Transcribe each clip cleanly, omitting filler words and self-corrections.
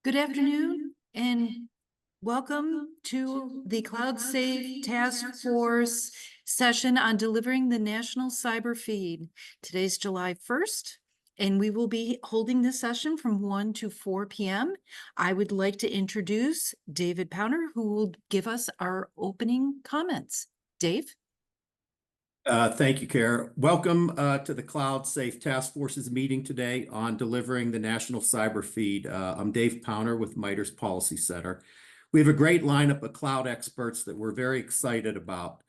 Good afternoon and welcome to the CloudSafe Task Force session on delivering the National Cyber Feed. Today's July 1st, and we will be holding this session from 1 to 4 p.m. I would like to introduce David Powner, who will give us our opening comments. Dave? Thank you, Kara. Welcome to the CloudSafe Task Force's meeting today on delivering the National Cyber Feed. I'm Dave Powner with MITRE's Policy Center. We have a great lineup of cloud experts that we're very excited about.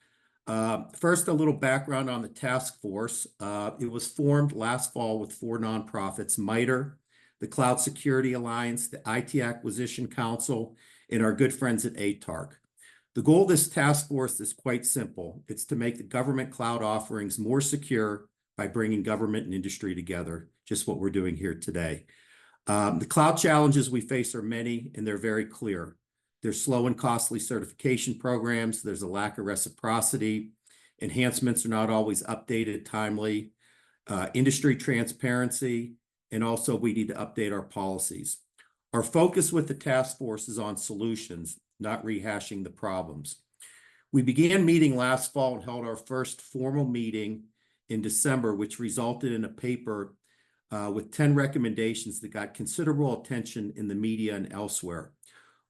First, a little background on the task force. It was formed last fall with 4 nonprofits: MITRE, the Cloud Security Alliance, the IT Acquisition Council, and our good friends at ATARC. The goal of this task force is quite simple. It's to make the government cloud offerings more secure by bringing government and industry together, just what we're doing here today. The cloud challenges we face are many, and they're very clear. There's slow and costly certification programs. There's a lack of reciprocity. Enhancements are not always updated timely. Industry transparency, and also we need to update our policies. Our focus with the task force is on solutions, not rehashing the problems. We began meeting last fall and held our first formal meeting in December, which resulted in a paper with 10 recommendations that got considerable attention in the media and elsewhere.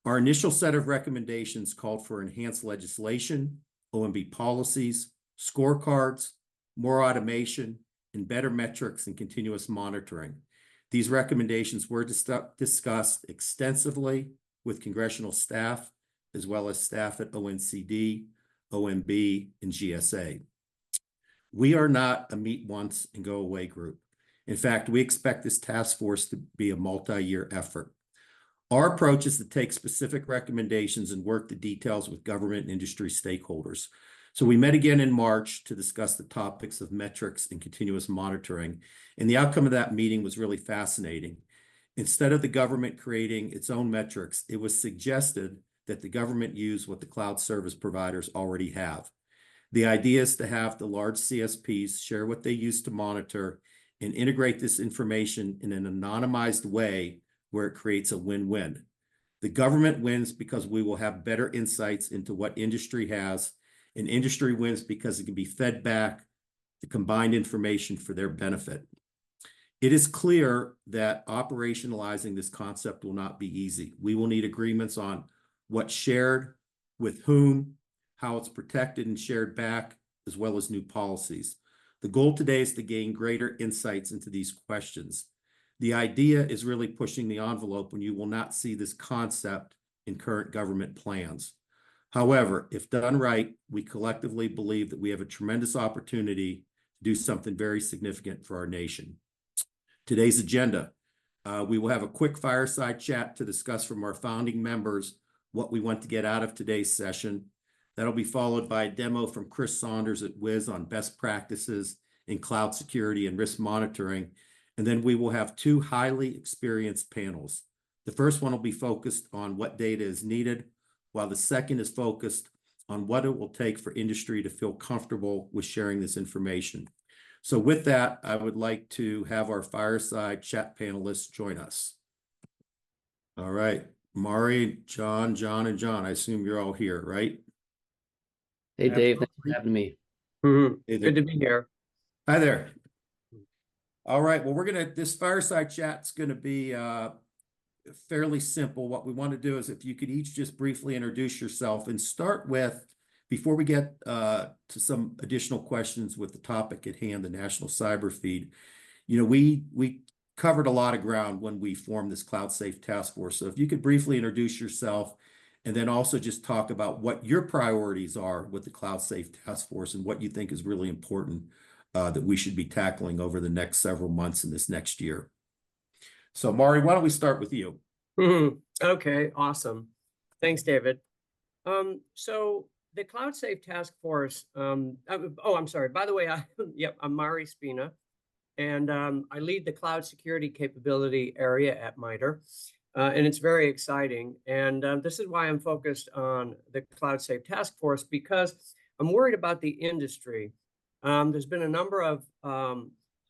Our initial set of recommendations called for enhanced legislation, OMB policies, scorecards, more automation, and better metrics and continuous monitoring. These recommendations were discussed extensively with congressional staff, as well as staff at ONCD, OMB, and GSA. We are not a meet once and go away group. In fact, we expect this task force to be a multi-year effort. Our approach is to take specific recommendations and work the details with government and industry stakeholders. So we met again in March to discuss the topics of metrics and continuous monitoring, and the outcome of that meeting was really fascinating. Instead of the government creating its own metrics, it was suggested that the government use what the cloud service providers already have. The idea is to have the large CSPs share what they use to monitor and integrate this information in an anonymized way where it creates a win-win. The government wins because we will have better insights into what industry has, and industry wins because it can be fed back the combined information for their benefit. It is clear that operationalizing this concept will not be easy. We will need agreements on what's shared, with whom, how it's protected and shared back, as well as new policies. The goal today is to gain greater insights into these questions. The idea is really pushing the envelope when you will not see this concept in current government plans. However, if done right, we collectively believe that we have a tremendous opportunity to do something very significant for our nation. Today's agenda, we will have a quick fireside chat to discuss from our founding members what we want to get out of today's session. That'll be followed by a demo from Chris Saunders at Wiz on best practices in cloud security and risk monitoring. And then we will have 2 highly experienced panels. The first one will be focused on what data is needed, while the second is focused on what it will take for industry to feel comfortable with sharing this information. So with that, I would like to have our fireside chat panelists join us. All right. Mari, John, and John, I assume you're all here, right? Hey, Dave, thanks for having me. Hey, Good to be here. Hi there. All right, well, this fireside chat's gonna be fairly simple. What we want to do is if you could each just briefly introduce yourself and start with, before we get to some additional questions with the topic at hand, the National Cyber Feed. You know, we covered a lot of ground when we formed this CloudSafe Task Force. So if you could briefly introduce yourself and then also just talk about what your priorities are with the CloudSafe Task Force and what you think is really important that we should be tackling over the next several months in this next year. So Mari, why don't we start with you? Okay, awesome. Thanks, David. So the CloudSafe Task Force, I'm sorry. By the way, I'm Mari Spina, and I lead the cloud security capability area at MITRE, and it's very exciting. And this is why I'm focused on the CloudSafe Task Force, because I'm worried about the industry. There's been a number of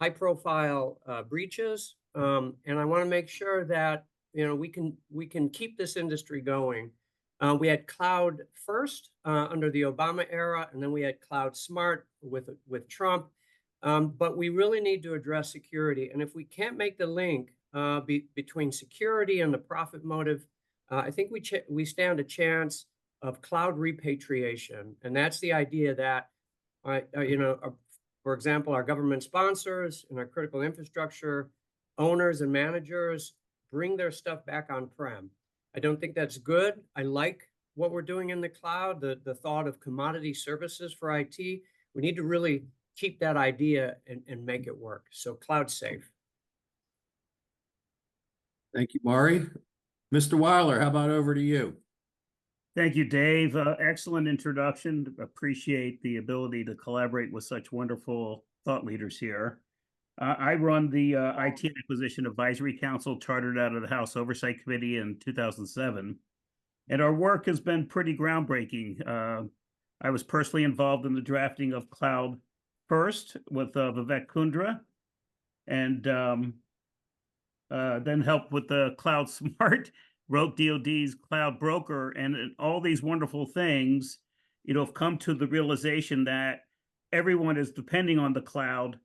high-profile breaches, and I want to make sure that we can keep this industry going. We had cloud first under the Obama era, and then we had cloud smart with Trump. But we really need to address security. And if we can't make the link between security and the profit motive, I think we stand a chance of cloud repatriation. And that's the idea that, for example, our government sponsors and our critical infrastructure owners and managers bring their stuff back on-prem. I don't think that's good. I like what we're doing in the cloud, the thought of commodity services for IT. We need to really keep that idea and make it work. So cloud safe. Thank you, Mari. Mr. Weiler, how about over to you? Thank you, Dave. Excellent introduction. Appreciate the ability to collaborate with such wonderful thought leaders here. I run the IT Acquisition Advisory Council, chartered out of the House Oversight Committee in 2007. And our work has been pretty groundbreaking. I was personally involved in the drafting of Cloud First with Vivek Kundra, and then helped with the Cloud Smart, wrote DoD's Cloud Broker, and all these wonderful things, have come to the realization that everyone is depending on the cloud,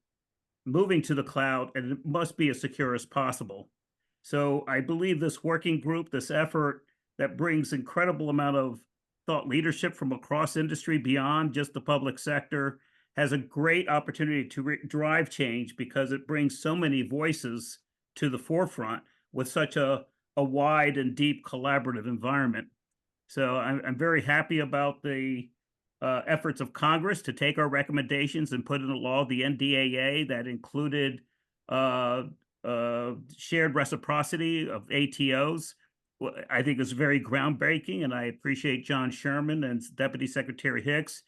moving to the cloud, and it must be as secure as possible. So I believe this working group, this effort that brings incredible amount of thought leadership from across industry beyond just the public sector, has a great opportunity to drive change, because it brings so many voices to the forefront with such a wide and deep collaborative environment. So I'm very happy about the efforts of Congress to take our recommendations and put into law the NDAA that included shared reciprocity of ATOs. I think it's very groundbreaking, and I appreciate John Sherman and Deputy Secretary Hicks,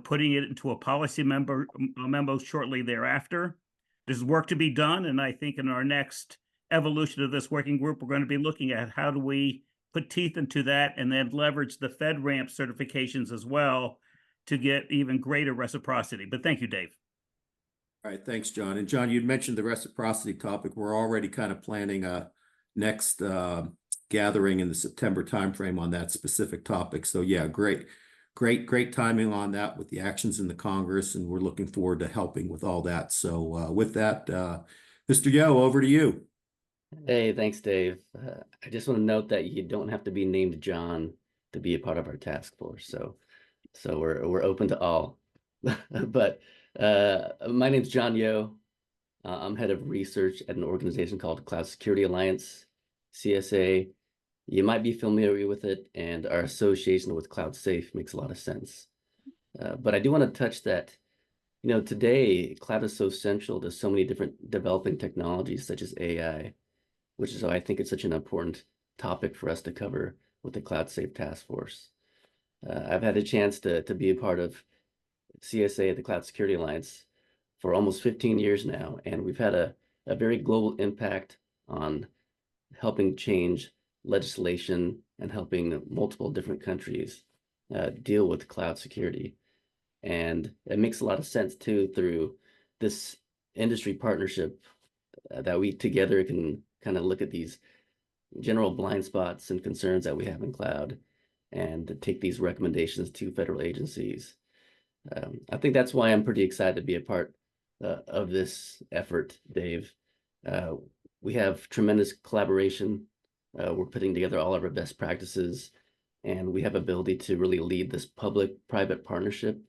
putting it into a policy memo shortly thereafter. There's work to be done, and I think in our next evolution of this working group, we're going to be looking at how do we put teeth into that and then leverage the FedRAMP certifications as well to get even greater reciprocity. But thank you, Dave. All right, thanks, John. And John, you'd mentioned the reciprocity topic. We're already kind of planning a next gathering in the September timeframe on that specific topic. So yeah, great timing on that with the actions in the Congress, and we're looking forward to helping with all that. So with that, Mr. Yo, over to you. Hey, thanks, Dave. I just want to note that you don't have to be named John to be a part of our task force. So we're open to all. But my name's John Yo. I'm head of research at an organization called Cloud Security Alliance, CSA. You might be familiar with it, and our association with Cloud Safe makes a lot of sense. But I do want to touch that, today cloud is so central to so many different developing technologies such as AI, which is why I think it's such an important topic for us to cover with the Cloud Safe Task Force. I've had a chance to be a part of CSA, the Cloud Security Alliance, for almost 15 years now, and we've had a very global impact on helping change legislation and helping multiple different countries deal with cloud security. And it makes a lot of sense too, through this industry partnership, that we together can kind of look at these general blind spots and concerns that we have in cloud and take these recommendations to federal agencies. I think that's why I'm pretty excited to be a part of this effort, Dave. We have tremendous collaboration. We're putting together all of our best practices, and we have ability to really lead this public-private partnership.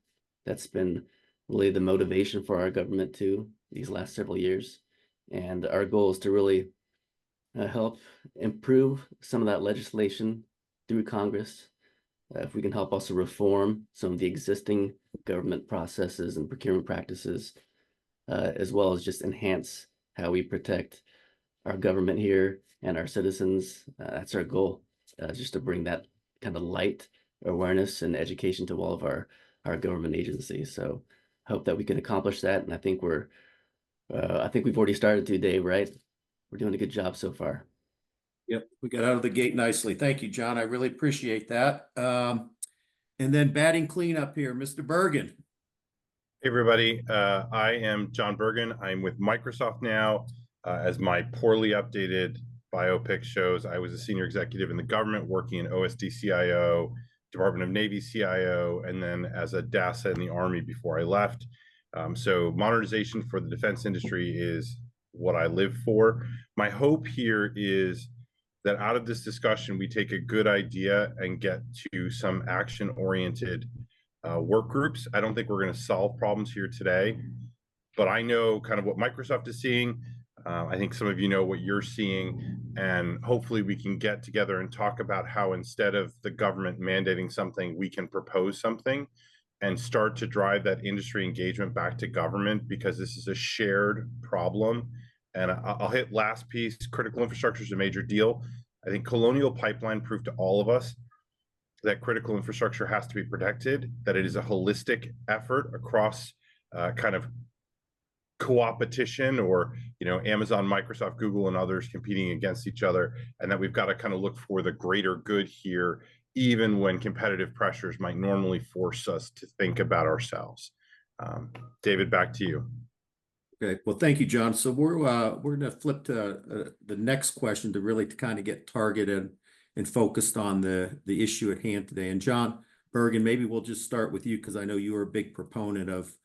That's been really the motivation for our government too, these last several years. And our goal is to really help improve some of that legislation through Congress. If we can help also reform some of the existing government processes and procurement practices, as well as just enhance how we protect our government here and our citizens. That's our goal, just to bring that kind of light, awareness, and education to all of our government agencies. So I hope that we can accomplish that. And I think I think we've already started to, Dave, right? We're doing a good job so far. Yep, we got out of the gate nicely. Thank you, John. I really appreciate that. And then batting cleanup here, Mr. Bergen. Hey, everybody. I am John Bergen. I'm with Microsoft now as my poorly updated biopic shows. I was a senior executive in the government working in OSD-CIO, Department of Navy CIO, and then as a DASA in the Army before I left. So modernization for the defense industry is what I live for. My hope here is that out of this discussion, we take a good idea and get to some action-oriented work groups. I don't think we're going to solve problems here today, but I know kind of what Microsoft is seeing. I think some of you know what you're seeing, and hopefully we can get together and talk about how instead of the government mandating something, we can propose something and start to drive that industry engagement back to government, because this is a shared problem. And I'll hit last piece. Critical infrastructure is a major deal. I think Colonial Pipeline proved to all of us that critical infrastructure has to be protected, that it is a holistic effort across kind of co-opetition, or Amazon, Microsoft, Google, and others competing against each other, and that we've got to kind of look for the greater good here, even when competitive pressures might normally force us to think about ourselves. David, back to you. Okay, well, thank you, John. So we're going to flip to the next question to really kind of get targeted and focused on the issue at hand today. And John Bergen, maybe we'll just start with you, because I know you are a big proponent of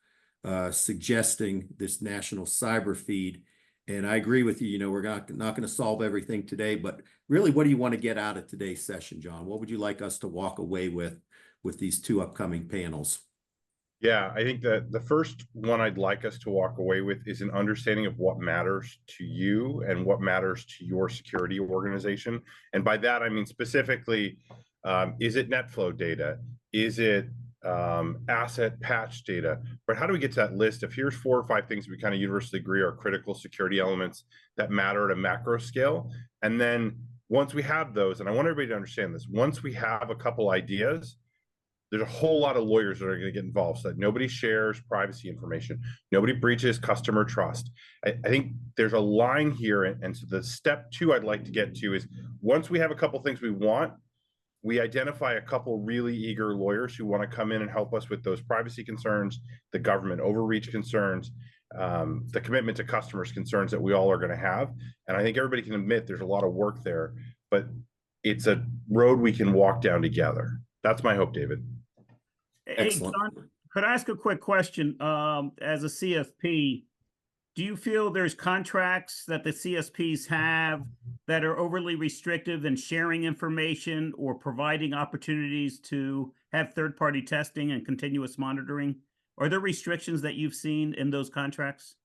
suggesting this national cyber feed. And I agree with you, we're not going to solve everything today, but really, what do you want to get out of today's session, John? What would you like us to walk away with these two upcoming panels? Yeah, I think that the first one I'd like us to walk away with is an understanding of what matters to you and what matters to your security organization. And by that, I mean specifically, is it NetFlow data? Is it asset patch data? But how do we get to that list of here's 4 or 5 things we kind of universally agree are critical security elements that matter at a macro scale? And then once we have those, and I want everybody to understand this, once we have a couple ideas, there's a whole lot of lawyers that are going to get involved, so that nobody shares privacy information, nobody breaches customer trust. I think there's a line here, and so the step 2 I'd like to get to is, once we have a couple things we want, we identify a couple really eager lawyers who want to come in and help us with those privacy concerns, the government overreach concerns, the commitment to customers concerns that we all are going to have. And I think everybody can admit there's a lot of work there, but it's a road we can walk down together. That's my hope, David. Hey, Excellent. John, could I ask a quick question? As a CFP, do you feel there's contracts that the CSPs have that are overly restrictive in sharing information or providing opportunities to have third-party testing and continuous monitoring? Are there restrictions that you've seen in those contracts?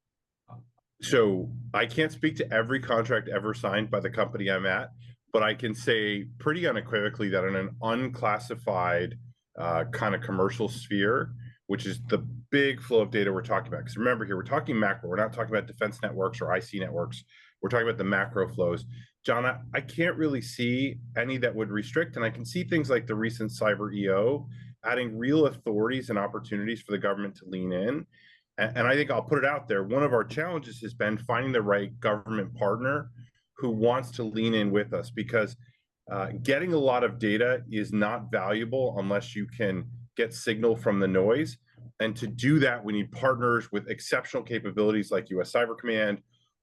So I can't speak to every contract ever signed by the company I'm at, but I can say pretty unequivocally that in an unclassified kind of commercial sphere, which is the big flow of data we're talking about. Because remember here, we're talking macro. We're not talking about defense networks or IC networks. We're talking about the macro flows. John, I can't really see any that would restrict, and I can see things like the recent Cyber EO adding real authorities and opportunities for the government to lean in. And I think I'll put it out there. One of our challenges has been finding the right government partner who wants to lean in with us, because getting a lot of data is not valuable unless you can get signal from the noise. And to do that, we need partners with exceptional capabilities like US Cyber Command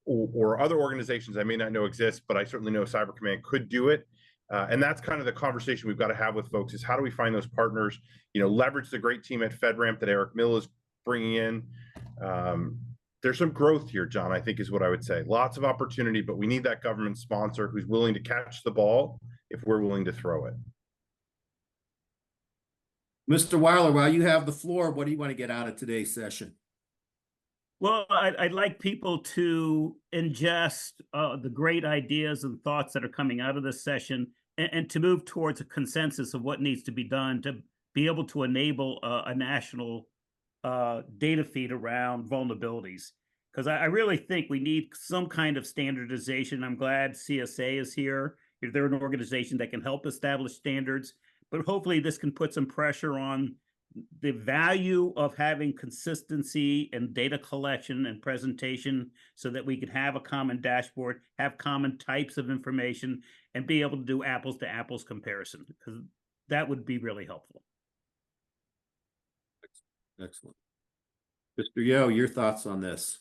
or other organizations I may not know exist, but I certainly know Cyber Command could do it. And that's kind of the conversation we've got to have with folks, is how do we find those partners, leverage the great team at FedRAMP that Eric Mill is bringing in. There's some growth here, John, I think is what I would say. Lots of opportunity, but we need that government sponsor who's willing to catch the ball if we're willing to throw it. Mr. Weiler, while you have the floor, what do you want to get out of today's session? Well, I'd like people to ingest the great ideas and thoughts that are coming out of this session, and to move towards a consensus of what needs to be done to be able to enable a national data feed around vulnerabilities. Because I really think we need some kind of standardization. I'm glad CSA is here. They're an organization that can help establish standards, but hopefully this can put some pressure on the value of having consistency in data collection and presentation, so that we can have a common dashboard, have common types of information, and be able to do apples to apples comparison, because that would be really helpful. Excellent. Mr. Yo, your thoughts on this?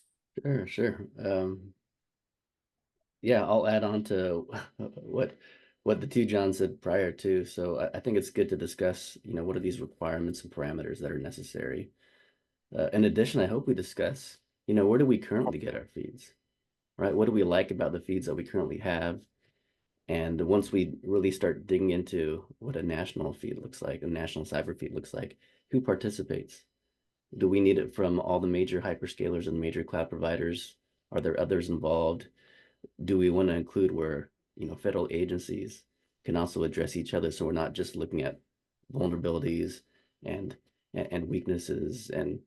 Sure. Yeah, I'll add on to what the two Johns said prior to. So I think it's good to discuss, what are these requirements and parameters that are necessary. In addition, I hope we discuss, where do we currently get our feeds, right? What do we like about the feeds that we currently have? And once we really start digging into what a national feed looks like, a national cyber feed looks like, who participates? Do we need it from all the major hyperscalers and major cloud providers? Are there others involved? Do we want to include where, federal agencies can also address each other, so we're not just looking at vulnerabilities and weaknesses and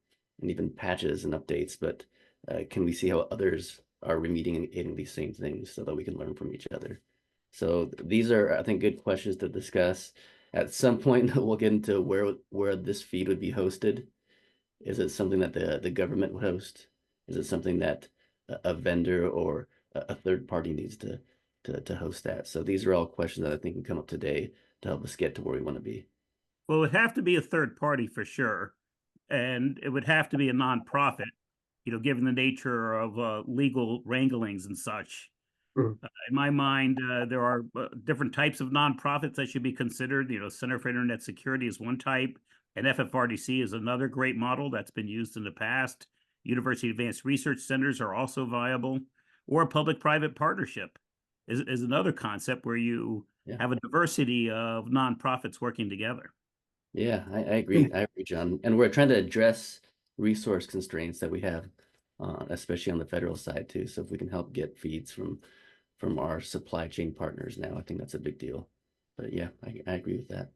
even patches and updates, but can we see how others are remediating these same things so that we can learn from each other? So these are, I think, good questions to discuss. At some point, we'll get into where this feed would be hosted. Is it something that the government would host? Is it something that a vendor or a third party needs to host that? So these are all questions that I think can come up today to help us get to where we want to be. Well, it would have to be a third party for sure. And it would have to be a nonprofit, given the nature of legal wranglings and such. Mhm. In my mind, there are different types of nonprofits that should be considered. Center for Internet Security is one type, and FFRDC is another great model that's been used in the past. University Advanced Research Centers are also viable, or a public-private partnership is another concept where you have a diversity of nonprofits working together. Yeah, I agree. I agree, John. And we're trying to address resource constraints that we have, especially on the federal side too. So if we can help get feeds from our supply chain partners now, I think that's a big deal. But yeah, I agree with that.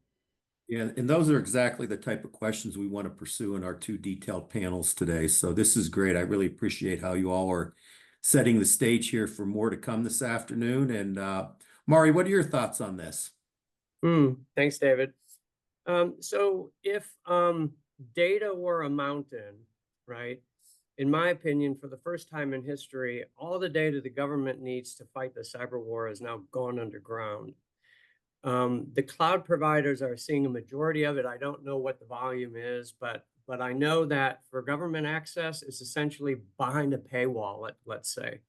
Yeah, and those are exactly the type of questions we want to pursue in our two detailed panels today. So this is great. I really appreciate how you all are setting the stage here for more to come this afternoon. And Mari, what are your thoughts on this? Thanks, David. So if data were a mountain, right? In my opinion, for the first time in history, all the data the government needs to fight the cyber war is now gone underground. The cloud providers are seeing a majority of it. I don't know what the volume is, but I know that for government access, it's essentially behind a paywall, let's say.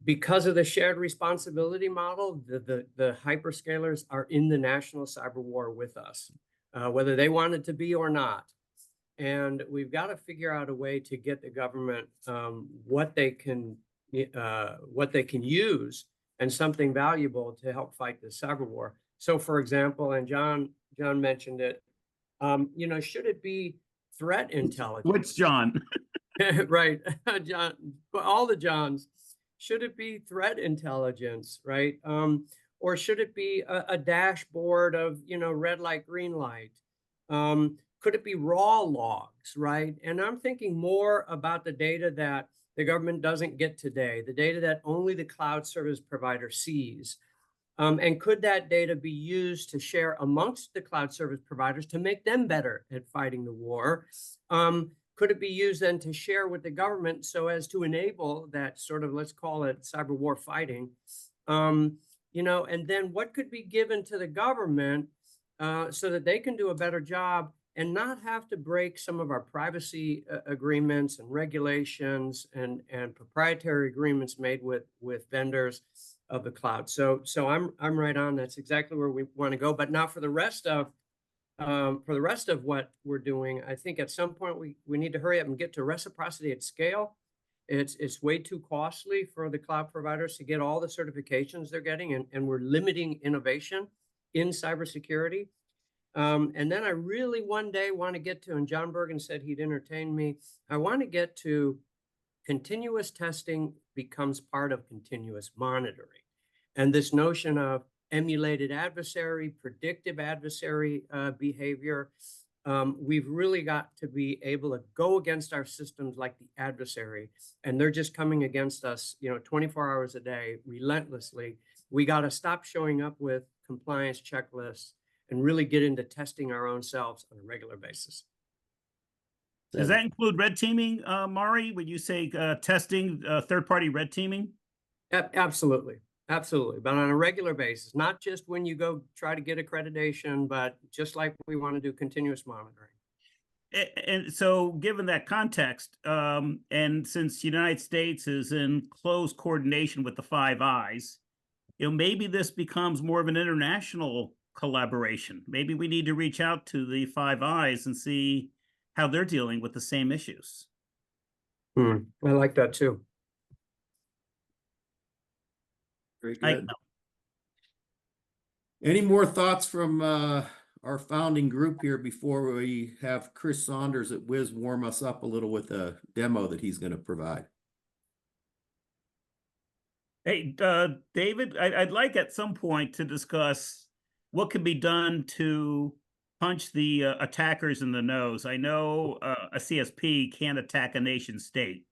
Because of the shared responsibility model, the hyperscalers are in the national cyber war with us, whether they want it to be or not. And we've got to figure out a way to get the government what they can use and something valuable to help fight the cyber war. So, for example, and John mentioned it, should it be threat intelligence? What's John? Right, John, all the Johns. Should it be threat intelligence, right? Or should it be a dashboard of, red light, green light? Could it be raw logs, right? And I'm thinking more about the data that the government doesn't get today, the data that only the cloud service provider sees. And could that data be used to share amongst the cloud service providers to make them better at fighting the war? Could it be used then to share with the government so as to enable that sort of, let's call it cyber war fighting? And then what could be given to the government so that they can do a better job and not have to break some of our privacy agreements and regulations and proprietary agreements made with vendors of the cloud. So I'm right on. That's exactly where we want to go. But now for the rest of what we're doing, I think at some point we need to hurry up and get to reciprocity at scale. It's way too costly for the cloud providers to get all the certifications they're getting, and we're limiting innovation in cybersecurity. And then I really one day want to get to, and John Bergen said he'd entertain me, I want to get to continuous testing becomes part of continuous monitoring. And this notion of emulated adversary, predictive adversary behavior, we've really got to be able to go against our systems like the adversary, and they're just coming against us, 24 hours a day, relentlessly. We got to stop showing up with compliance checklists and really get into testing our own selves on a regular basis. Does that include red teaming, Mari? Would you say testing third-party red teaming? Absolutely. Absolutely. But on a regular basis, not just when you go try to get accreditation, but just like we want to do continuous monitoring. And so given that context, and since the United States is in close coordination with the Five Eyes, maybe this becomes more of an international collaboration. Maybe we need to reach out to the Five Eyes and see how they're dealing with the same issues. I like that too. Very I- good. Any more thoughts from our founding group here before we have Chris Saunders at Wiz warm us up a little with a demo that he's going to provide? Hey, David, I'd like at some point to discuss what can be done to punch the attackers in the nose. I know a CSP can't attack a nation state,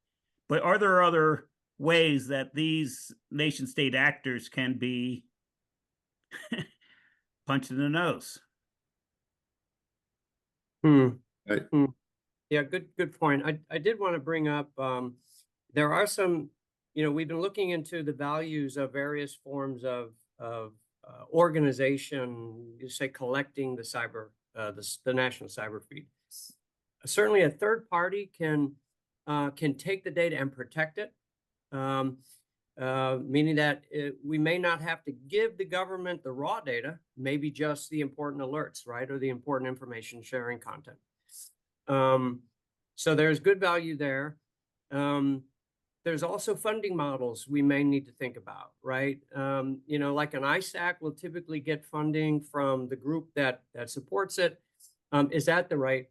but are there other ways that these nation state actors can be punched in the nose? Right. Yeah, good point. I did want to bring up, there are some, we've been looking into the values of various forms of organization, you say collecting the cyber, the national cyber feed. Certainly a third party can take the data and protect it. Meaning that we may not have to give the government the raw data, maybe just the important alerts, right? Or the important information sharing content. So there's good value there. There's also funding models we may need to think about, right? Like an ISAC will typically get funding from the group that supports it. Is that the right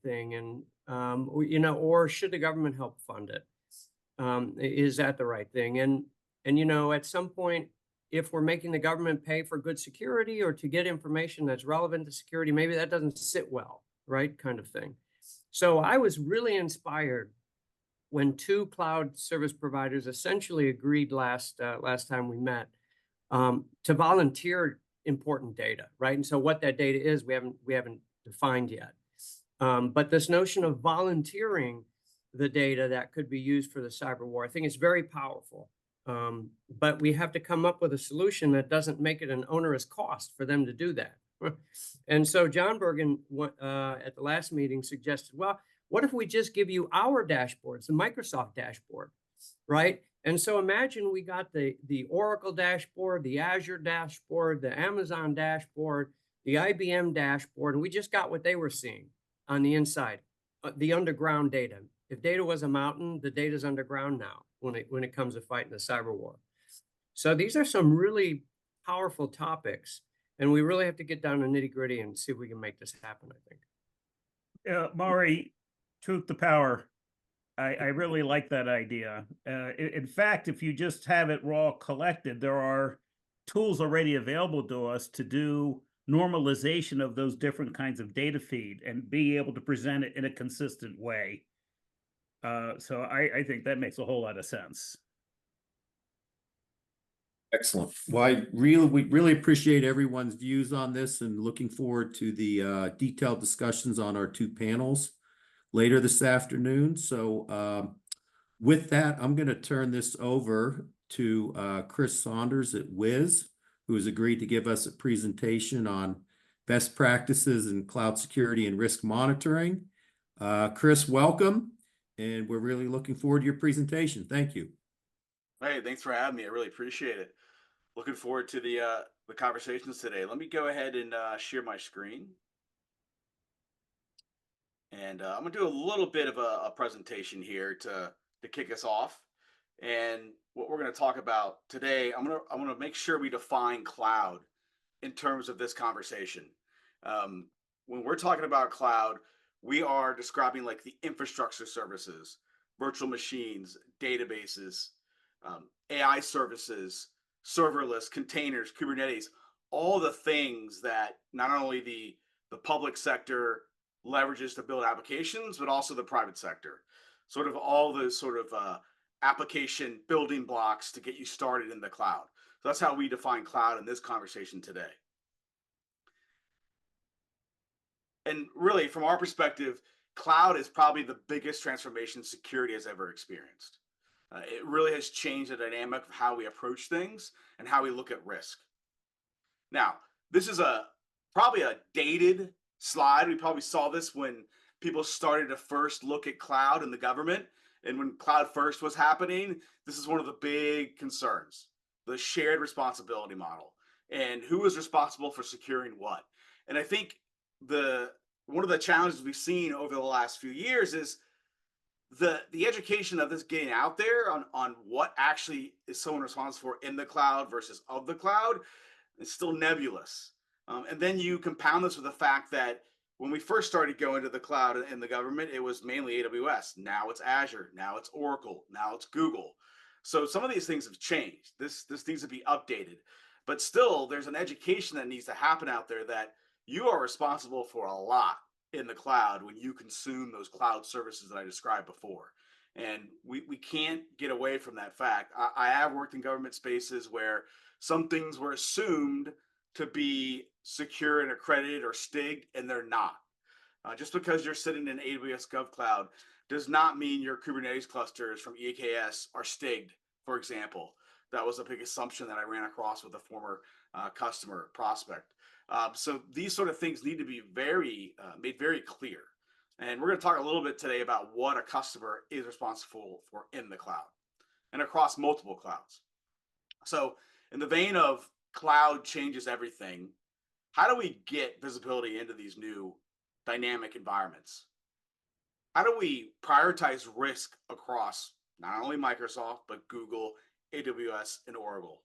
thing? And, or should the government help fund it? Is that the right thing? And at some point, if we're making the government pay for good security or to get information that's relevant to security, maybe that doesn't sit well, right? Kind of thing. So I was really inspired when two cloud service providers essentially agreed last time we met to volunteer important data, right? And so what that data is, we haven't defined yet. But this notion of volunteering the data that could be used for the cyber war, I think it's very powerful. But we have to come up with a solution that doesn't make it an onerous cost for them to do that. And so John Bergen at the last meeting suggested, well, what if we just give you our dashboards, the Microsoft dashboard, right? And so imagine we got the Oracle dashboard, the Azure dashboard, the Amazon dashboard, the IBM dashboard, and we just got what they were seeing on the inside, the underground data. If data was a mountain, the data's underground now when it comes to fighting the cyber war. So these are some really powerful topics, and we really have to get down to nitty gritty and see if we can make this happen, I think. Maury, truth to power. I really like that idea. In fact, if you just have it raw collected, there are tools already available to us to do normalization of those different kinds of data feed and be able to present it in a consistent way. So I think that makes a whole lot of sense. Excellent. Well, we really appreciate everyone's views on this and looking forward to the detailed discussions on our two panels later this afternoon. So with that, I'm going to turn this over to Chris Saunders at Wiz, who has agreed to give us a presentation on best practices in cloud security and risk monitoring. Chris, welcome. And we're really looking forward to your presentation. Thank you. Hey, thanks for having me. I really appreciate it. Looking forward to the conversations today. Let me go ahead and share my screen. And I'm gonna do a little bit of a presentation here to kick us off. And what we're gonna talk about today, I'm gonna make sure we define cloud in terms of this conversation. When we're talking about cloud, we are describing like the infrastructure services, virtual machines, databases, AI services, serverless, containers, Kubernetes, all the things that not only the public sector leverages to build applications, but also the private sector. Sort of all those sort of application building blocks to get you started in the cloud. So that's how we define cloud in this conversation today. And really, from our perspective, cloud is probably the biggest transformation security has ever experienced. It really has changed the dynamic of how we approach things and how we look at risk. Now, this is probably a dated slide. We probably saw this when people started to first look at cloud in the government. And when cloud first was happening, this is one of the big concerns, the shared responsibility model and who is responsible for securing what. And I think one of the challenges we've seen over the last few years is the education of this getting out there on what actually is someone responsible for in the cloud versus of the cloud is still nebulous. And then you compound this with the fact that when we first started going to the cloud in the government, it was mainly AWS. Now it's Azure. Now it's Oracle. Now it's Google. So some of these things have changed. This needs to be updated. But still, there's an education that needs to happen out there that you are responsible for a lot in the cloud when you consume those cloud services that I described before. And we can't get away from that fact. I have worked in government spaces where some things were assumed to be secure and accredited or STIGged, and they're not. Just because you're sitting in AWS GovCloud does not mean your Kubernetes clusters from EKS are STIGged, for example. That was a big assumption that I ran across with a former customer prospect. So these sort of things need to be made very clear. And we're going to talk a little bit today about what a customer is responsible for in the cloud and across multiple clouds. So in the vein of cloud changes everything, how do we get visibility into these new dynamic environments? How do we prioritize risk across not only Microsoft, but Google, AWS, and Oracle?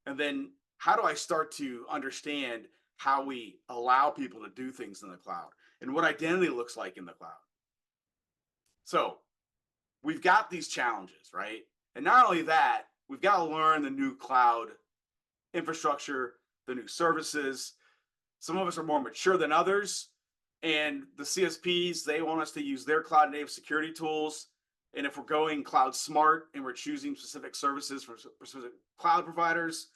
And then how do I start to understand how we allow people to do things in the cloud and what identity looks like in the cloud? So we've got these challenges, right? And not only that, we've got to learn the new cloud infrastructure, the new services. Some of us are more mature than others. And the CSPs, they want us to use their cloud native security tools. And if we're going cloud smart and we're choosing specific services from specific cloud providers,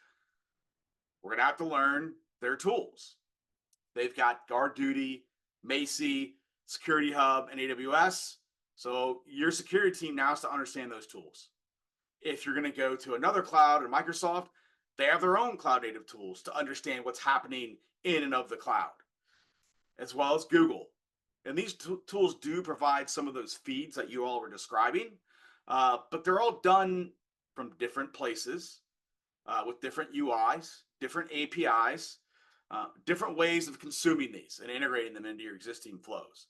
we're going to have to learn their tools. They've got GuardDuty, Macie, Security Hub, and AWS. So your security team now has to understand those tools. If you're going to go to another cloud or Microsoft, they have their own cloud native tools to understand what's happening in and of the cloud, as well as Google. And these tools do provide some of those feeds that you all were describing, but they're all done from different places with different UIs, different APIs, different ways of consuming these and integrating them into your existing flows.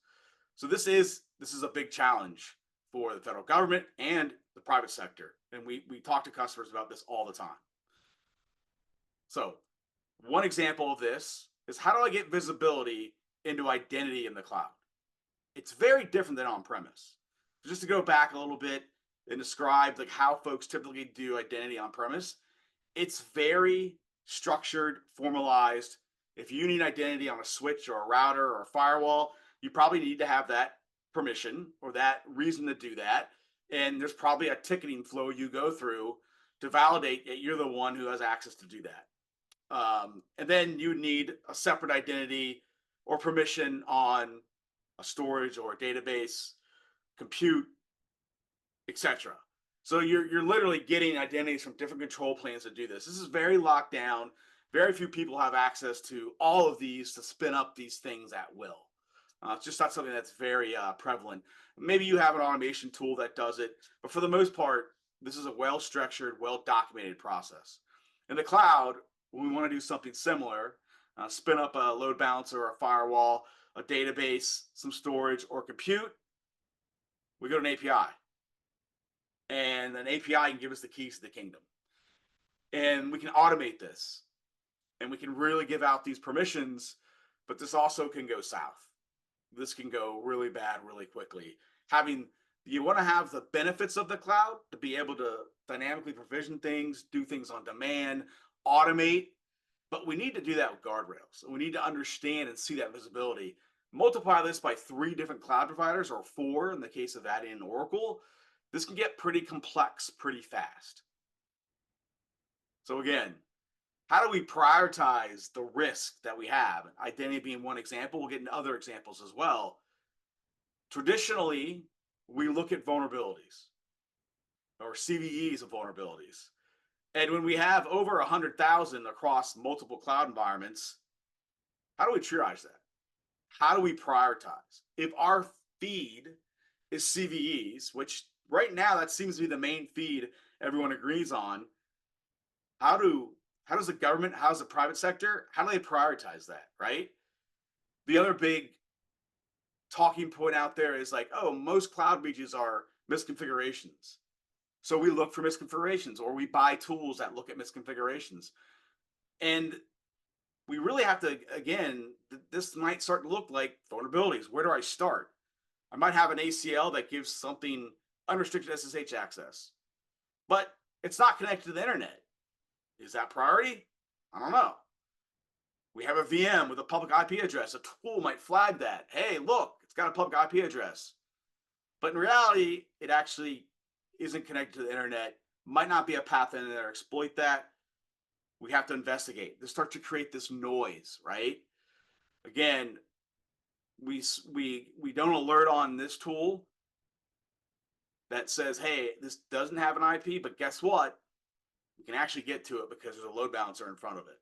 So this is a big challenge for the federal government and the private sector. And we talk to customers about this all the time. So one example of this is, how do I get visibility into identity in the cloud? It's very different than on-premise. Just to go back a little bit and describe like how folks typically do identity on-premise, it's very structured, formalized. If you need identity on a switch or a router or a firewall, you probably need to have that permission or that reason to do that. And there's probably a ticketing flow you go through to validate that you're the one who has access to do that. And then you need a separate identity or permission on a storage or a database, compute, etc. So you're literally getting identities from different control planes to do this. This is very locked down. Very few people have access to all of these to spin up these things at will. It's just not something that's very prevalent. Maybe you have an automation tool that does it, but for the most part, this is a well-structured, well-documented process. In the cloud, when we want to do something similar, spin up a load balancer or a firewall, a database, some storage, or compute, we go to an API. And an API can give us the keys to the kingdom. And we can automate this. And we can really give out these permissions, but this also can go south. This can go really bad really quickly. You want to have the benefits of the cloud to be able to dynamically provision things, do things on demand, automate, but we need to do that with guardrails. We need to understand and see that visibility. Multiply this by 3 different cloud providers, or 4 in the case of adding in Oracle. This can get pretty complex pretty fast. So again, how do we prioritize the risk that we have? Identity being one example. We'll get into other examples as well. Traditionally, we look at vulnerabilities or CVEs of vulnerabilities. And when we have over 100,000 across multiple cloud environments, how do we triage that? how do we prioritize? If our feed is CVEs, which right now that seems to be the main feed everyone agrees on, how does the government, how does the private sector, how do they prioritize that, right? The other big talking point out there is like, oh, most cloud breaches are misconfigurations. So we look for misconfigurations, or we buy tools that look at misconfigurations. And we really have to, again, this might start to look like vulnerabilities. Where do I start? I might have an ACL that gives something unrestricted SSH access, but it's not connected to the internet. Is that priority? I don't know. We have a VM with a public IP address. A tool might flag that. Hey, look, it's got a public IP address. But in reality, it actually isn't connected to the internet. Might not be a path in there. Exploit that. We have to investigate. They start to create this noise, right? Again, we don't alert on this tool that says, hey, this doesn't have an IP, but guess what? We can actually get to it because there's a load balancer in front of it.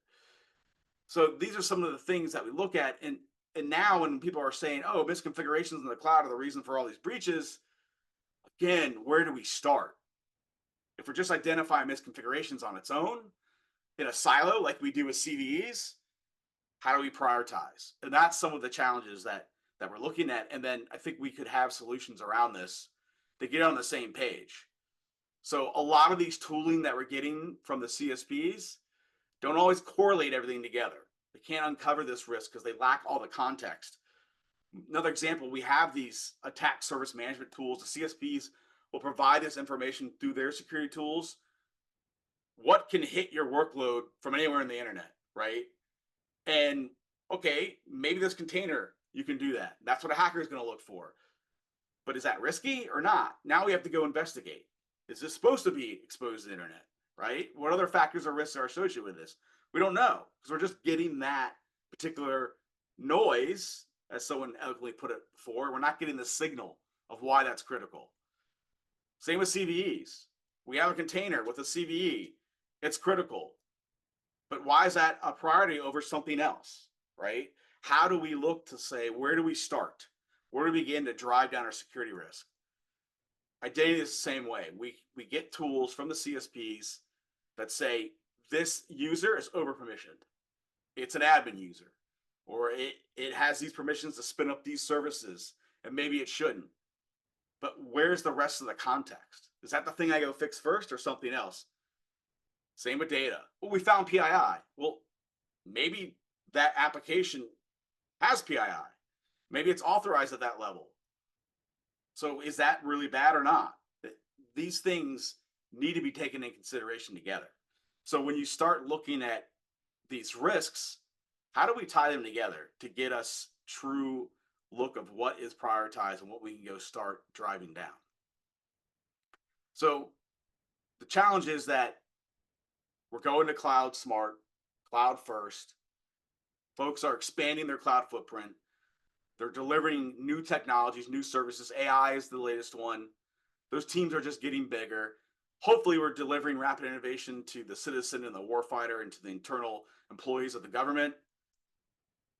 So these are some of the things that we look at. And now when people are saying, oh, misconfigurations in the cloud are the reason for all these breaches, again, where do we start? If we're just identifying misconfigurations on its own in a silo like we do with CVEs, how do we prioritize? And that's some of the challenges that we're looking at. And then I think we could have solutions around this to get on the same page. So a lot of these tooling that we're getting from the CSPs don't always correlate everything together. They can't uncover this risk because they lack all the context. Another example, we have these attack service management tools. The CSPs will provide this information through their security tools. What can hit your workload from anywhere in the internet, right? And okay, maybe this container, you can do that. That's what a hacker is going to look for. But is that risky or not? Now we have to go investigate. Is this supposed to be exposed to the internet, right? What other factors or risks are associated with this? We don't know because we're just getting that particular noise, as someone eloquently put it before. We're not getting the signal of why that's critical. Same with CVEs. We have a container with a CVE. It's critical. But why is that a priority over something else, right? How do we look to say, where do we start? Where do we begin to drive down our security risk? Identity is the same way. We get tools from the CSPs that say this user is over permissioned. It's an admin user, or it has these permissions to spin up these services, and maybe it shouldn't. But where's the rest of the context? Is that the thing I go fix first or something else? Same with data. Well, we found PII. Well, maybe that application has PII. Maybe it's authorized at that level. So is that really bad or not? These things need to be taken in consideration together. So when you start looking at these risks, how do we tie them together to get us true look of what is prioritized and what we can go start driving down? So the challenge is that we're going to cloud smart, cloud first. Folks are expanding their cloud footprint. They're delivering new technologies, new services. AI is the latest one. Those teams are just getting bigger. Hopefully, we're delivering rapid innovation to the citizen and the warfighter and to the internal employees of the government.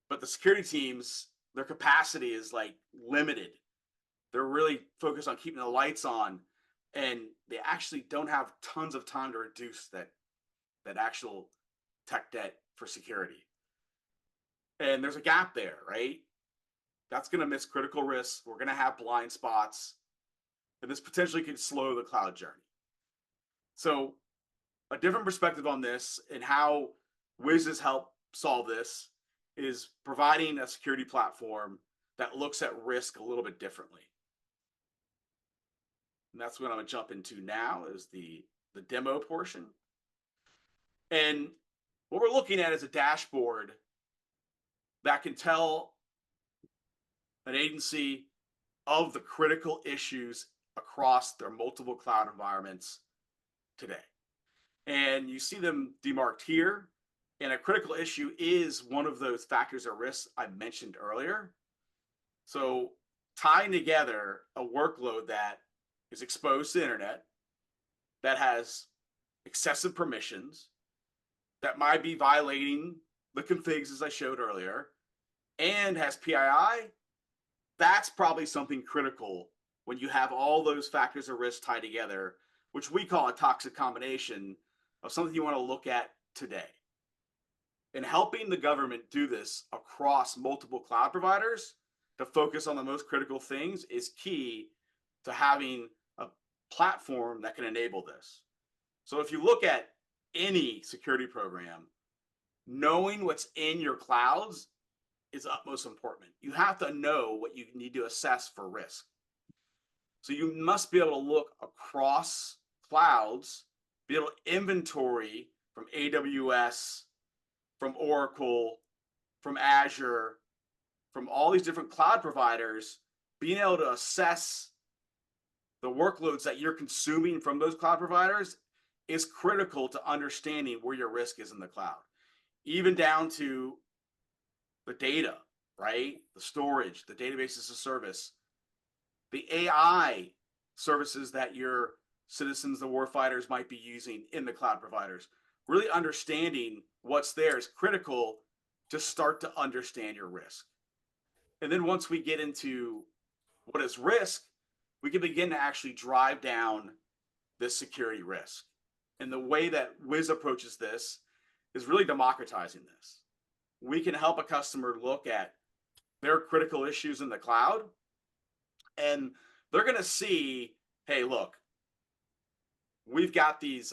But the security teams, their capacity is like limited. They're really focused on keeping the lights on, and they actually don't have tons of time to reduce that actual tech debt for security. And there's a gap there, right? That's going to miss critical risks. We're going to have blind spots, and this potentially could slow the cloud journey. So a different perspective on this and how Wiz has helped solve this is providing a security platform that looks at risk a little bit differently. And that's what I'm going to jump into now is the demo portion. And what we're looking at is a dashboard that can tell an agency of the critical issues across their multiple cloud environments today. And you see them demarked here. And a critical issue is one of those factors or risks I mentioned earlier. So tying together a workload that is exposed to the internet, that has excessive permissions, that might be violating the configs as I showed earlier, and has PII, that's probably something critical when you have all those factors of risk tied together, which we call a toxic combination of something you want to look at today. And helping the government do this across multiple cloud providers to focus on the most critical things is key to having a platform that can enable this. So if you look at any security program, knowing what's in your clouds is utmost important. You have to know what you need to assess for risk. So you must be able to look across clouds, be able to inventory from AWS, from Oracle, from Azure, from all these different cloud providers, being able to assess the workloads that you're consuming from those cloud providers is critical to understanding where your risk is in the cloud, even down to the data, right? The storage, the database as a service, the AI services that your citizens, the warfighters might be using in the cloud providers. Really understanding what's there is critical to start to understand your risk. And then once we get into what is risk, we can begin to actually drive down this security risk. And the way that Wiz approaches this is really democratizing this. We can help a customer look at their critical issues in the cloud, and they're going to see, hey, look, we've got these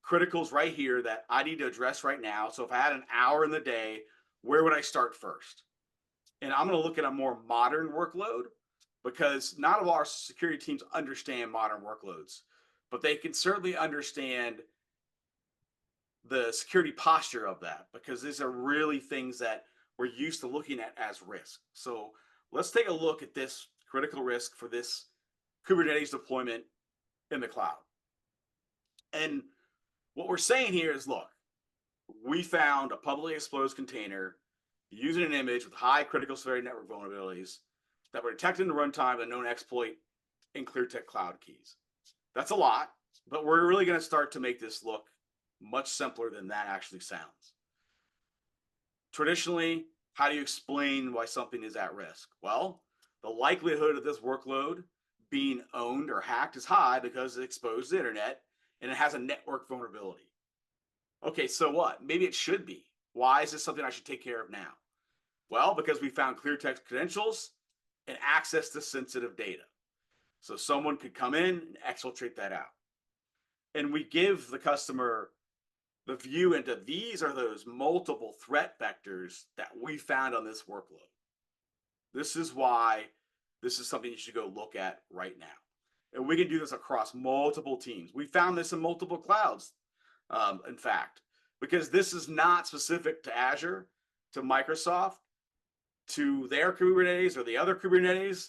criticals right here that I need to address right now. So if I had an hour in the day, where would I start first? And I'm going to look at a more modern workload, because not all our security teams understand modern workloads, but they can certainly understand the security posture of that, because these are really things that we're used to looking at as risk. So let's take a look at this critical risk for this Kubernetes deployment in the cloud. And what we're saying here is, look, we found a publicly exposed container using an image with high critical severity network vulnerabilities that were detected in the runtime of a known exploit in ClearTech Cloud Keys. That's a lot, but we're really going to start to make this look much simpler than that actually sounds. Traditionally, how do you explain why something is at risk? Well, the likelihood of this workload being owned or hacked is high because it exposed the internet and it has a network vulnerability. Okay, so what? Maybe it should be. Why is this something I should take care of now? Well, because we found ClearTech credentials and access to sensitive data. So someone could come in and exfiltrate that out. And we give the customer the view into these are those multiple threat vectors that we found on this workload. This is why this is something you should go look at right now. And we can do this across multiple teams. We found this in multiple clouds, in fact, because this is not specific to Azure, to Microsoft, to their Kubernetes or the other Kubernetes.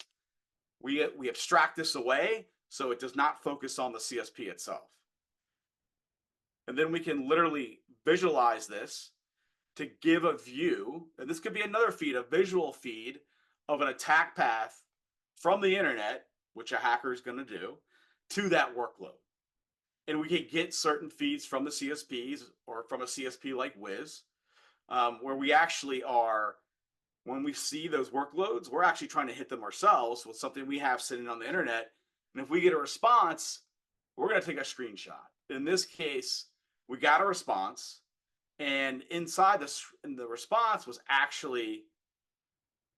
We abstract this away so it does not focus on the CSP itself. And then we can literally visualize this to give a view, and this could be another feed, a visual feed of an attack path from the internet, which a hacker is going to do, to that workload. And we can get certain feeds from the CSPs or from a CSP like Wiz, where we actually are, when we see those workloads, we're actually trying to hit them ourselves with something we have sitting on the internet. And if we get a response, we're going to take a screenshot. In this case, we got a response, and inside the response was actually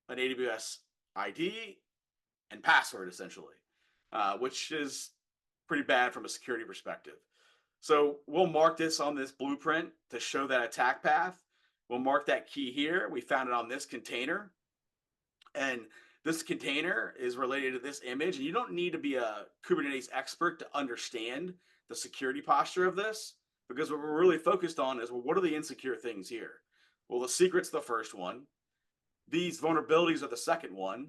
an AWS ID and password, essentially, which is pretty bad from a security perspective. So we'll mark this on this blueprint to show that attack path. We'll mark that key here. We found it on this container, and this container is related to this image. And you don't need to be a Kubernetes expert to understand the security posture of this, because what we're really focused on is, well, what are the insecure things here? Well, the secret's the first one. These vulnerabilities are the second one.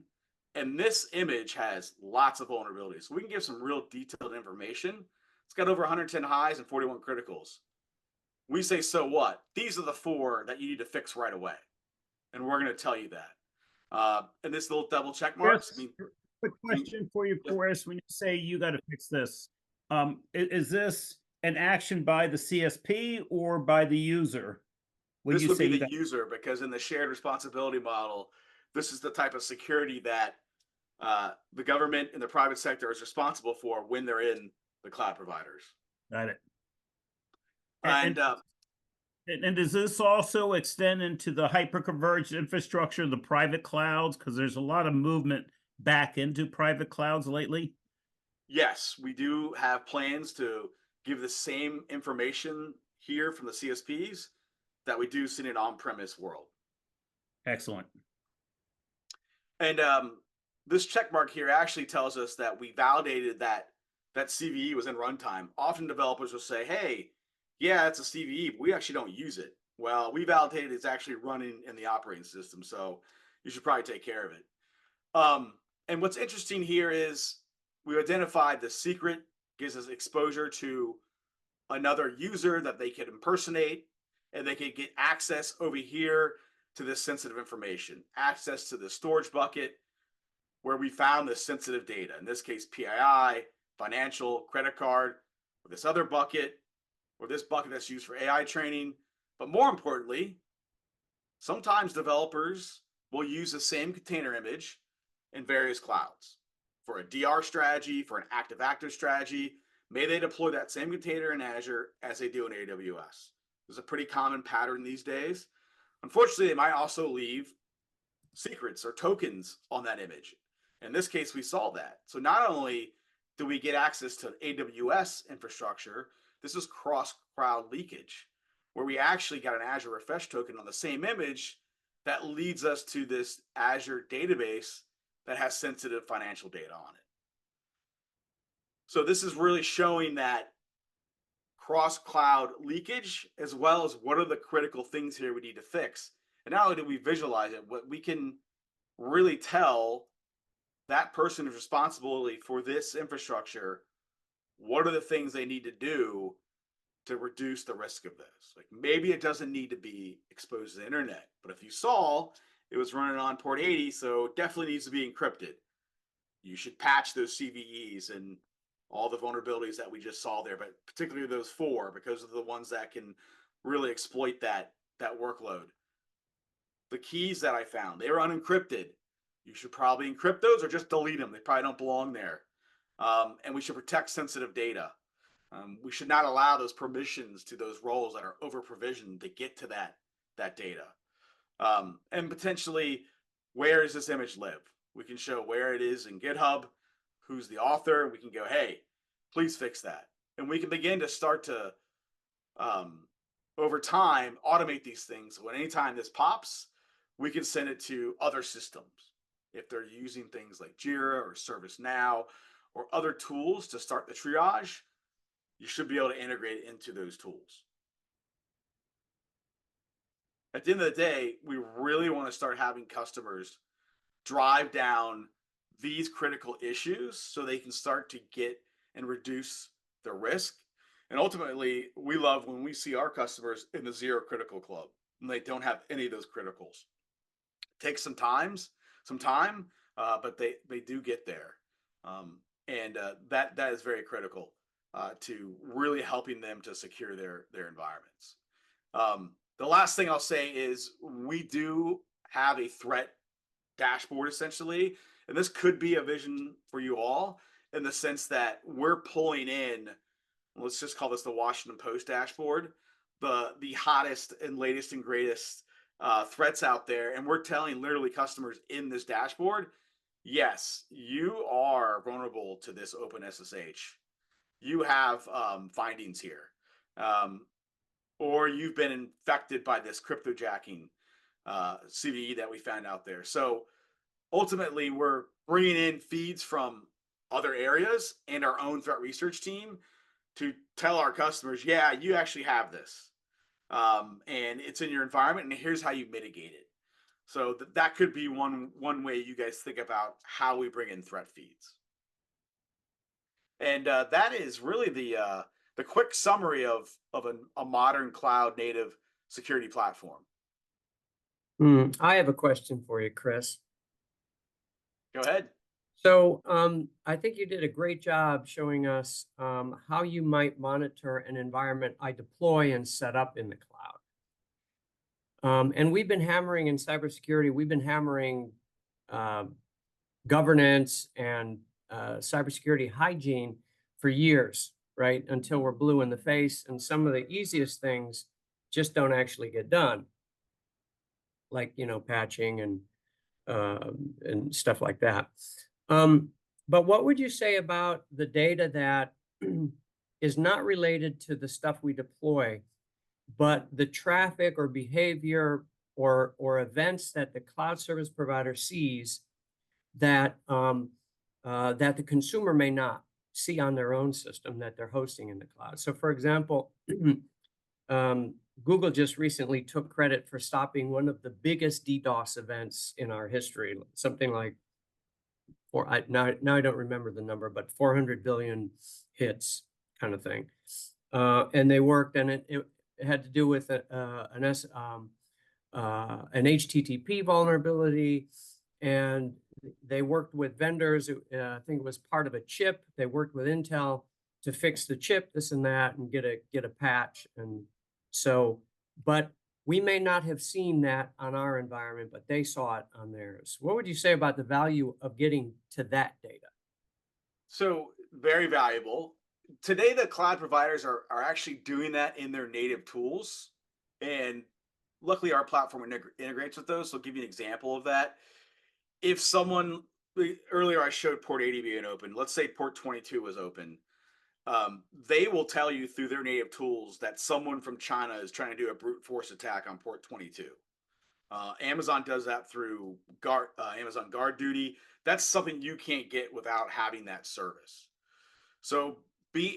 And this image has lots of vulnerabilities. So we can give some real detailed information. It's got over 110 highs and 41 criticals. We say, so what? These are the 4 that you need to fix right away. And we're going to tell you that. And this little double check marks. Chris, quick question for you, Chris. When you say you got to fix this, is this an action by the CSP or by the user? When This you would say be you the got, user, because in the shared responsibility model, this is the type of security that the government and the private sector is responsible for when they're in the cloud providers. got it. And And does this also extend into the hyperconverged infrastructure, the private clouds? Because there's a lot of movement back into private clouds lately. yes, we do have plans to give the same information here from the CSPs that we do in an on-premise world. Excellent. And this check mark here actually tells us that we validated that CVE was in runtime. Often developers will say, hey, yeah, it's a CVE, but we actually don't use it. Well, we validated it's actually running in the operating system, so you should probably take care of it. And what's interesting here is we identified the secret gives us exposure to another user that they could impersonate, and they could get access over here to this sensitive information, access to the storage bucket where we found this sensitive data, in this case, PII, financial, credit card, or this other bucket, or this bucket that's used for AI training. But more importantly, sometimes developers will use the same container image in various clouds for a DR strategy, for an active-active strategy. May they deploy that same container in Azure as they do in AWS. There's a pretty common pattern these days. Unfortunately, they might also leave secrets or tokens on that image. In this case, we saw that. So not only do we get access to AWS infrastructure, this is cross-cloud leakage, where we actually got an Azure Refresh token on the same image that leads us to this Azure database that has sensitive financial data on it. So this is really showing that cross-cloud leakage, as well as what are the critical things here we need to fix. And not only do we visualize it, what we can really tell that person is responsible for this infrastructure, what are the things they need to do to reduce the risk of this? Like, maybe it doesn't need to be exposed to the internet, but if you saw it was running on port 80, so it definitely needs to be encrypted. You should patch those CVEs and all the vulnerabilities that we just saw there, but particularly those 4, because of the ones that can really exploit that workload. The keys that I found, they were unencrypted. You should probably encrypt those or just delete them. They probably don't belong there. And we should protect sensitive data. We should not allow those permissions to those roles that are over provisioned to get to that data. And potentially, where does this image live? We can show where it is in GitHub, who's the author. We can go, hey, please fix that. And we can begin to start to, over time, automate these things. When anytime this pops, we can send it to other systems. If they're using things like Jira or ServiceNow or other tools to start the triage, you should be able to integrate it into those tools. At the end of the day, we really want to start having customers drive down these critical issues so they can start to get and reduce the risk. And ultimately, we love when we see our customers in the zero critical club and they don't have any of those criticals. It takes some time, but they do get there. And that is very critical to really helping them to secure their environments. The last thing I'll say is we do have a threat dashboard essentially, and this could be a vision for you all in the sense that we're pulling in, let's just call this the Washington Post dashboard, the hottest and latest and greatest threats out there, and we're telling literally customers in this dashboard, yes, you are vulnerable to this OpenSSH. You have findings here. Or you've been infected by this cryptojacking CVE that we found out there. So ultimately, we're bringing in feeds from other areas and our own threat research team to tell our customers, yeah, you actually have this. And it's in your environment, and here's how you mitigate it. So that could be one way you guys think about how we bring in threat feeds. And that is really the quick summary of a modern cloud native security platform. I have a question for you, Chris. Go ahead. So I think you did a great job showing us how you might monitor an environment I deploy and set up in the cloud. And we've been hammering in cybersecurity, we've been hammering governance and cybersecurity hygiene for years, right? Until we're blue in the face, and some of the easiest things just don't actually get done, like, you know, patching and stuff like that. But what would you say about the data that is not related to the stuff we deploy, but the traffic or behavior or events that the cloud service provider sees that that the consumer may not see on their own system that they're hosting in the cloud? So, for example, Google just recently took credit for stopping one of the biggest DDoS events in our history, something like, now I don't remember the number, but 400 billion hits kind of thing. And they worked, and it had to do with an HTTP vulnerability, and they worked with vendors. I think it was part of a chip. They worked with Intel to fix the chip, this and that, and get a patch. And so, but we may not have seen that on our environment, but they saw it on theirs. What would you say about the value of getting to that data? So very valuable. Today, the cloud providers are actually doing that in their native tools. And luckily our platform integrates with those. So I'll give you an example of that. If someone, earlier I showed port 80 being open, let's say port 22 was open. They will tell you through their native tools that someone from China is trying to do a brute force attack on port 22. Amazon does that through Amazon Guard Duty. That's something you can't get without having that service. So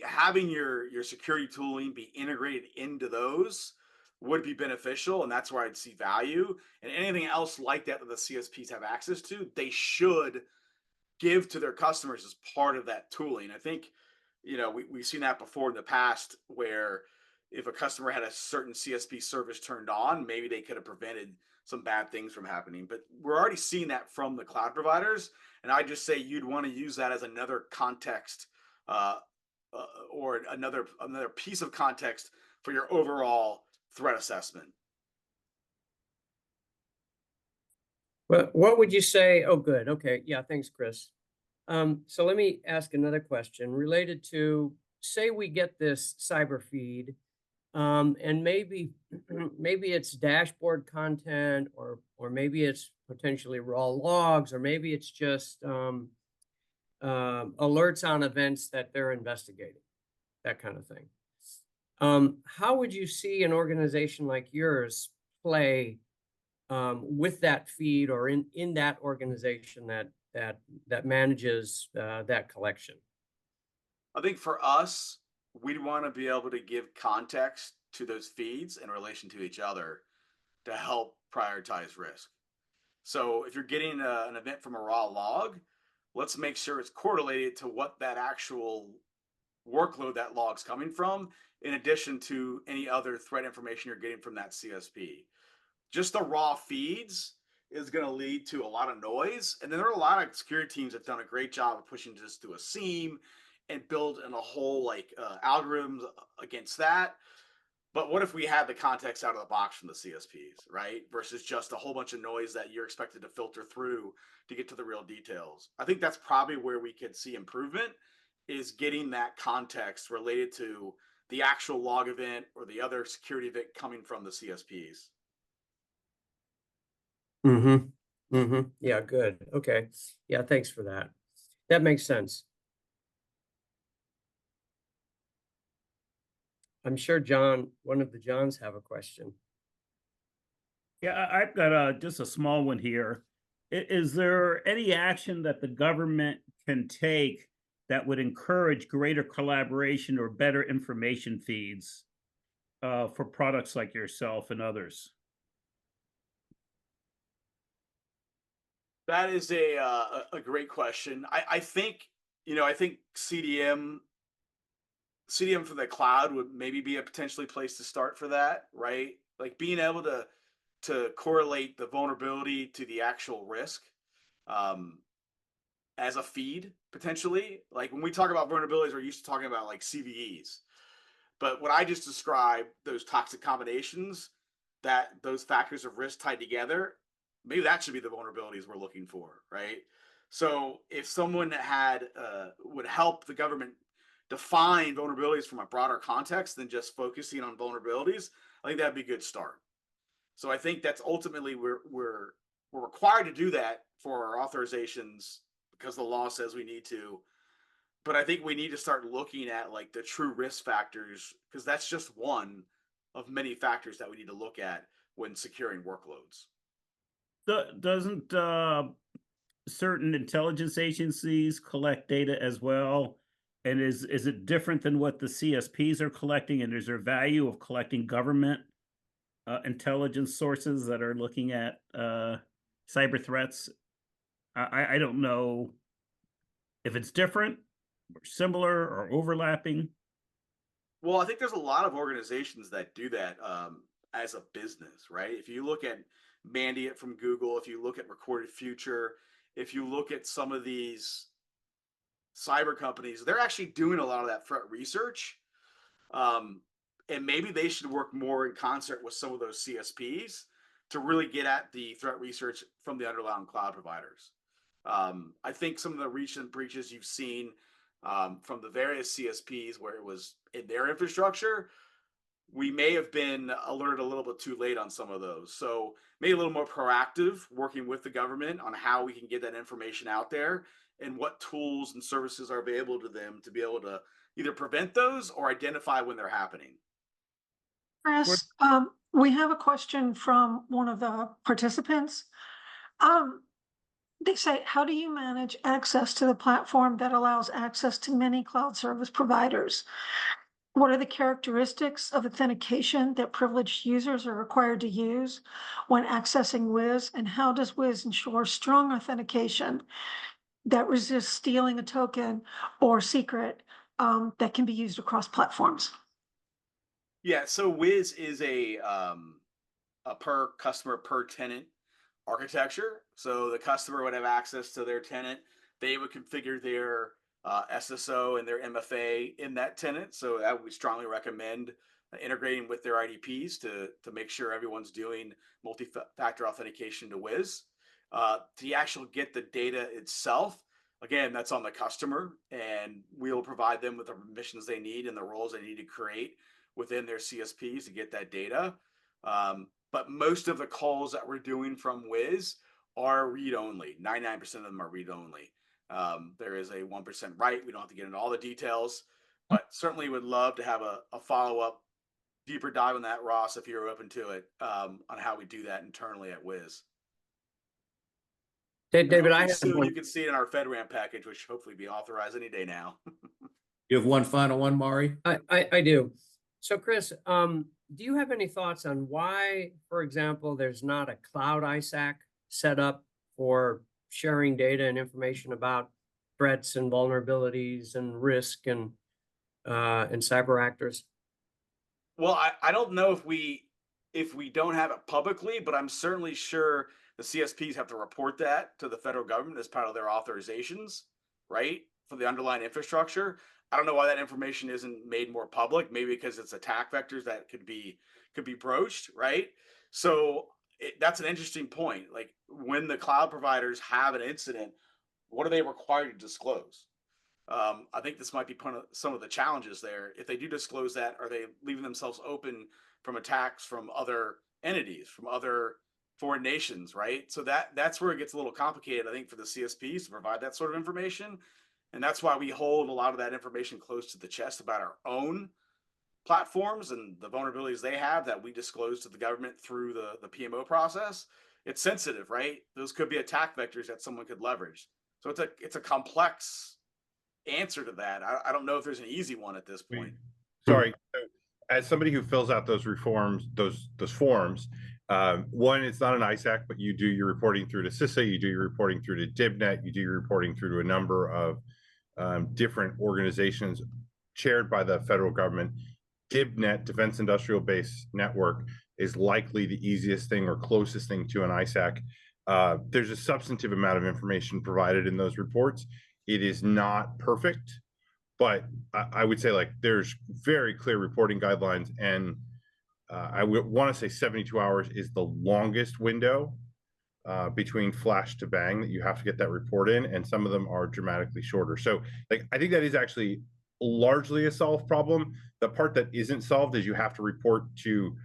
having your security tooling be integrated into those would be beneficial, and that's where I'd see value. And anything else like that the CSPs have access to, they should give to their customers as part of that tooling. I think, you know, we've seen that before in the past, where if a customer had a certain CSP service turned on, maybe they could have prevented some bad things from happening. But we're already seeing that from the cloud providers, and I just say you'd want to use that as another context or another piece of context for your overall threat assessment. Well, what would you say? Oh, good. Okay. Yeah. Thanks, Chris. So let me ask another question related to, say we get this cyber feed, and maybe it's dashboard content, or maybe it's potentially raw logs, or maybe it's just alerts on events that they're investigating, that kind of thing. How would you see an organization like yours play with that feed, or in that organization that manages that collection? I think for us, we'd want to be able to give context to those feeds in relation to each other to help prioritize risk. So if you're getting an event from a raw log, let's make sure it's correlated to what that actual workload that log's coming from, in addition to any other threat information you're getting from that CSP. Just the raw feeds is going to lead to a lot of noise. And then there are a lot of security teams that have done a great job of pushing this through a SIEM and build in a whole algorithms against that. But what if we had the context out of the box from the CSPs, right? Versus just a whole bunch of noise that you're expected to filter through to get to the real details. I think that's probably where we could see improvement, is getting that context related to the actual log event or the other security event coming from the CSPs. Mm-hmm. Mm-hmm. Yeah, good. Okay. Yeah, thanks for that. That makes sense. I'm sure John, one of the Johns, have a question. Yeah, I've got just a small one here. Is there any action that the government can take that would encourage greater collaboration or better information feeds for products like yourself and others? That is a great question. I think, I think CDM for the cloud would maybe be a potentially place to start for that, right? Like being able to correlate the vulnerability to the actual risk as a feed, potentially. Like when we talk about vulnerabilities, we're used to talking about like CVEs. But what I just described, those toxic combinations, those factors of risk tied together, maybe that should be the vulnerabilities we're looking for, right? So if someone had would help the government define vulnerabilities from a broader context than just focusing on vulnerabilities, I think that'd be a good start. So I think that's ultimately we're required to do that for our authorizations because the law says we need to. But I think we need to start looking at like the true risk factors, because that's just one of many factors that we need to look at when securing workloads. Doesn't certain intelligence agencies collect data as well? And is it different than what the CSPs are collecting? And is there value of collecting government intelligence sources that are looking at cyber threats? I don't know if it's different or similar or overlapping. Well, I think there's a lot of organizations that do that as a business, right? If you look at Mandiant from Google, if you look at Recorded Future, if you look at some of these cyber companies, they're actually doing a lot of that threat research. And maybe they should work more in concert with some of those CSPs to really get at the threat research from the underlying cloud providers. I think some of the recent breaches you've seen from the various CSPs where it was in their infrastructure, we may have been alerted a little bit too late on some of those. So maybe a little more proactive, working with the government on how we can get that information out there and what tools and services are available to them to be able to either prevent those or identify when they're happening. Chris, we have a question from one of the participants. They say, how do you manage access to the platform that allows access to many cloud service providers? What are the characteristics of authentication that privileged users are required to use when accessing Wiz? And how does Wiz ensure strong authentication that resists stealing a token or secret that can be used across platforms? Yeah, so Wiz is a per customer, per tenant architecture. So the customer would have access to their tenant. They would configure their SSO and their MFA in that tenant. So that we strongly recommend integrating with their IDPs to make sure everyone's doing multi-factor authentication to Wiz. To actually get the data itself, again, that's on the customer, and we'll provide them with the permissions they need and the roles they need to create within their CSPs to get that data. But most of the calls that we're doing from Wiz are read-only. 99% of them are read-only. There is a 1% write. We don't have to get into all the details, but certainly would love to have a follow-up deeper dive on that, Ross, if you're open to it, on how we do that internally at Wiz. David, I have soon one. you can see it in our FedRAMP package, which hopefully be authorized any day now. You have one final one, Mari? I do. So Chris, do you have any thoughts on why, for example, there's not a cloud ISAC set up for sharing data and information about threats and vulnerabilities and risk and cyber actors? Well, I don't know if we don't have it publicly, but I'm certainly sure the CSPs have to report that to the federal government as part of their authorizations, right? For the underlying infrastructure. I don't know why that information isn't made more public. Maybe because it's attack vectors that could be broached, right? So that's an interesting point. Like when the cloud providers have an incident, what are they required to disclose? I think this might be some of the challenges there. If they do disclose that, are they leaving themselves open from attacks from other entities, from other foreign nations, right? So that's where it gets a little complicated, I think, for the CSPs to provide that sort of information. And that's why we hold a lot of that information close to the chest about our own platforms and the vulnerabilities they have that we disclose to the government through the PMO process. It's sensitive, right? Those could be attack vectors that someone could leverage. So it's a complex answer to that. I don't know if there's an easy one at this point. Sorry. So as somebody who fills out those forms, one, it's not an ISAC, but you do your reporting through to CISA, you do your reporting through to DIBnet, you do your reporting through to a number of different organizations chaired by the federal government. DIBnet, Defense Industrial Base Network, is likely the easiest thing or closest thing to an ISAC. There's a substantive amount of information provided in those reports. It is not perfect, but I would say like there's very clear reporting guidelines, and I would want to say 72 hours is the longest window between flash to bang that you have to get that report in, and some of them are dramatically shorter. So like, I think that is actually largely a solved problem. The part that isn't solved is you have to report to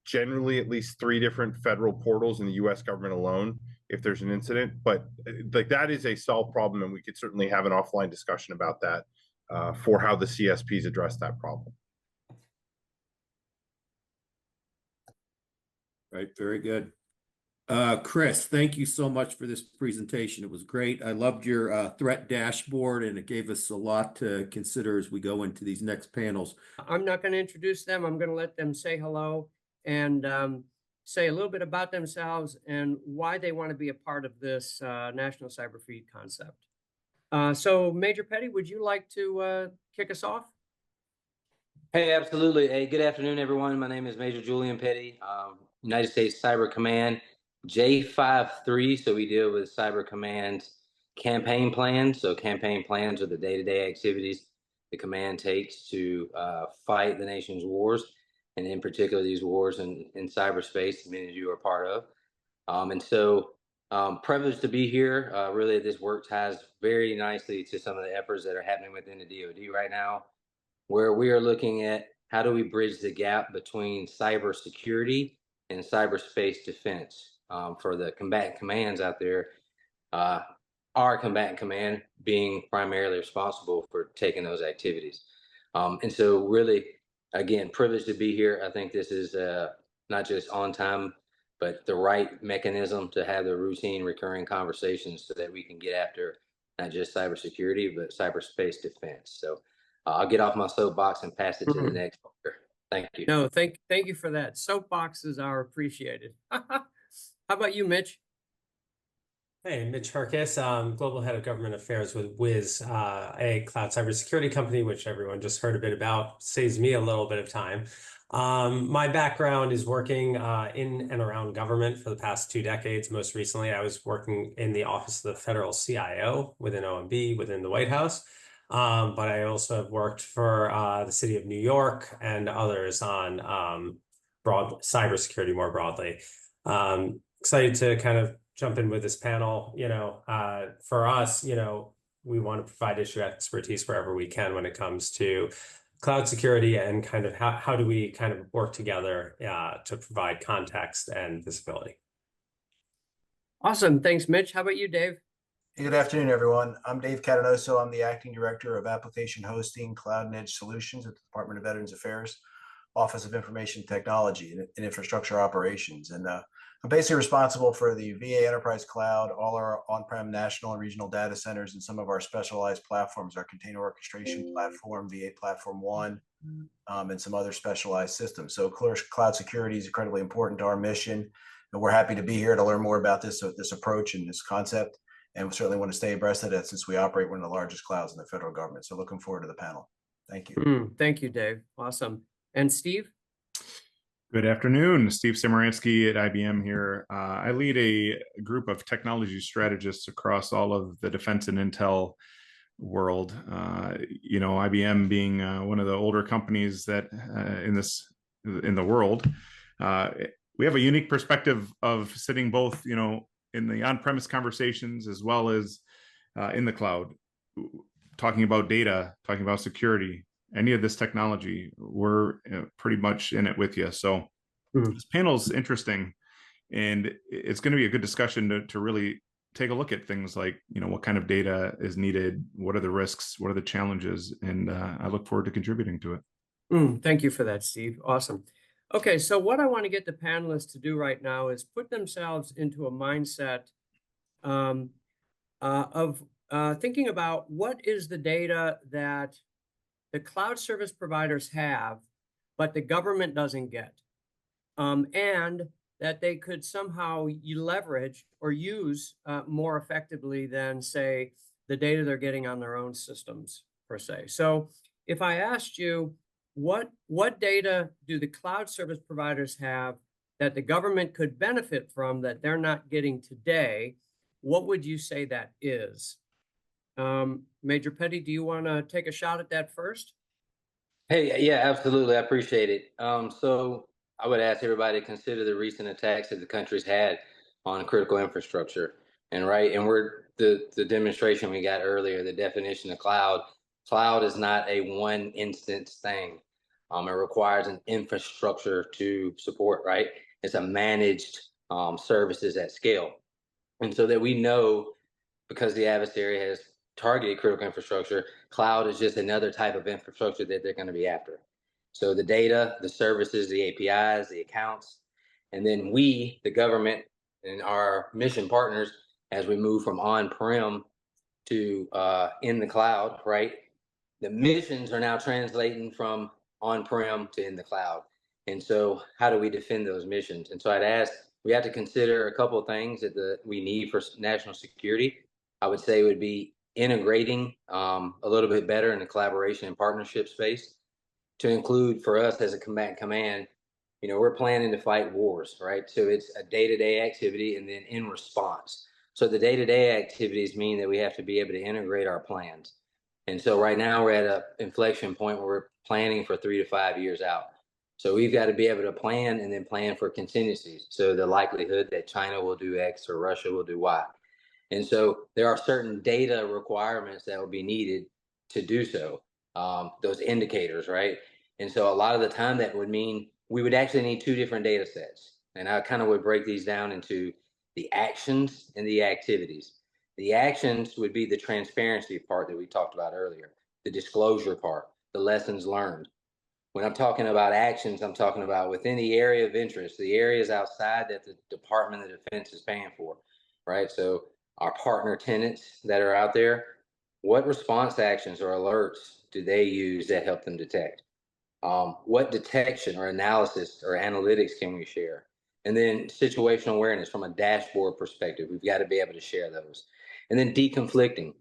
generally at least 3 different federal portals in the US government alone if there's an incident. But like, that is a solved problem, and we could certainly have an offline discussion about that for how the CSPs address that problem. Right, very good. Chris, thank you so much for this presentation. It was great. I loved your threat dashboard, and it gave us a lot to consider as we go into these next panels. I'm not going to introduce them. I'm going to let them say hello and say a little bit about themselves and why they want to be a part of this National Cyber Feed concept. So Major Petty, would you like to kick us off? Hey, absolutely. Hey, good afternoon, everyone. My name is Major Julian Petty, United States Cyber Command J53. So we deal with Cyber Command's campaign plans. So campaign plans are the day-to-day activities the command takes to fight the nation's wars, and in particular these wars in cyberspace, many of you are part of. And so privileged to be here. Really, this work ties very nicely to some of the efforts that are happening within the DoD right now, where we are looking at how do we bridge the gap between cybersecurity and cyberspace defense for the combatant commands out there. Our combatant command being primarily responsible for taking those activities. And so really, again, privileged to be here. I think this is not just on time, but the right mechanism to have the routine recurring conversations so that we can get after not just cybersecurity, but cyberspace defense. So I'll get off my soapbox and pass it to the next speaker. Thank you. No, thank you for that. Soapboxes are appreciated. How about you, Mitch? Hey, Mitch Herkis, Global Head of Government Affairs with Wiz, a cloud cybersecurity company, which everyone just heard a bit about. Saves me a little bit of time. My background is working in and around government for the past 2 decades. Most recently, I was working in the Office of the Federal CIO within OMB, within the White House. But I also have worked for the city of New York and others on broad cybersecurity more broadly. Excited to kind of jump in with this panel. For us, we want to provide issue expertise wherever we can when it comes to cloud security, and kind of how do we kind of work together to provide context and visibility. Awesome. Thanks, Mitch. How about you, Dave? Good afternoon, everyone. I'm Dave Catanoso. I'm the Acting Director of Application Hosting, Cloud and Edge Solutions at the Department of Veterans Affairs, Office of Information Technology and Infrastructure Operations. And I'm basically responsible for the VA Enterprise Cloud, all our on-prem national and regional data centers, and some of our specialized platforms, our container orchestration platform, VA Platform One, and some other specialized systems. So cloud security is incredibly important to our mission. And we're happy to be here to learn more about this approach and this concept. And we certainly want to stay abreast of that since we operate one of the largest clouds in the federal government. So looking forward to the panel. Thank you. Thank you, Dave. Awesome. And Steve? Good afternoon. Steve Simaransky at IBM here. I lead a group of technology strategists across all of the defense and intel world. IBM being one of the older companies that in the world. We have a unique perspective of sitting both, in the on-premise conversations as well as in the cloud, talking about data, talking about security, any of this technology, we're pretty much in it with you. So this panel's interesting, and it's going to be a good discussion to really take a look at things like, what kind of data is needed, what are the risks, what are the challenges, and I look forward to contributing to it. Thank you for that, Steve. Awesome. Okay, so what I want to get the panelists to do right now is put themselves into a mindset of thinking about what is the data that the cloud service providers have, but the government doesn't get, and that they could somehow leverage or use more effectively than, say, the data they're getting on their own systems, per se. So if I asked you, what data do the cloud service providers have that the government could benefit from that they're not getting today, what would you say that is? Major Petty, do you want to take a shot at that first? Hey, yeah, absolutely. I appreciate it. So I would ask everybody to consider the recent attacks that the country's had on critical infrastructure. And we're the demonstration we got earlier, the definition of cloud. Cloud is not a one instance thing. It requires an infrastructure to support, right? It's a managed services at scale. And so that we know, because the adversary has targeted critical infrastructure, cloud is just another type of infrastructure that they're going to be after. So the data, the services, the APIs, the accounts, and then we, the government and our mission partners, as we move from on-prem to in the cloud, right? The missions are now translating from on-prem to in the cloud. And so how do we defend those missions? And so I'd ask, we have to consider a couple of things that we need for national security. I would say would be integrating a little bit better in the collaboration and partnership space, to include for us as a combatant command. You know, we're planning to fight wars, right? So it's a day-to-day activity and then in response. So the day-to-day activities mean that we have to be able to integrate our plans. And so right now we're at an inflection point where we're planning for 3 to 5 years out. So we've got to be able to plan and then plan for contingencies. So the likelihood that China will do X or Russia will do Y. And so there are certain data requirements that will be needed to do so, those indicators, right? And so a lot of the time that would mean we would actually need 2 different data sets. And I kind of would break these down into the actions and the activities. The actions would be the transparency part that we talked about earlier, the disclosure part, the lessons learned. When I'm talking about actions, I'm talking about within the area of interest, the areas outside that the Department of Defense is paying for, right? So our partner tenants that are out there, what response actions or alerts do they use that help them detect? What detection or analysis or analytics can we share? And then situational awareness from a dashboard perspective, we've got to be able to share those. And then deconflicting.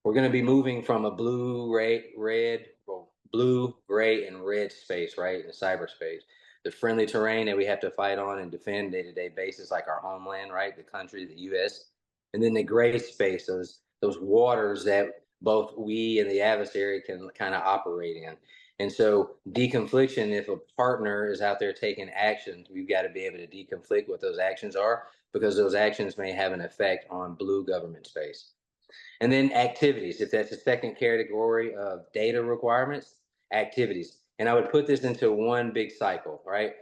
We're going to be moving from a blue, gray, and red space, right, in cyberspace. The friendly terrain that we have to fight on and defend day-to-day basis, like our homeland, right, the country, the U.S. And then the gray space, those waters that both we and the adversary can kind of operate in. And so deconfliction, if a partner is out there taking actions, we've got to be able to deconflict what those actions are, because those actions may have an effect on blue government space. And then activities, if that's the second category of data requirements, activities. And I would put this into one big cycle, right?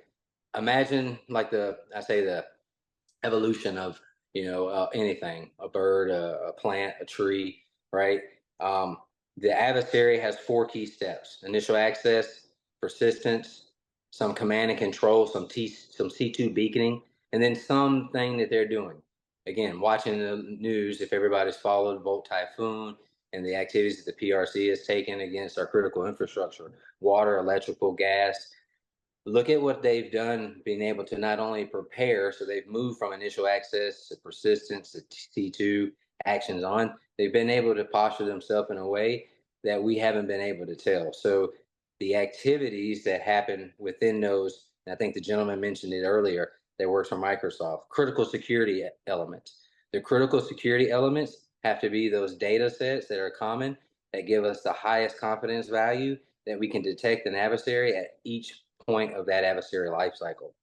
Imagine like the evolution of, anything, a bird, a plant, a tree, right? The adversary has 4 key steps: initial access, persistence, some command and control, some C2 beaconing, and then something that they're doing. Again, watching the news, if everybody's followed Volt Typhoon and the activities that the PRC has taken against our critical infrastructure, water, electrical, gas, look at what they've done, being able to not only prepare, so they've moved from initial access to persistence to C2 actions on, they've been able to posture themselves in a way that we haven't been able to tell. So the activities that happen within those, and I think the gentleman mentioned it earlier, that works for Microsoft, critical security elements. The critical security elements have to be those data sets that are common, that give us the highest confidence value, that we can detect an adversary at each point of that adversary life cycle.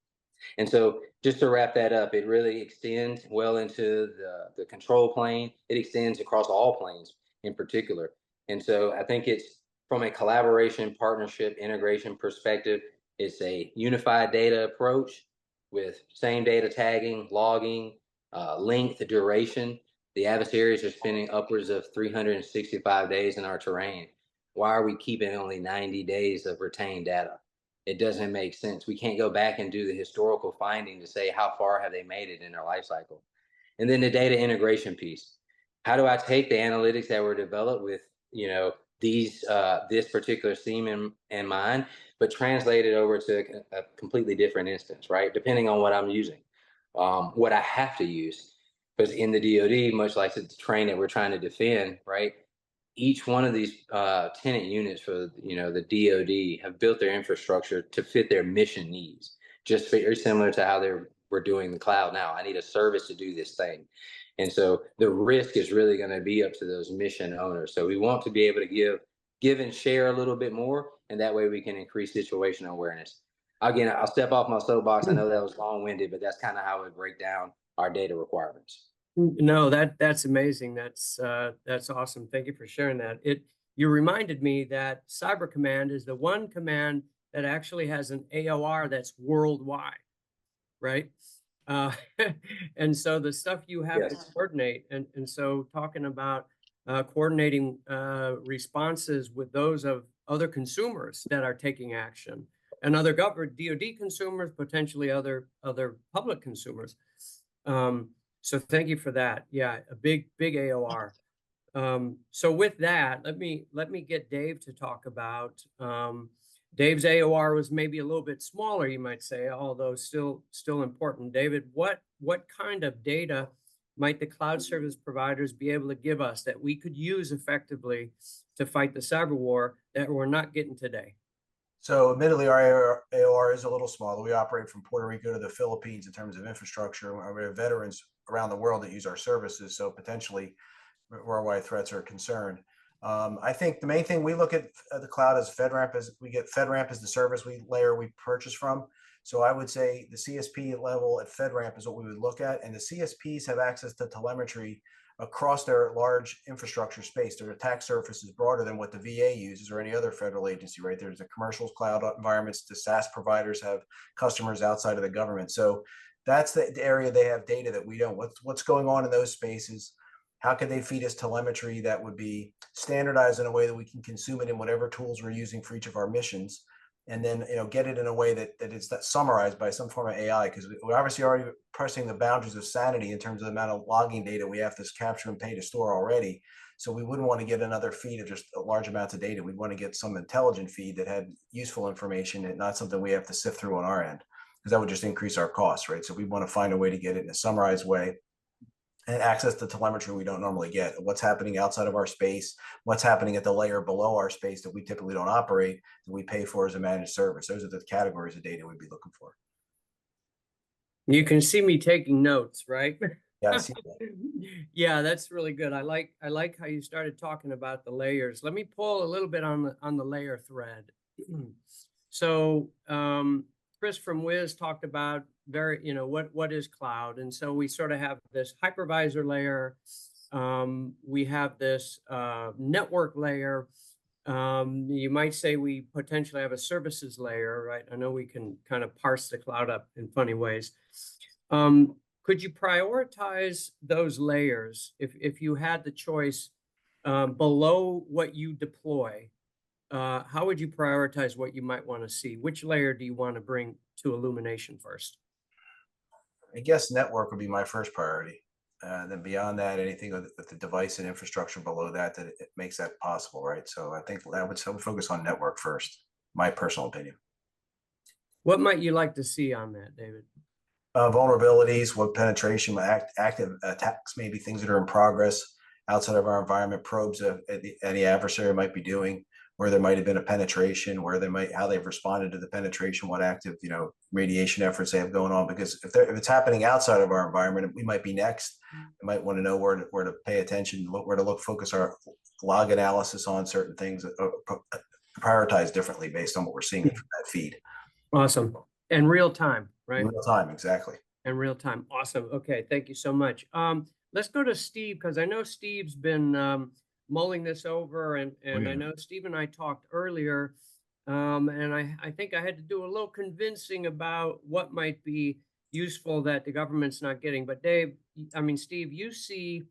And so just to wrap that up, it really extends well into the control plane. It extends across all planes in particular. And so I think it's from a collaboration, partnership, integration perspective, it's a unified data approach with same data tagging, logging, length, duration. The adversaries are spending upwards of 365 days in our terrain. Why are we keeping only 90 days of retained data? It doesn't make sense. We can't go back and do the historical finding to say how far have they made it in their life cycle. And then the data integration piece. How do I take the analytics that were developed with, this particular theme in mind, but translate it over to a completely different instance, right? Depending on what I'm using, what I have to use. Because in the DoD, much like the terrain that we're trying to defend, right? Each one of these tenant units for the DoD have built their infrastructure to fit their mission needs, just very similar to how we're doing the cloud now. I need a service to do this thing. And so the risk is really going to be up to those mission owners. So we want to be able to give and share a little bit more, and that way we can increase situational awareness. again, I'll step off my soapbox. I know that was long-winded, but that's kind of how we break down our data requirements. No, that's amazing. That's awesome. Thank you for sharing that. You reminded me that Cyber Command is the one command that actually has an AOR that's worldwide, right? And so the stuff you have to coordinate, and so talking about coordinating responses with those of other consumers that are taking action, and other government DoD consumers, potentially other public consumers. So thank you for that. Yeah, a big AOR. So with that, let me get Dave to talk about. Dave's AOR was maybe a little bit smaller, you might say, although still important. David, what kind of data might the cloud service providers be able to give us that we could use effectively to fight the cyber war that we're not getting today? So admittedly, our AOR is a little smaller. We operate from Puerto Rico to the Philippines in terms of infrastructure. We have veterans around the world that use our services. So potentially worldwide threats are concerned. I think the main thing we look at the cloud is FedRAMP, as we get FedRAMP as the service layer we purchase from. So I would say the CSP level at FedRAMP is what we would look at. And the CSPs have access to telemetry across their large infrastructure space. Their attack surface is broader than what the VA uses or any other federal agency, right? There's the commercial cloud environments, the SaaS providers have customers outside of the government. So that's the area they have data that we don't. What's going on in those spaces? How can they feed us telemetry that would be standardized in a way that we can consume it in whatever tools we're using for each of our missions? And then, get it in a way that it's summarized by some form of AI, because we're obviously already pressing the boundaries of sanity in terms of the amount of logging data we have to capture and pay to store already. So we wouldn't want to get another feed of just large amounts of data. We'd want to get some intelligent feed that had useful information and not something we have to sift through on our end, because that would just increase our costs, right? So we want to find a way to get it in a summarized way and access the telemetry we don't normally get. What's happening outside of our space, what's happening at the layer below our space that we typically don't operate, that we pay for as a managed service. Those are the categories of data we'd be looking for. You can see me taking notes, right? Yeah, I see that. Yeah, that's really good. I like how you started talking about the layers. Let me pull a little bit on the layer thread. So Chris from Wiz talked about what is cloud, and so we sort of have this hypervisor layer. We have this network layer. You might say we potentially have a services layer, right? I know we can kind of parse the cloud up in funny ways. Could you prioritize those layers if you had the choice below what you deploy? How would you prioritize what you might want to see? Which layer do you want to bring to illumination first? I guess network would be my first priority. Then beyond that, anything with the device and infrastructure below that it makes that possible, right? So I think I would focus on network first, my personal opinion. What might you like to see on that, David? Vulnerabilities, what penetration, active attacks, maybe things that are in progress outside of our environment, probes of any adversary might be doing, where there might have been a penetration, how they've responded to the penetration, what active, radiation efforts they have going on. Because if it's happening outside of our environment, we might be next. We might want to know where to pay attention, where to focus our log analysis on certain things, prioritize differently based on what we're seeing from that feed. Awesome. And real time, right? Real time, exactly. And real time. Awesome. Okay, thank you so much. Let's go to Steve, because I know Steve's been mulling this over, and I know Steve and I talked earlier, and I think I had to do a little convincing about what might be useful that the government's not getting. But Steve, you see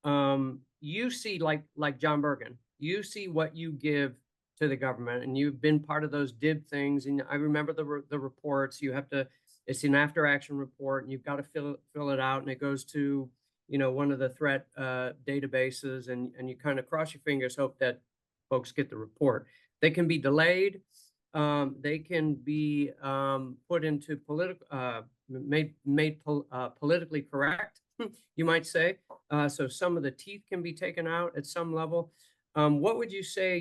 like John Bergen, you see what you give to the government, and you've been part of those DIB things. And I remember the reports. It's an after action report, and you've got to fill it out, and it goes to one of the threat databases, and you kind of cross your fingers, hope that folks get the report. They can be delayed. They can be put into politically correct, you might say. So some of the teeth can be taken out at some level. What would you say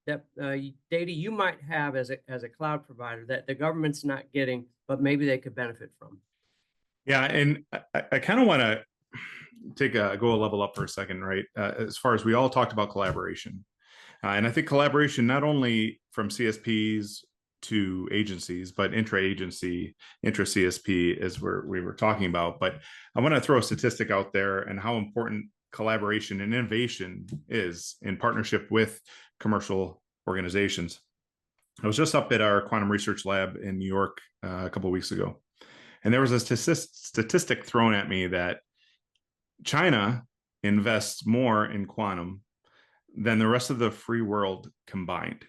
data you might have as a cloud provider that the government's not getting, but maybe they could benefit from? Yeah, and I kind of want to go a level up for a second, right? As far as we all talked about collaboration. And I think collaboration, not only from CSPs to agencies, but intra-agency, intra-CSP is where we were talking about. But I want to throw a statistic out there and how important collaboration and innovation is in partnership with commercial organizations. I was just up at our quantum research lab in New York a couple of weeks ago, and there was a statistic thrown at me that China invests more in quantum than the rest of the free world combined.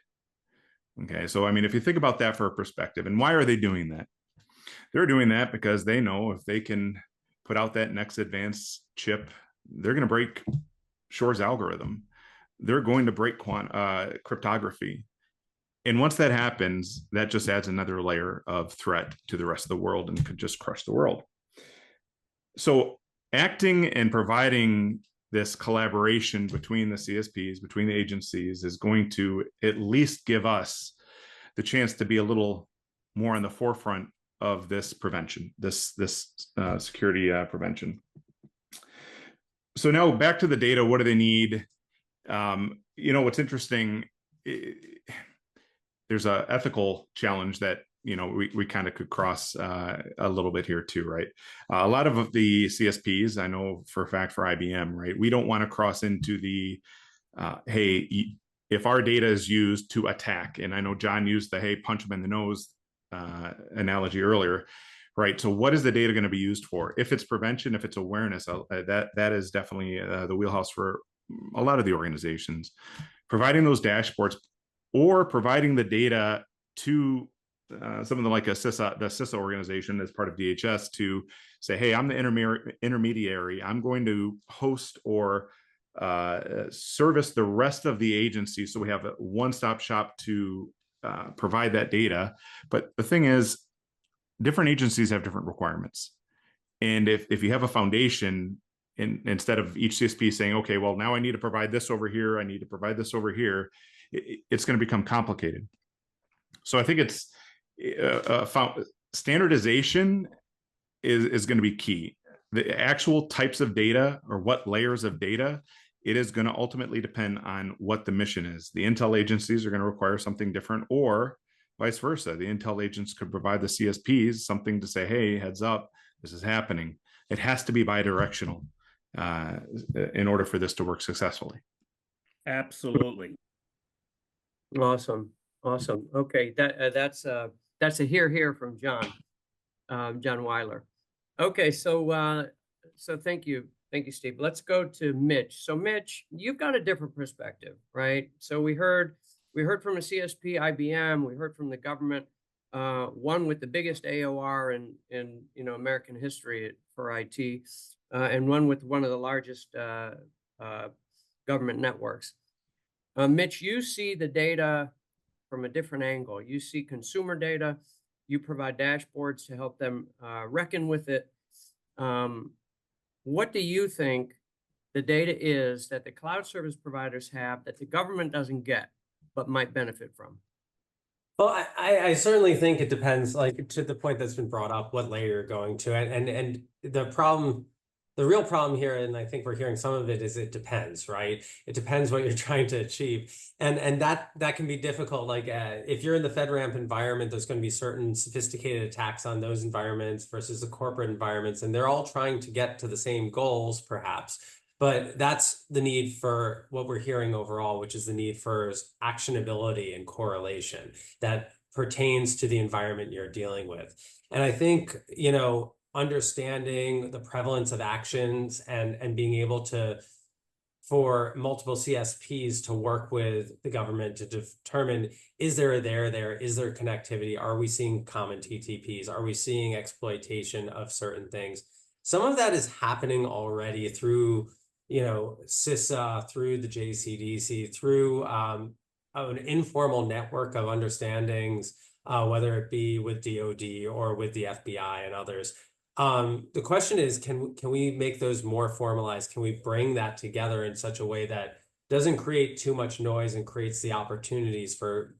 Okay, so I mean, if you think about that for a perspective, and why are they doing that? They're doing that because they know if they can put out that next advanced chip, they're going to break Shor's algorithm. They're going to break cryptography. And once that happens, that just adds another layer of threat to the rest of the world and could just crush the world. So acting and providing this collaboration between the CSPs, between the agencies, is going to at least give us the chance to be a little more on the forefront of this prevention, this security prevention. So now back to the data. What do they need? What's interesting, there's an ethical challenge that we kind of could cross a little bit here too, right? A lot of the CSPs, I know for a fact for IBM, right, we don't want to cross into the hey, if our data is used to attack, and I know John used the hey, punch them in the nose analogy earlier, right? So what is the data going to be used for? If it's prevention, if it's awareness, that is definitely the wheelhouse for a lot of the organizations. Providing those dashboards or providing the data to something like the CISA organization as part of DHS to say, hey, I'm the intermediary. I'm going to host or service the rest of the agency. So we have a one-stop shop to provide that data. But the thing is, different agencies have different requirements. And if you have a foundation, instead of each CSP saying, okay, well, now I need to provide this over here, I need to provide this over here, it's going to become complicated. So I think it's standardization is going to be key. The actual types of data or what layers of data, it is going to ultimately depend on what the mission is. The intel agencies are going to require something different, or vice versa. The intel agents could provide the CSPs something to say, hey, heads up, this is happening. It has to be bidirectional in order for this to work successfully. Absolutely. Awesome. Okay, that's a hear from John, John Weiler. Okay, so thank you, Steve. Let's go to Mitch. So Mitch, you've got a different perspective, right? So we heard from a CSP, IBM. We heard from the government, one with the biggest AOR in American history for IT, and one with one of the largest government networks. Mitch, you see the data from a different angle. You see consumer data. You provide dashboards to help them reckon with it. What do you think the data is that the cloud service providers have that the government doesn't get, but might benefit from? Well, I certainly think it depends, like to the point that's been brought up, what layer you're going to. And the real problem here, and I think we're hearing some of it, is it depends, right? It depends what you're trying to achieve. And that can be difficult. Like if you're in the FedRAMP environment, there's going to be certain sophisticated attacks on those environments versus the corporate environments. And they're all trying to get to the same goals, perhaps. But that's the need for what we're hearing overall, which is the need for actionability and correlation that pertains to the environment you're dealing with. And I think, understanding the prevalence of actions and being able to, for multiple CSPs to work with the government to determine, is there a there, is there connectivity? Are we seeing common TTPs? Are we seeing exploitation of certain things? Some of that is happening already through CISA, through the JCDC, through an informal network of understandings, whether it be with DoD or with the FBI and others. The question is, can we make those more formalized? Can we bring that together in such a way that doesn't create too much noise and creates the opportunities for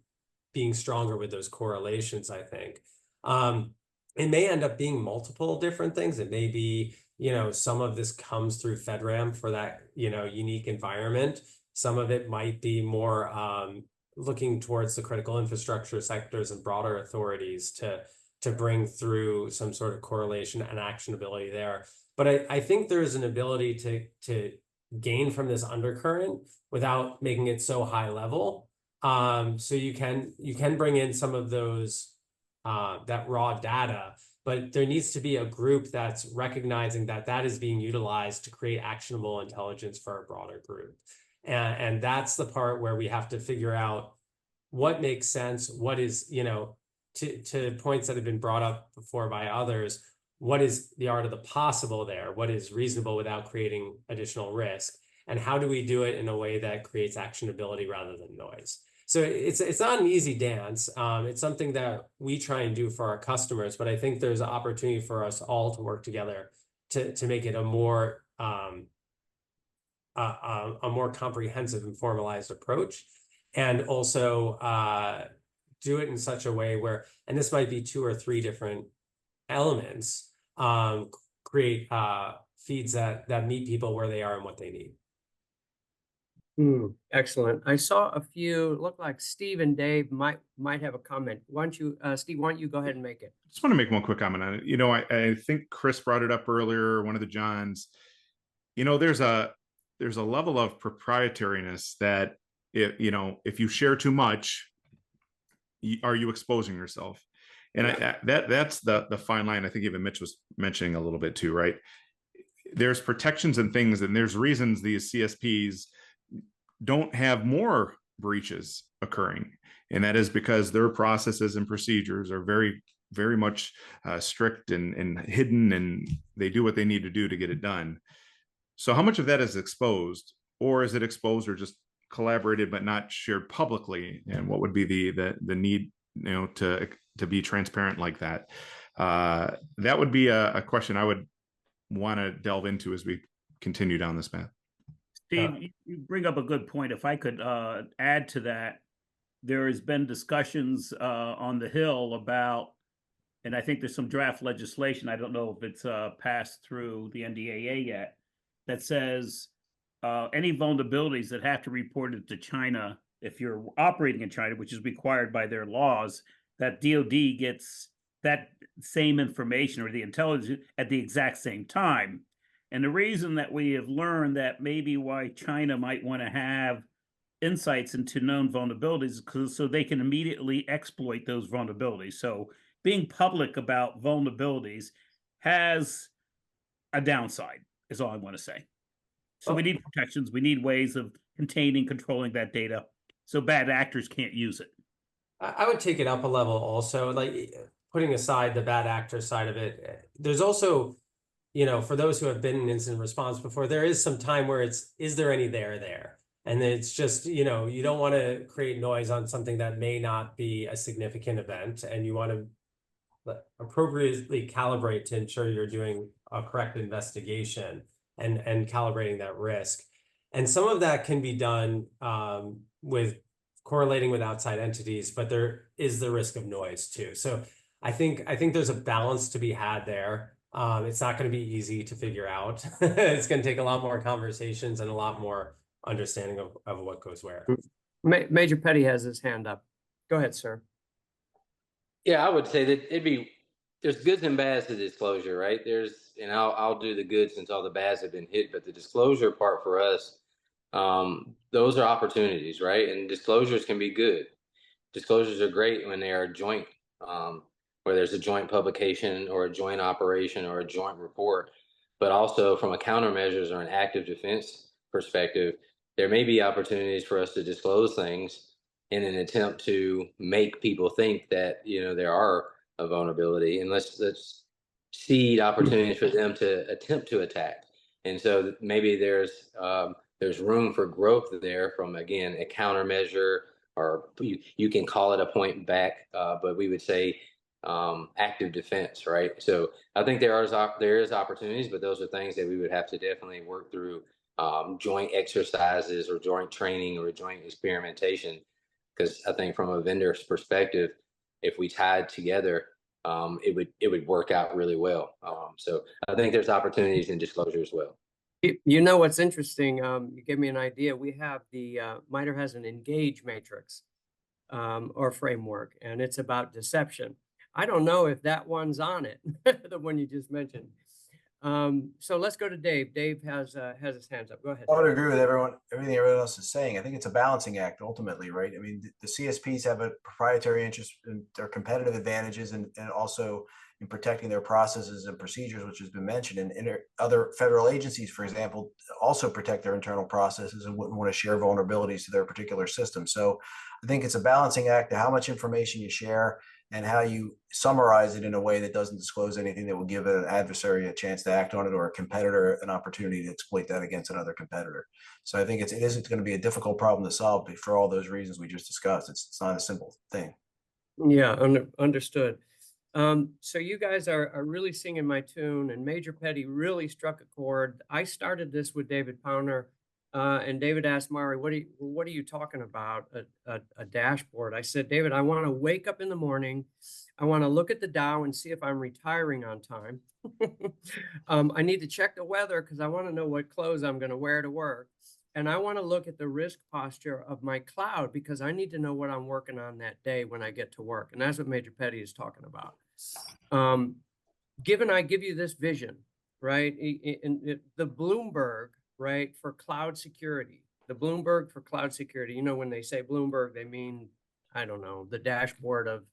being stronger with those correlations, I think. It may end up being multiple different things. It may be, some of this comes through FedRAMP for that, unique environment. Some of it might be more looking towards the critical infrastructure sectors and broader authorities to bring through some sort of correlation and actionability there. But I think there's an ability to gain from this undercurrent without making it so high level. So you can bring in some of those that raw data, but there needs to be a group that's recognizing that that is being utilized to create actionable intelligence for a broader group. And that's the part where we have to figure out what makes sense, what is, to points that have been brought up before by others, what is the art of the possible there? What is reasonable without creating additional risk? And how do we do it in a way that creates actionability rather than noise? So it's not an easy dance. It's something that we try and do for our customers, but I think there's an opportunity for us all to work together to make it a more comprehensive and formalized approach, and also do it in such a way where, and this might be 2 or 3 different elements, create feeds that meet people where they are and what they need. Excellent. I saw a few, look like Steve and Dave might have a comment. Why don't you, Steve, why don't you go ahead and make it? Just want to make one quick comment on it. I think Chris brought it up earlier, one of the Johns. There's a level of proprietariness that if you share too much, are you exposing yourself? And that's the fine line. I think even Mitch was mentioning a little bit too, right? There's protections and things, and there's reasons these CSPs don't have more breaches occurring. And that is because their processes and procedures are very, very much strict and hidden, and they do what they need to do to get it done. So how much of that is exposed, or is it exposed or just collaborated but not shared publicly? And what would be the need, to be transparent like that? That would be a question I would want to delve into as we continue down this path. Steve, you bring up a good point. If I could add to that, there has been discussions on the Hill about, and I think there's some draft legislation, I don't know if it's passed through the NDAA yet, that says any vulnerabilities that have to report it to China, if you're operating in China, which is required by their laws, that DoD gets that same information or the intelligence at the exact same time. And the reason that we have learned that maybe why China might want to have insights into known vulnerabilities is because so they can immediately exploit those vulnerabilities. So being public about vulnerabilities has a downside, is all I want to say. So we need protections. We need ways of containing, controlling that data so bad actors can't use it. I would take it up a level also, like putting aside the bad actor side of it. There's also, for those who have been in incident response before, there is some time where is there any there? And it's just, you don't want to create noise on something that may not be a significant event, and you want to appropriately calibrate to ensure you're doing a correct investigation and calibrating that risk. And some of that can be done with correlating with outside entities, but there is the risk of noise too. So I think there's a balance to be had there. It's not going to be easy to figure out. It's going to take a lot more conversations and a lot more understanding of what goes where. Major Petty has his hand up. Go ahead, sir. Yeah, I would say that there's goods and bads to disclosure, right? And I'll do the goods since all the bads have been hit, but the disclosure part for us, those are opportunities, right? And disclosures can be good. Disclosures are great when they are joint, where there's a joint publication or a joint operation or a joint report. But also from a countermeasures or an active defense perspective, there may be opportunities for us to disclose things in an attempt to make people think that, there are a vulnerability, and let's seed opportunities for them to attempt to attack. And so maybe there's room for growth there from, again, a countermeasure, or you can call it a point back, but we would say active defense, right? So I think there is opportunities, but those are things that we would have to definitely work through joint exercises or joint training or joint experimentation. Because I think from a vendor's perspective, if we tied together, it would work out really well. So I think there's opportunities in disclosure as well. What's interesting? You gave me an idea. We have MITRE has an engage matrix, or framework, and it's about deception. I don't know if that one's on it, the one you just mentioned. So let's go to Dave. Dave has his hands up. Go ahead. I would agree with everything everyone else is saying. I think it's a balancing act ultimately, right? I mean, the CSPs have a proprietary interest in their competitive advantages and also in protecting their processes and procedures, which has been mentioned. And other federal agencies, for example, also protect their internal processes and wouldn't want to share vulnerabilities to their particular system. So I think it's a balancing act to how much information you share and how you summarize it in a way that doesn't disclose anything that will give an adversary a chance to act on it or a competitor an opportunity to exploit that against another competitor. So I think it is going to be a difficult problem to solve for all those reasons we just discussed. It's not a simple thing. Yeah, understood. So you guys are really singing my tune, and Major Petty really struck a chord. I started this with David Powner, and David asked Mari, what are you talking about? A dashboard. I said, David, I want to wake up in the morning. I want to look at the Dow and see if I'm retiring on time. I need to check the weather because I want to know what clothes I'm going to wear to work. And I want to look at the risk posture of my cloud because I need to know what I'm working on that day when I get to work. And that's what Major Petty is talking about. Given I give you this vision, right? In the Bloomberg, right, for cloud security, the Bloomberg for cloud security, you know, when they say Bloomberg, they mean, I don't know, the dashboard of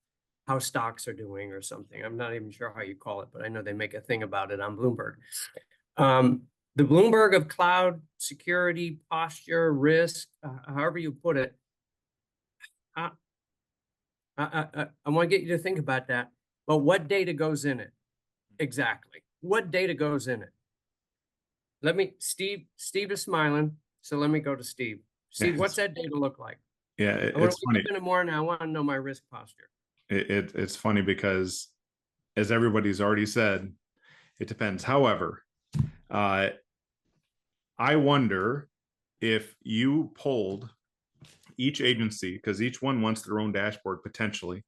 how stocks are doing or something. I'm not even sure how you call it, but I know they make a thing about it on Bloomberg. The Bloomberg of cloud security, posture, risk, however you put it. I want to get you to think about that. But what data goes in it? Exactly. What data goes in it? Steve is smiling. So let me go to Steve. Steve, what's that data look like? Yeah, I want it's to wake funny. up in the morning. I want to know my risk posture. It's funny because, as everybody's already said, it depends. However, I wonder if you polled each agency, because each one wants their own dashboard potentially,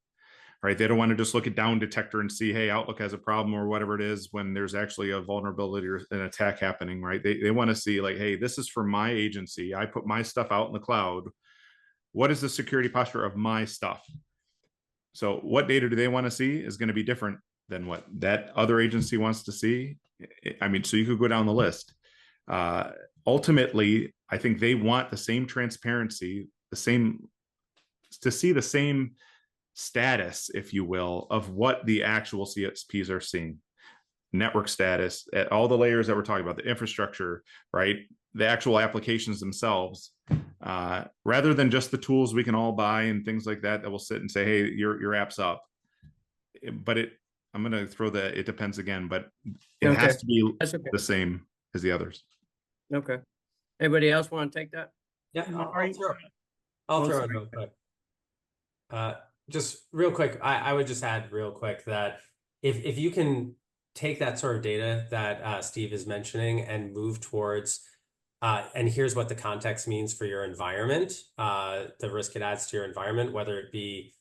right? They don't want to just look at Down Detector and see, hey, Outlook has a problem or whatever it is when there's actually a vulnerability or an attack happening, right? They want to see like, hey, this is for my agency. I put my stuff out in the cloud. What is the security posture of my stuff? So what data do they want to see is going to be different than what that other agency wants to see. I mean, so you could go down the list. Ultimately, I think they want the same transparency, to see the same status, if you will, of what the actual CSPs are seeing. Network status at all the layers that we're talking about, the infrastructure, right? The actual applications themselves, rather than just the tools we can all buy and things like that will sit and say, hey, your app's up. But I'm going to throw it depends again, but it has to be the same as the others. Okay. Anybody else want to take that? Yeah, I'll throw it real quick. Just real quick, I would just add real quick that if you can take that sort of data that Steve is mentioning and move towards, and here's what the context means for your environment, the risk it adds to your environment, whether it be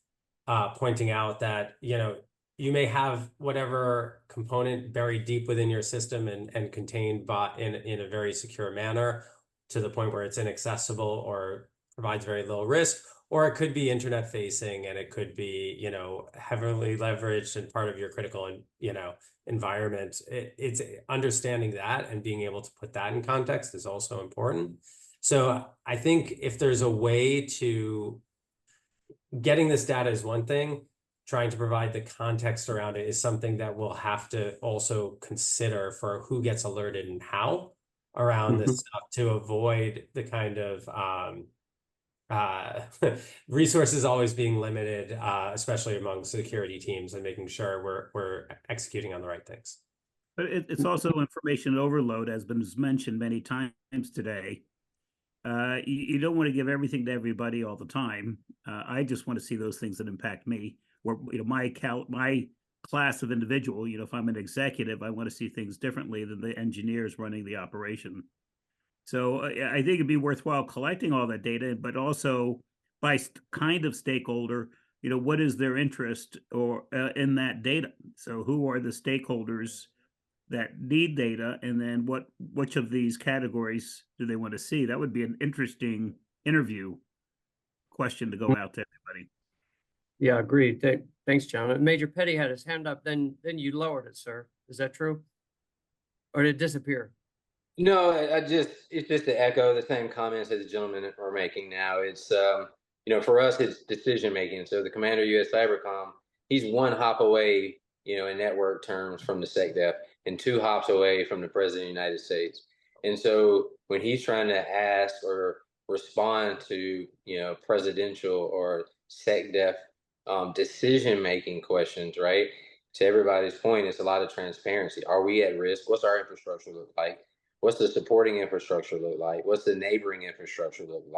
pointing out that, you know, you may have whatever component buried deep within your system and contained in a very secure manner to the point where it's inaccessible or provides very low risk, or it could be internet facing and it could be, you know, heavily leveraged and part of your critical, you know, environment. It's understanding that and being able to put that in context is also important. So I think if there's a way to getting this data is one thing, trying to provide the context around it is something that we'll have to also consider for who gets alerted and how around this stuff to avoid the kind of resources always being limited, especially among security teams, and making sure we're executing on the right things. But it's also information overload, has been mentioned many times today. You don't want to give everything to everybody all the time. I just want to see those things that impact me, or you know, my class of individual. You know, if I'm an executive, I want to see things differently than the engineers running the operation. So I think it'd be worthwhile collecting all that data, but also by kind of stakeholder. You know, what is their interest or in that data? So who are the stakeholders that need data, and then which of these categories do they want to see? That would be an interesting interview question to go out to everybody. Yeah, agreed. Thanks, John. Major Petty had his hand up, then you lowered it, sir. Is that true? Or did it disappear? No, it's just to echo the same comments that the gentlemen are making now. It's, for us, it's decision making. So the commander US Cybercom, he's one hop away, in network terms from the SecDef and 2 hops away from the President of the United States. And so when he's trying to ask or respond to, presidential or SecDef decision-making questions, right? To everybody's point, it's a lot of transparency. Are we at risk? What's our infrastructure look like? What's the supporting infrastructure look like? What's the neighboring infrastructure looks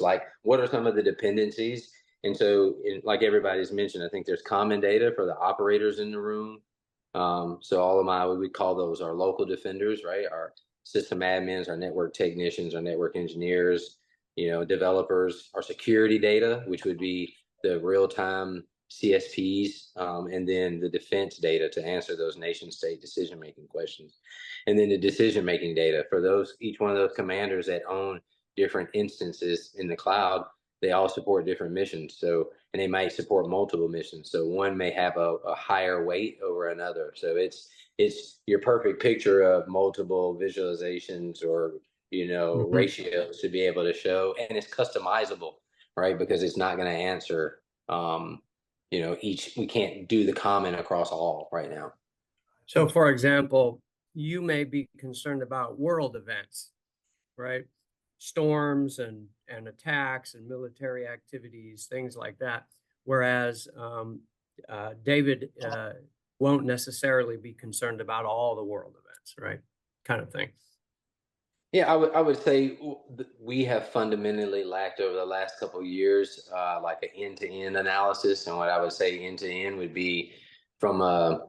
like? What are some of the dependencies? And so, like everybody's mentioned, I think there's common data for the operators in the room. So all of we call those our local defenders, right? Our system admins, our network technicians, our network engineers, developers, our security data, which would be the real-time CSPs, and then the defense data to answer those nation state decision-making questions. And then the decision-making data for each one of those commanders that own different instances in the cloud, they all support different missions. So, and they might support multiple missions. So one may have a higher weight over another. So it's your perfect picture of multiple visualizations or, ratios to be able to show, and it's customizable, right? Because it's not going to answer, we can't do the common across all right now. So for example, you may be concerned about world events, right? Storms and attacks and military activities, things like that. Whereas David won't necessarily be concerned about all the world events, right? Kind of thing. Yeah, I would say we have fundamentally lacked over the last couple of years, like an end-to-end analysis. And what I would say end-to-end would be from a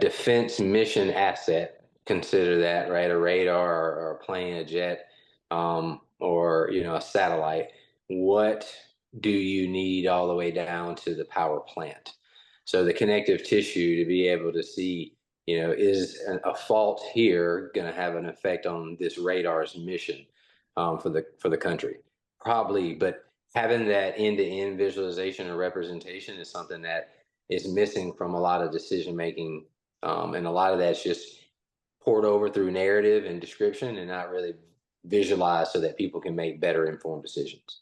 defense mission asset. Consider that, right? A radar or a plane, a jet, or a satellite. What do you need all the way down to the power plant? So the connective tissue to be able to see, is a fault here going to have an effect on this radar's mission for the country? Probably, but having that end-to-end visualization and representation is something that is missing from a lot of decision making, and a lot of that's just poured over through narrative and description and not really visualized so that people can make better informed decisions.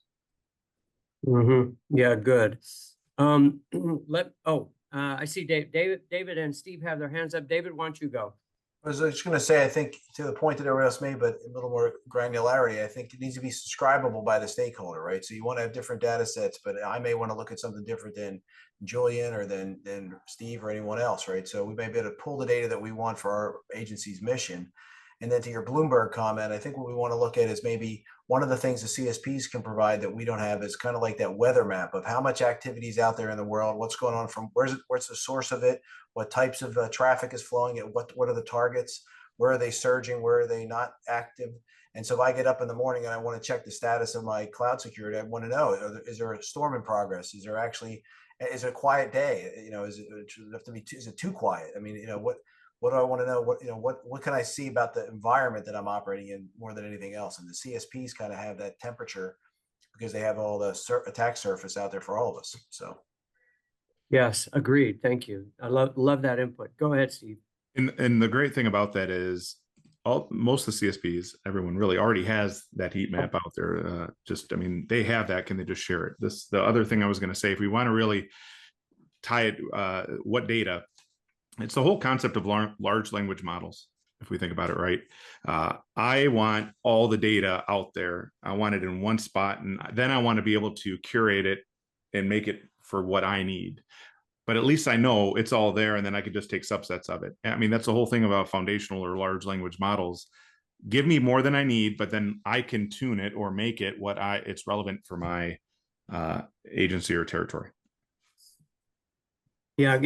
Yeah, good. I see David and Steve have their hands up. David, why don't you go? I was just going to say, I think to the point that everyone else made, but a little more granularity, I think it needs to be subscribable by the stakeholder, right? So you want to have different data sets, but I may want to look at something different than Julian or than Steve or anyone else, right? So we may be able to pull the data that we want for our agency's mission. And then to your Bloomberg comment, I think what we want to look at is maybe one of the things the CSPs can provide that we don't have is kind of like that weather map of how much activity is out there in the world, what's going on from what's the source of it, what types of traffic is flowing, and what are the targets, where are they surging, where are they not active. And so if I get up in the morning and I want to check the status of my cloud security, I want to know, is there a storm in progress? Is it a quiet day? Is it too quiet? I mean, what do I want to know? What can I see about the environment that I'm operating in more than anything else? And the CSPs kind of have that temperature because they have all the attack surface out there for all of us. So. Yes, agreed. Thank you. I love that input. Go ahead, Steve. And the great thing about that is most of the CSPs, everyone really already has that heat map out there. They have that. Can they just share it? The other thing I was going to say, if we want to really tie it, what data, it's the whole concept of large language models. If we think about it, right? I want all the data out there. I want it in one spot, and then I want to be able to curate it and make it for what I need. But at least I know it's all there, and then I can just take subsets of it. I mean, that's the whole thing about foundational or large language models. Give me more than I need, but then I can tune it or make it it's relevant for my agency or territory. Yeah,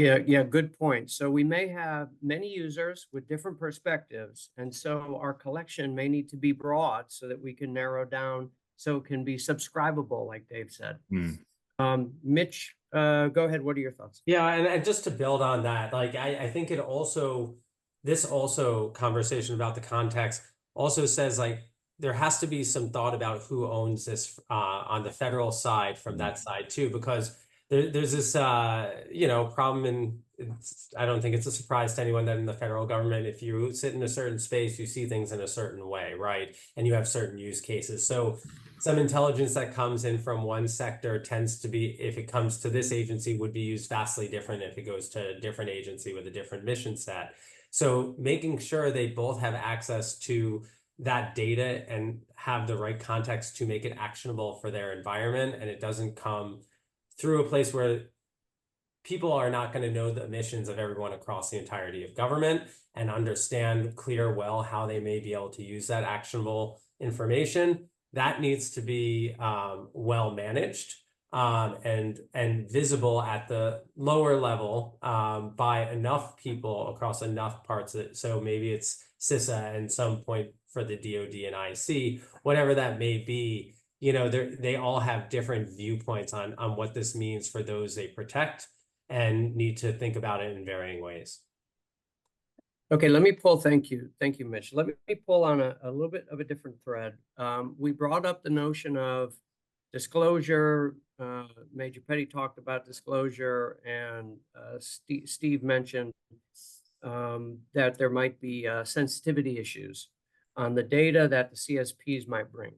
good point. So we may have many users with different perspectives, and so our collection may need to be broad so that we can narrow down so it can be subscribable, like Dave said. Mitch, go ahead. What are your thoughts? Yeah, and just to build on that, like I think this conversation about the context also says like there has to be some thought about who owns this on the federal side from that side too, because there's this problem, and I don't think it's a surprise to anyone that in the federal government, if you sit in a certain space, you see things in a certain way, right? And you have certain use cases. So some intelligence that comes in from one sector tends to be, if it comes to this agency, would be used vastly different if it goes to a different agency with a different mission set. So making sure they both have access to that data and have the right context to make it actionable for their environment, and it doesn't come through a place where people are not going to know the missions of everyone across the entirety of government and understand well how they may be able to use that actionable information. That needs to be well managed and visible at the lower level by enough people across enough parts of it. So maybe it's CISA and some point for the DoD and IC, whatever that may be. They all have different viewpoints on what this means for those they protect, and need to think about it in varying ways. Okay, let me pull, thank you, Mitch. Let me pull on a little bit of a different thread. We brought up the notion of disclosure. Major Petty talked about disclosure, and Steve mentioned that there might be sensitivity issues on the data that the CSPs might bring.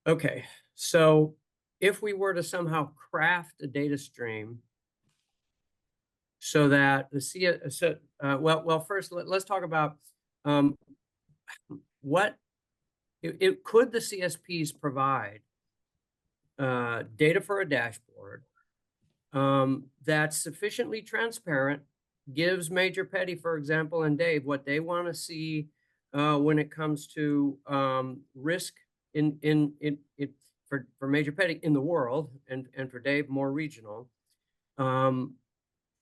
Okay, so if we were to somehow craft a data stream so that the first let's talk about what could the CSPs provide data for a dashboard that's sufficiently transparent, gives Major Petty, for example, and Dave what they want to see when it comes to risk for Major Petty in the world, and for Dave more regional.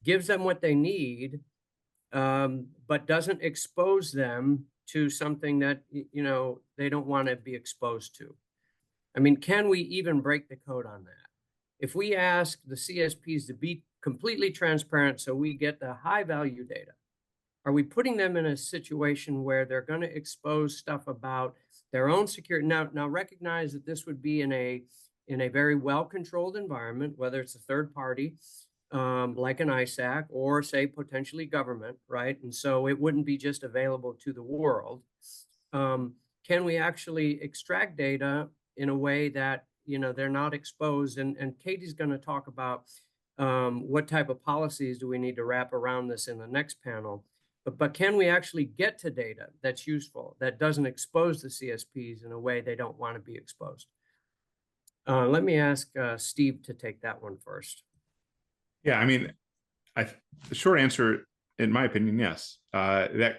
Gives them what they need, but doesn't expose them to something that they don't want to be exposed to. I mean, can we even break the code on that? If we ask the CSPs to be completely transparent so we get the high value data, are we putting them in a situation where they're going to expose stuff about their own security? Now recognize that this would be in a very well-controlled environment, whether it's a third party, like an ISAC, or say potentially government, right? And so it wouldn't be just available to the world. Can we actually extract data in a way that they're not exposed? And Katie's going to talk about what type of policies do we need to wrap around this in the next panel. But can we actually get to data that's useful, that doesn't expose the CSPs in a way they don't want to be exposed? Let me ask Steve to take that one first. Yeah, I mean, the short answer, in my opinion, yes. That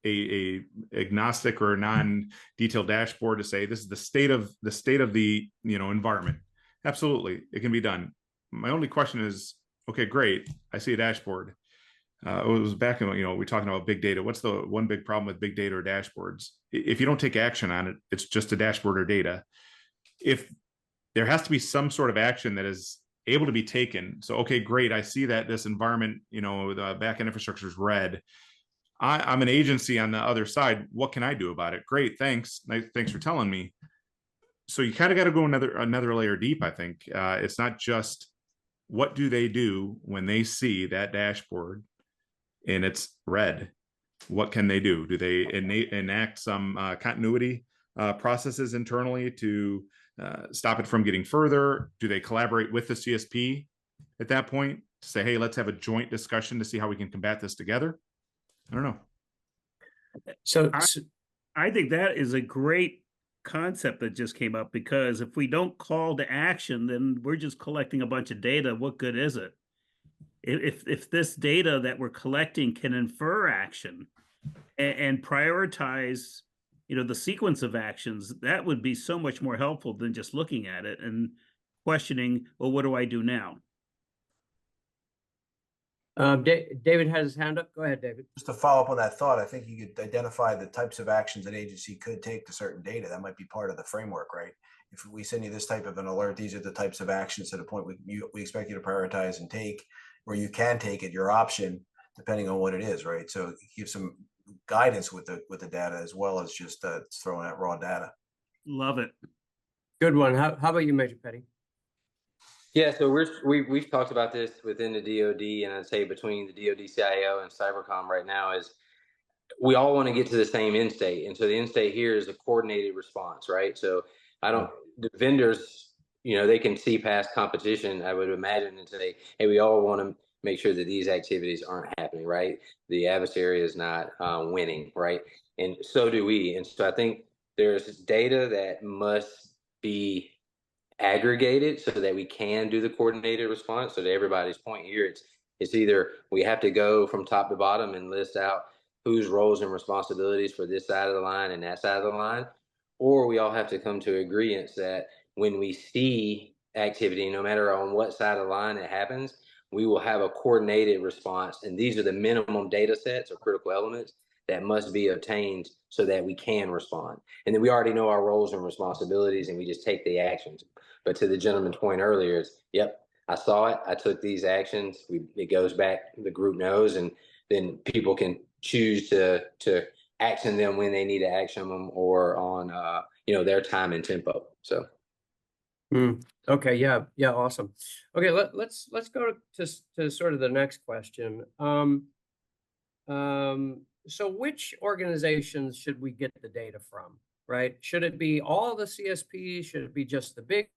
a agnostic or non-detailed dashboard to say this is the state of the environment. Absolutely, it can be done. My only question is, okay, great. I see a dashboard. It was back in, we're talking about big data. What's the one big problem with big data or dashboards? If you don't take action on it, it's just a dashboard or data. If there has to be some sort of action that is able to be taken. So, okay, great. I see that this environment, the backend infrastructure is red. I'm an agency on the other side. What can I do about it? Great. Thanks. Thanks for telling me. So you kind of got to go another layer deep. I think it's not just what do they do when they see that dashboard and it's red. What can they do? Do they enact some continuity processes internally to stop it from getting further? Do they collaborate with the CSP at that point to say, hey, let's have a joint discussion to see how we can combat this together? I don't know. So I think that is a great concept that just came up, because if we don't call to action, then we're just collecting a bunch of data. What good is it? If this data that we're collecting can infer action and prioritize, the sequence of actions, that would be so much more helpful than just looking at it and questioning, well, what do I do now? David has his hand up. Go ahead, David. Just to follow up on that thought, I think you could identify the types of actions an agency could take to certain data. That might be part of the framework, right? If we send you this type of an alert, these are the types of actions to the point we expect you to prioritize and take, or you can take at your option, depending on what it is, right? So give some guidance with the data as well as just throwing out raw data. Love it. Good one. How about you, Major Petty? Yeah, so we've talked about this within the DoD, and I'd say between the DoD CIO and Cybercom right now is we all want to get to the same end state, and so the end state here is a coordinated response, right? So the vendors, they can see past competition, I would imagine, and say, hey, we all want to make sure that these activities aren't happening, right? The adversary is not winning, right? And so do we. And so I think there's data that must be aggregated so that we can do the coordinated response. So to everybody's point here, it's either we have to go from top to bottom and list out whose roles and responsibilities for this side of the line and that side of the line, or we all have to come to agreements that when we see activity, no matter on what side of the line it happens, we will have a coordinated response. And these are the minimum data sets or critical elements that must be obtained so that we can respond. And then we already know our roles and responsibilities, and we just take the actions. But to the gentleman's point earlier, is yep, I saw it, I took these actions. It goes back, the group knows, and then people can choose to action them when they need to action them, or on their time and tempo. So okay, yeah, awesome. Okay, let's go to sort of the next question. So which organizations should we get the data from, right? Should it be all the CSPs? Should it be just the big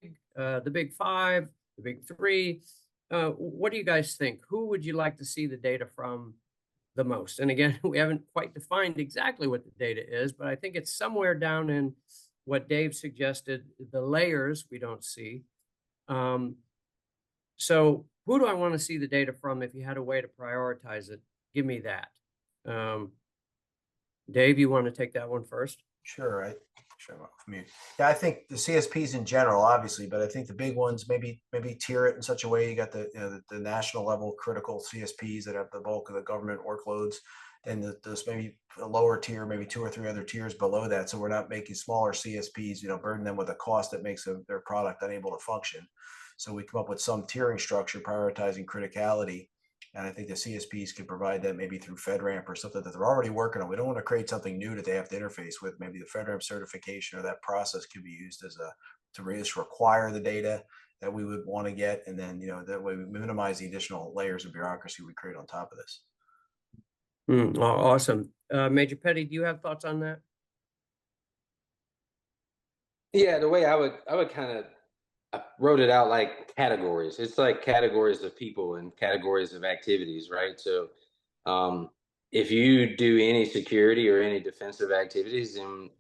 five, the big three? What do you guys think? Who would you like to see the data from the most? And again, we haven't quite defined exactly what the data is, but I think it's somewhere down in what Dave suggested, the layers we don't see. So who do I want to see the data from? If you had a way to prioritize it, give me that. Dave, you want to take that one first? Sure, sure. I'm off mute. Yeah, I think the CSPs in general, obviously, but I think the big ones maybe tier it in such a way. You got the national level critical CSPs that have the bulk of the government workloads, and there's maybe a lower tier, maybe 2 or 3 other tiers below that. So we're not making smaller CSPs, burden them with a cost that makes their product unable to function. So we come up with some tiering structure prioritizing criticality. And I think the CSPs can provide that maybe through FedRAMP or something that they're already working on. We don't want to create something new that they have to interface with. Maybe the FedRAMP certification or that process could be used as to just require the data that we would want to get. And then, that way we minimize the additional layers of bureaucracy we create on top of this. Awesome. Major Petty, do you have thoughts on that? Yeah, the way I would kind of, I wrote it out like categories. It's like categories of people and categories of activities, right? So if you do any security or any defensive activities, then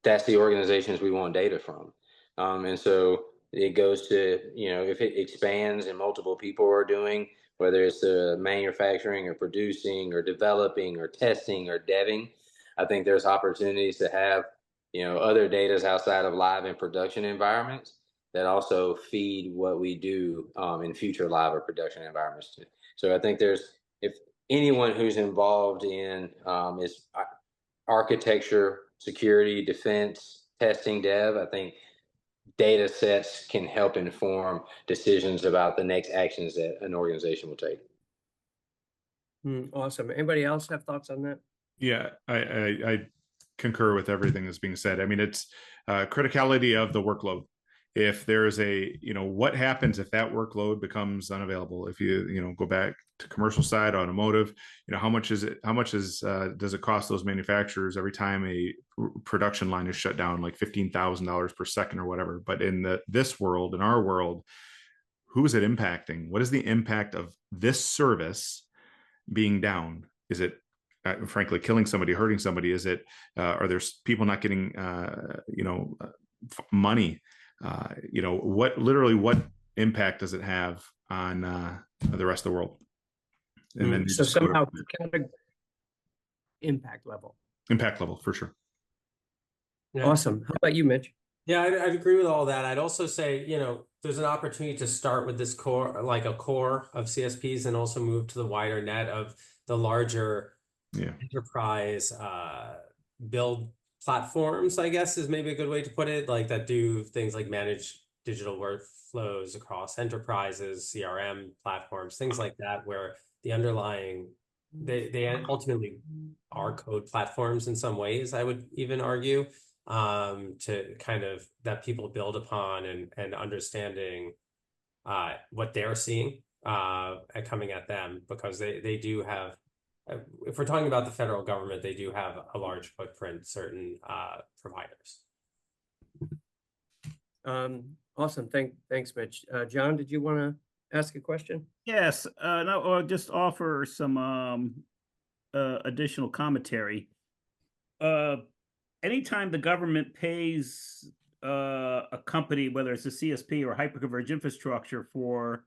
that's the organizations we want data from. And so it goes to, if it expands and multiple people are doing, whether it's manufacturing or producing or developing or testing or deving, I think there's opportunities to have, other data outside of live and production environments that also feed what we do in future live or production environments. So I think if anyone who's involved in is architecture, security, defense, testing, dev, I think data sets can help inform decisions about the next actions that an organization will take. Awesome. Anybody else have thoughts on that? Yeah, I concur with everything that's being said. I mean, it's criticality of the workload. If there's what happens if that workload becomes unavailable? If you go back to commercial side, automotive, how much does it cost those manufacturers every time a production line is shut down, like $15,000 per second or whatever? But in our world, who is it impacting? What is the impact of this service being down? Is it frankly killing somebody, hurting somebody? Is it are there people not getting money? What impact does it have on the rest of the world? And then so somehow impact level for sure. Yeah. Awesome. How about you, Mitch? Yeah, I'd agree with all that. I'd also say, there's an opportunity to start with this core, like a core of CSPs, and also move to the wider net of the larger enterprise build platforms, I guess is maybe a good way to put it, like that do things like manage digital workflows across enterprises, CRM platforms, things like that, where the underlying, they ultimately are code platforms in some ways, I would even argue, to kind of that people build upon, and understanding what they're seeing coming at them, because they do have, if we're talking about the federal government, they do have a large footprint, certain providers. Awesome. Thanks, Mitch. John, did you want to ask a question? Yes, no, or just offer some additional commentary. Anytime the government pays a company, whether it's a CSP or hyperconverged infrastructure, for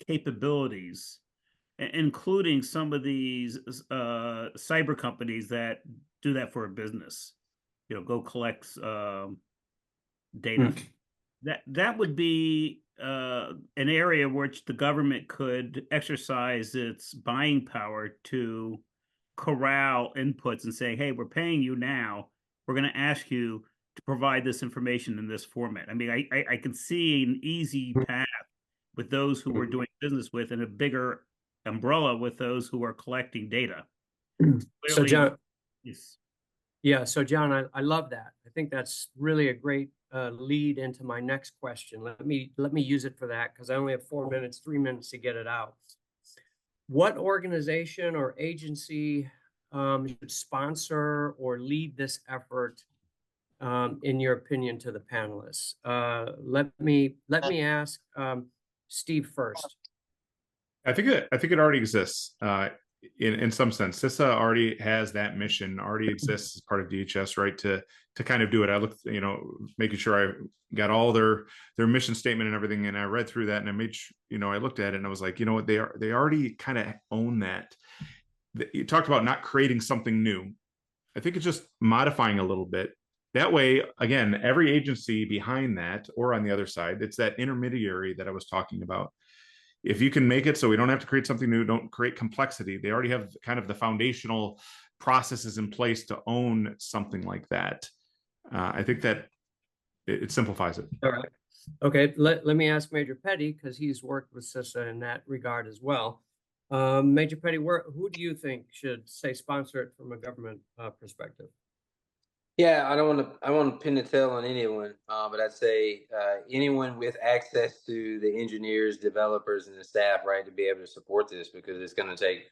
capabilities, including some of these cyber companies that do that for a business, go collect data. That would be an area which the government could exercise its buying power to corral inputs and say, hey, we're paying you now. We're going to ask you to provide this information in this format. I mean, I can see an easy path with those who we're doing business with, and a bigger umbrella with those who are collecting data. So John, yes. Yeah, so John, I love that. I think that's really a great lead into my next question. Let me use it for that, because I only have 4 minutes, 3 minutes to get it out. What organization or agency should sponsor or lead this effort, in your opinion, to the panelists? Let me ask Steve first. I think it already exists in some sense. CISA already has that mission, already exists as part of DHS, right? To kind of do it. I looked, making sure I got all their mission statement and everything, and I read through that, and I made I looked at it and I was like, you know what, they already kind of own that. You talked about not creating something new. I think it's just modifying a little bit. That way, again, every agency behind that, or on the other side, it's that intermediary that I was talking about. If you can make it so we don't have to create something new, don't create complexity, they already have kind of the foundational processes in place to own something like that. I think that it simplifies it. All right. Okay, let me ask Major Petty, because he's worked with CISA in that regard as well. Major Petty, who do you think should, say, sponsor it from a government perspective? Yeah, I don't want to pin the tail on anyone, but I'd say anyone with access to the engineers, developers, and the staff, right, to be able to support this, because it's going to take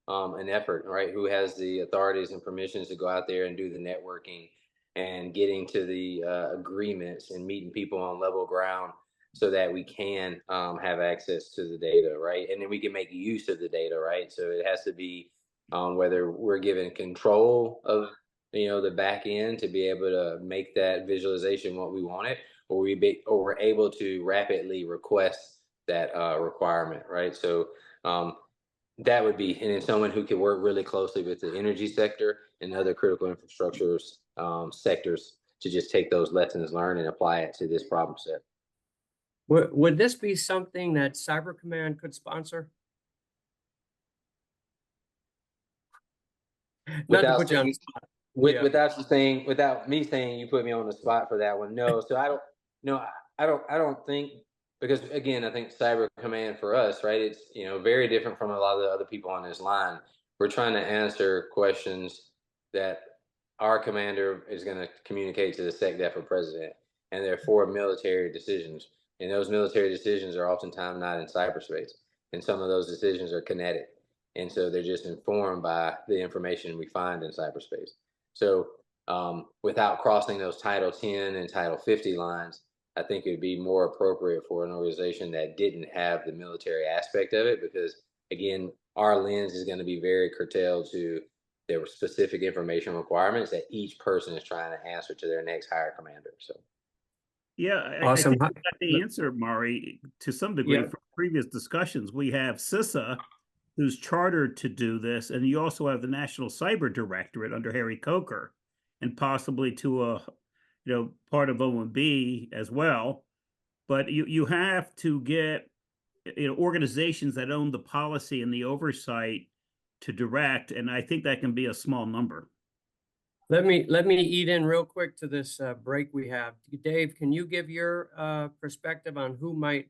an effort, right? Who has the authorities and permissions to go out there and do the networking and getting to the agreements and meeting people on level ground, so that we can have access to the data, right? And then we can make use of the data, right? So it has to be whether we're given control of the back end to be able to make that visualization what we want it, or we're able to rapidly request that requirement, right? So that would be, and then someone who can work really closely with the energy sector and other critical infrastructures sectors to just take those lessons learned and apply it to this problem set. Would this be something that Cyber Command could sponsor? Not to put you on the spot. Without me saying you put me on the spot for that one. No, so I don't think, because again, I think Cyber Command for us, right, it's very different from a lot of the other people on this line. We're trying to answer questions that our commander is going to communicate to the SecDef or president, and therefore military decisions. And those military decisions are oftentimes not in cyberspace, and some of those decisions are kinetic, and so they're just informed by the information we find in cyberspace. So without crossing those Title 10 and Title 50 lines, I think it would be more appropriate for an organization that didn't have the military aspect of it, because again, our lens is going to be very curtailed to their specific information requirements that each person is trying to answer to their next higher commander. So, yeah, awesome. I think we got the answer, Mari, to some degree from previous discussions. We have CISA, who's chartered to do this, and you also have the National Cyber Directorate under Harry Coker, and possibly to a part of OMB as well. But you have to get organizations that own the policy and the oversight to direct, and I think that can be a small number. Let me eat in real quick to this break we have. Dave, can you give your perspective on who might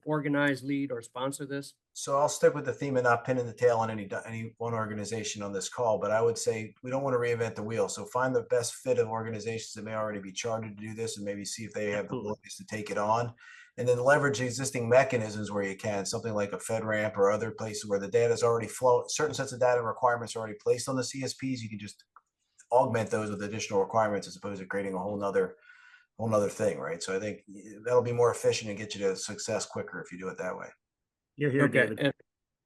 organize, lead, or sponsor this? So I'll stick with the theme and not pinning the tail on any one organization on this call, but I would say we don't want to reinvent the wheel. So find the best fit of organizations that may already be chartered to do this and maybe see if they have the Absolutely. abilities to take it on. And then leverage existing mechanisms where you can, something like a FedRAMP or other places where the data is already flowing, certain sets of data requirements are already placed on the CSPs. You can just augment those with additional requirements as opposed to creating a whole nother thing, right? So I think that'll be more efficient and get you to success quicker if you do it that way. You're here, Okay, David.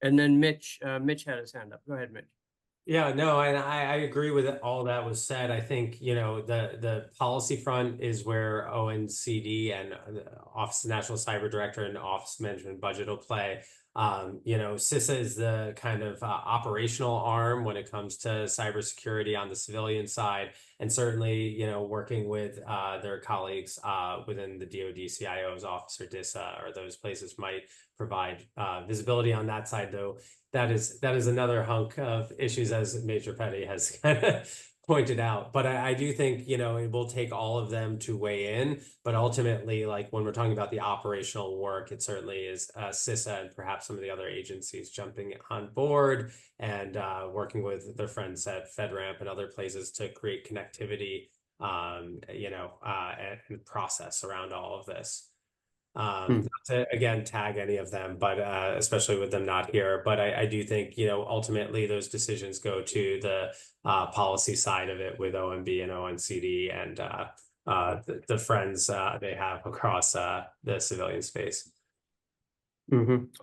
and then Mitch had his hand up. Go ahead, Mitch. Yeah, no, and I agree with all that was said. I think, the policy front is where ONCD and the Office of National Cyber Director and Office of Management Budget will play. CISA is the kind of operational arm when it comes to cybersecurity on the civilian side, and certainly, working with their colleagues within the DoD CIO's office or DISA or those places might provide visibility on that side, though. That is another hunk of issues, as Major Petty has kind of pointed out. But I do think, it will take all of them to weigh in. But ultimately, like when we're talking about the operational work, it certainly is CISA and perhaps some of the other agencies jumping on board and working with their friends at FedRAMP and other places to create connectivity, and process around all of this. Not to, again, tag any of them, but especially with them not here. But I do think, ultimately those decisions go to the policy side of it with OMB and ONCD and the friends they have across the civilian space.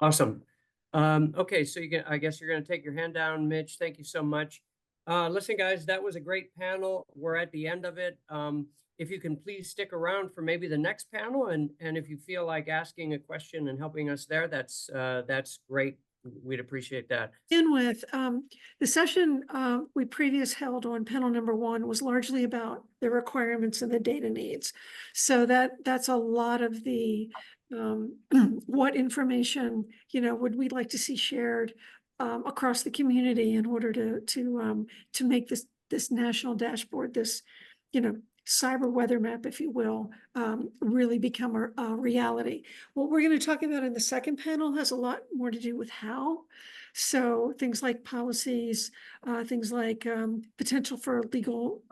Awesome. Okay, so I guess you're going to take your hand down, Mitch. Thank you so much. Listen, guys, that was a great panel. We're at the end of it. If you can please stick around for maybe the next panel, and if you feel like asking a question and helping us there, that's great. We'd appreciate that. Begin with, the session we previous held on panel number 1 was largely about the requirements and the data needs. So that's a lot of the what information would we like to see shared across the community in order to make this national dashboard, this cyber weather map, if you will, really become a reality. What we're going to talk about in the second panel has a lot more to do with how. So things like policies, things like potential for legal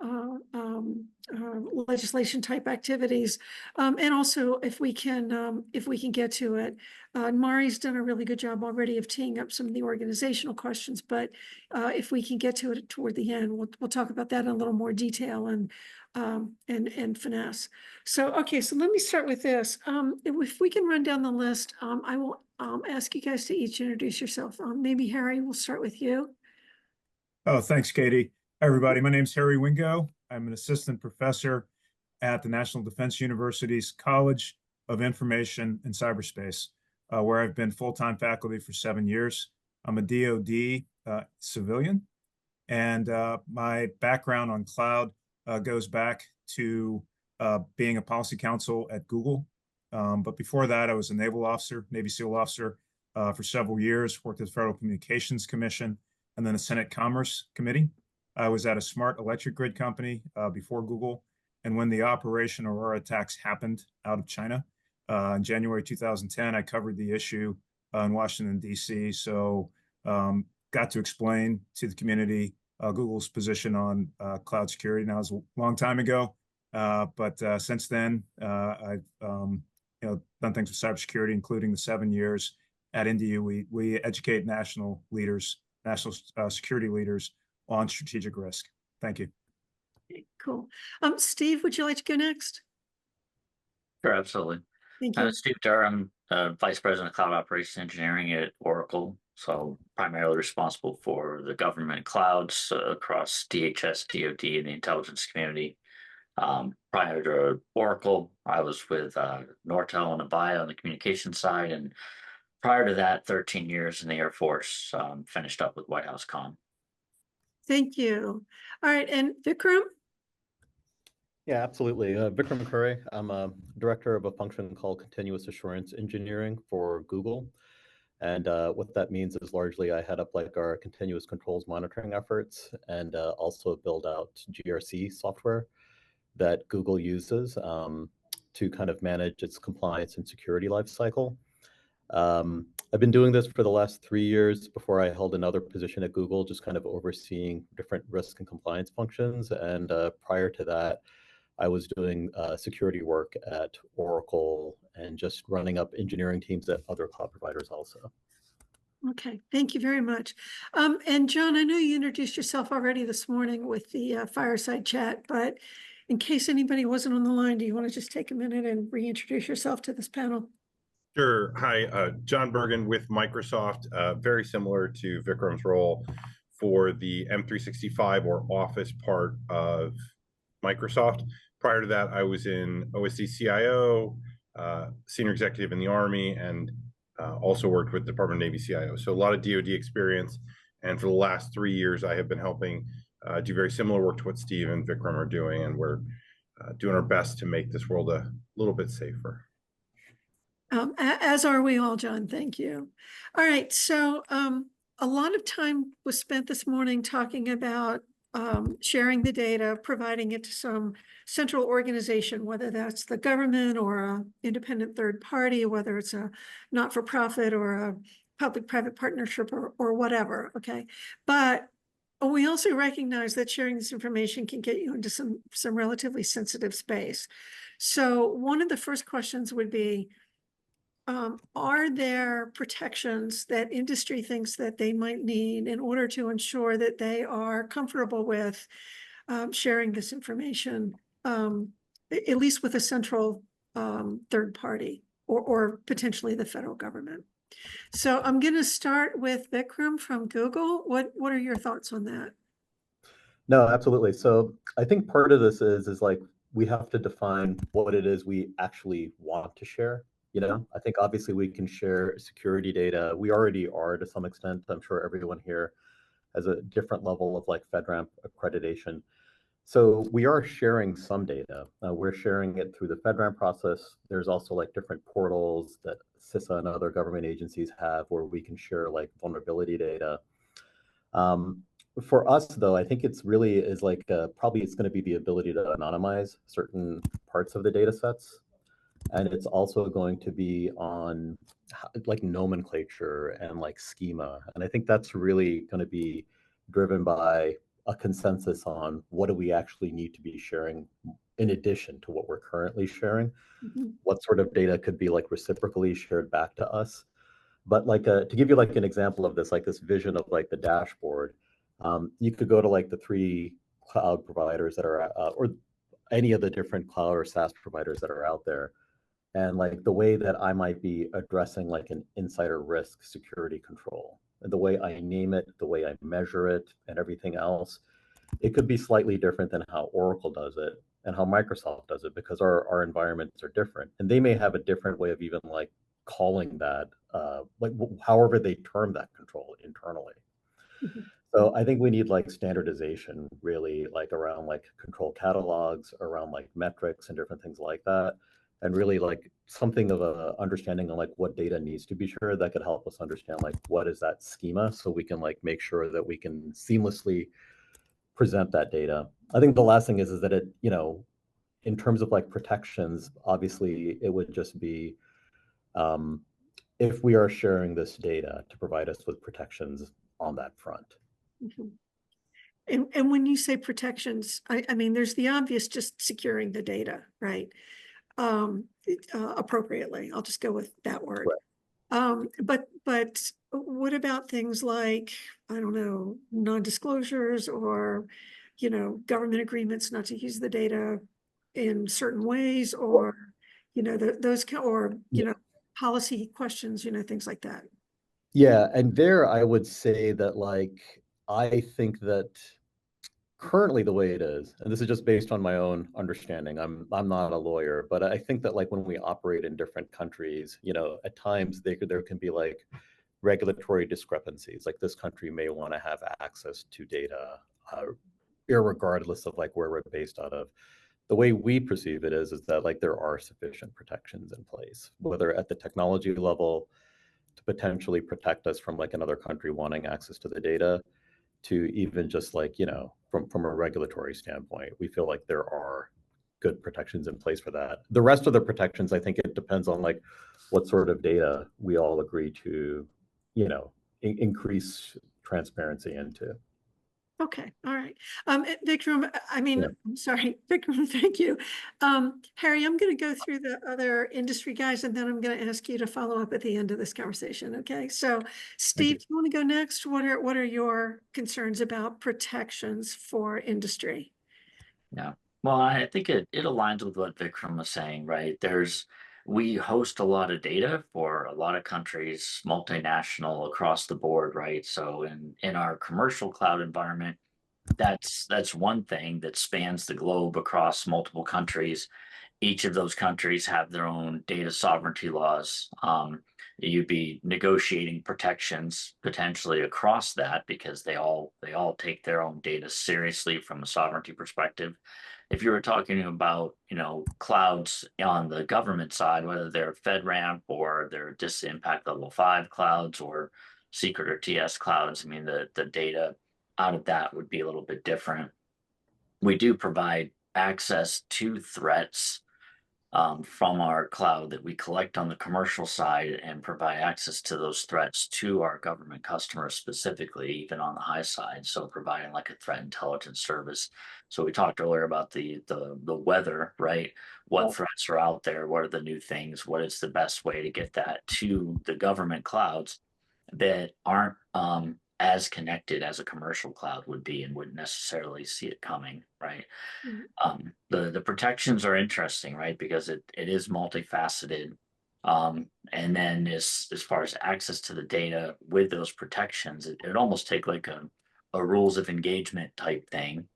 legislation type activities, and also if we can get to it. Mari's done a really good job already of teeing up some of the organizational questions, but if we can get to it toward the end, we'll talk about that in a little more detail and finesse. So, okay, so let me start with this. If we can run down the list, I will ask you guys to each introduce yourself. Maybe Harry, we'll start with you. Oh, thanks, Katie. Hi, everybody. My name's Harry Wingo. I'm an assistant professor at the National Defense University's College of Information and Cyberspace, where I've been full-time faculty for 7 years. I'm a DoD civilian, and my background on cloud goes back to being a policy counsel at Google. But before that, I was a naval officer, Navy SEAL officer for several years, worked at the Federal Communications Commission and then the Senate Commerce Committee. I was at a smart electric grid company before Google. And when the Operation Aurora attacks happened out of China in January 2010, I covered the issue in Washington, D.C. So got to explain to the community Google's position on cloud security. Now, it was a long time ago, but since then, I've done things with cybersecurity, including the 7 years at NDU. We educate national leaders, national security leaders on strategic risk. Thank you. Okay, cool. Steve, would you like to go next? Sure, absolutely. Thank you. Steve Durham, Vice President of Cloud Operations Engineering at Oracle. So primarily responsible for the government clouds across DHS, DoD, and the intelligence community. Prior to Oracle, I was with Nortel and Avaya on the communication side. And prior to that, 13 years in the Air Force, finished up with White House Comm. Thank you. All right, and Vikram? Yeah, absolutely. Vikram Khare. I'm a director of a function called Continuous Assurance Engineering for Google. And what that means is largely I head up like our continuous controls monitoring efforts and also build out GRC software that Google uses to kind of manage its compliance and security lifecycle. I've been doing this for the last 3 years before I held another position at Google, just kind of overseeing different risk and compliance functions. And prior to that, I was doing security work at Oracle and just running up engineering teams at other cloud providers also. Okay, thank you very much. And John, I know you introduced yourself already this morning with the fireside chat, but in case anybody wasn't on the line, do you want to just take a minute and reintroduce yourself to this panel? Sure. Hi, John Bergen with Microsoft, very similar to Vikram's role for the M365 or Office part of Microsoft. Prior to that, I was in OSD CIO, senior executive in the Army, and also worked with Department of Navy CIO. So a lot of DoD experience. And for the last 3 years, I have been helping do very similar work to what Steve and Vikram are doing. And we're doing our best to make this world a little bit safer. As are we all, John. Thank you. All right. So a lot of time was spent this morning talking about sharing the data, providing it to some central organization, whether that's the government or an independent third party, whether it's a not-for-profit or a public-private partnership or whatever. Okay. But we also recognize that sharing this information can get you into some relatively sensitive space. So one of the first questions would be, are there protections that industry thinks that they might need in order to ensure that they are comfortable with sharing this information, at least with a central third party or potentially the federal government? So I'm going to start with Vikram from Google. What are your thoughts on that? No, absolutely. So I think part of this is like we have to define what it is we actually want to share. You know, I think obviously we can share security data. We already are to some extent. I'm sure everyone here has a different level of like FedRAMP accreditation. So we are sharing some data. We're sharing it through the FedRAMP process. There's also like different portals that CISA and other government agencies have where we can share like vulnerability data. For us, though, I think it's really is like probably it's going to be the ability to anonymize certain parts of the data sets. And it's also going to be on like nomenclature and like schema. And I think that's really going to be driven by a consensus on what do we actually need to be sharing in addition to what we're currently sharing. Mm-hmm. What sort of data could be like reciprocally shared back to us. But like to give you like an example of this, like this vision of like the dashboard, you could go to like the 3 cloud providers that are, or any of the different cloud or SaaS providers that are out there. And like the way that I might be addressing like an insider risk security control, and the way I name it, the way I measure it, and everything else, it could be slightly different than how Oracle does it and how Microsoft does it, because our environments are different. And they may have a different way of even like calling that, like however they term that control internally. Mm-hmm. So I think we need like standardization really like around like control catalogs, around like metrics and different things like that. And really like something of a understanding of like what data needs to be shared that could help us understand like what is that schema, so we can like make sure that we can seamlessly present that data. I think the last thing is that it, you know, in terms of like protections, obviously it would just be if we are sharing this data to provide us with protections on that front. Mm-hmm. And when you say protections, I mean, there's the obvious, just securing the data, right? Appropriately. I'll just go with that word. Right. But what about things like, I don't know, non-disclosures or, you know, government agreements not to use the data in certain ways, or, you know, those, or, you know, policy questions, you know, things like that. Yeah, and there I would say that like, I think that currently the way it is, and this is just based on my own understanding, I'm not a lawyer, but I think that like when we operate in different countries, you know, at times there can be like regulatory discrepancies. Like this country may want to have access to data, irregardless of like where we're based out of. The way we perceive it is that like there are sufficient protections in place, whether at the technology level to potentially protect us from like another country wanting access to the data, to even just like, you know, from a regulatory standpoint, we feel like there are good protections in place for that. The rest of the protections, I think it depends on like what sort of data we all agree to, increase transparency into. Okay, all right. Vikram, Yeah. I'm sorry, Vikram, thank you. Harry, I'm going to go through the other industry guys, and then I'm going to ask you to follow up at the end of this conversation. Okay, so Steve, do you want to go next? What are your concerns about protections for industry? Yeah. Well, I think it aligns with what Vikram was saying, right? We host a lot of data for a lot of countries, multinational across the board, right? So in our commercial cloud environment, that's one thing that spans the globe across multiple countries. Each of those countries have their own data sovereignty laws. You'd be negotiating protections potentially across that because they all take their own data seriously from a sovereignty perspective. If you were talking about, clouds on the government side, whether they're FedRAMP or they're just impact level 5 clouds or secret or TS clouds, the data out of that would be a little bit different. We do provide access to threats from our cloud that we collect on the commercial side and provide access to those threats to our government customers specifically, even on the high side. So providing like a threat intelligence service. So we talked earlier about the weather, right? What threats are out there? What are the new things? What is the best way to get that to the government clouds that aren't as connected as a commercial cloud would be and wouldn't necessarily see it coming, right? The protections are interesting, right? Because it is multifaceted. And then as far as access to the data with those protections, it almost take like a rules of engagement type thing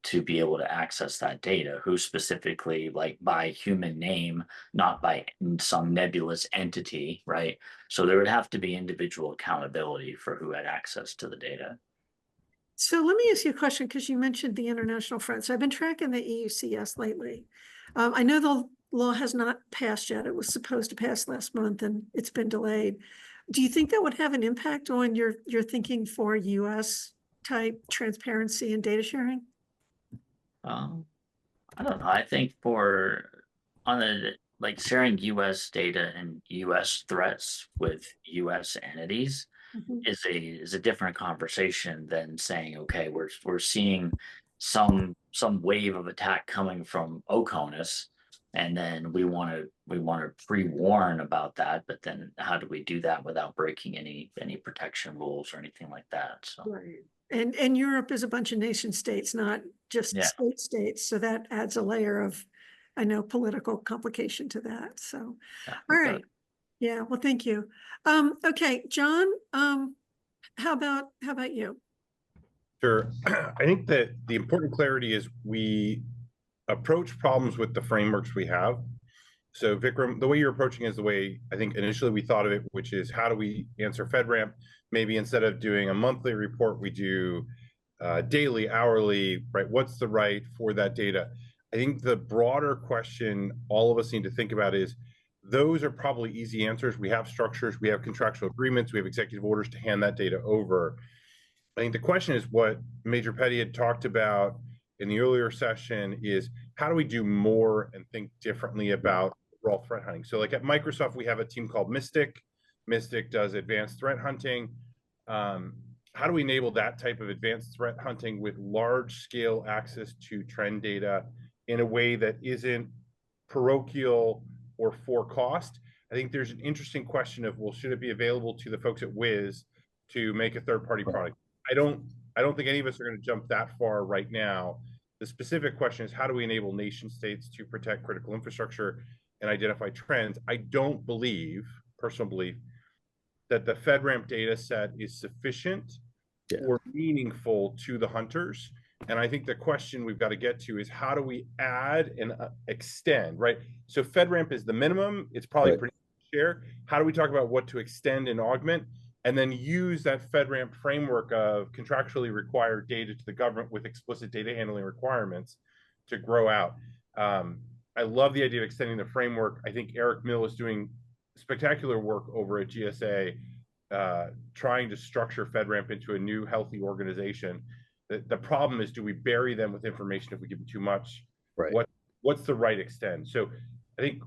to be able to access that data, who specifically, like by human name, not by some nebulous entity, right? So there would have to be individual accountability for who had access to the data. So let me ask you a question, because you mentioned the international front. So I've been tracking the EUCS lately. I know the law has not passed yet. It was supposed to pass last month and it's been delayed. Do you think that would have an impact on your thinking for US type transparency and data sharing? I don't know. I think on the like sharing US data and US threats with US entities is a different conversation than saying, okay, we're seeing some wave of attack coming from OCONUS, and then we want to pre-warn about that, but then how do we do that without breaking any protection rules or anything like that? So Right. And Europe is a bunch of nation states, not just Yeah. states. So that adds a layer of, I know, political complication to that. So, yeah, all okay. right. Yeah, well, thank you. Okay, John, how about you? Sure. I think that the important clarity is we approach problems with the frameworks we have. So Vikram, the way you're approaching is the way I think initially we thought of it, which is how do we answer FedRAMP? Maybe instead of doing a monthly report, we do daily, hourly, right? What's the right for that data? I think the broader question all of us need to think about is those are probably easy answers. We have structures, we have contractual agreements, we have executive orders to hand that data over. I think the question is what Major Petty had talked about in the earlier session is how do we do more and think differently about overall threat hunting? So like at Microsoft, we have a team called Mystic. Mystic does advanced threat hunting. How do we enable that type of advanced threat hunting with large scale access to trend data in a way that isn't parochial or for cost? I think there's an interesting question of, well, should it be available to the folks at Wiz to make a third-party product? I don't think any of us are going to jump that far right now. The specific question is, how do we enable nation states to protect critical infrastructure and identify trends? I don't believe, personal belief, that the FedRAMP data set is sufficient or meaningful to the hunters. And I think the question we've got to get to is how do we add and extend, right? So FedRAMP is the minimum. It's probably pretty fair. How do we talk about what to extend and augment? And then use that FedRAMP framework of contractually required data to the government with explicit data handling requirements to grow out. I love the idea of extending the framework. I think Eric Mill is doing spectacular work over at GSA, trying to structure FedRAMP into a new healthy organization. The problem is, do we bury them with information if we give them too much? Right. What's the right extent? So I think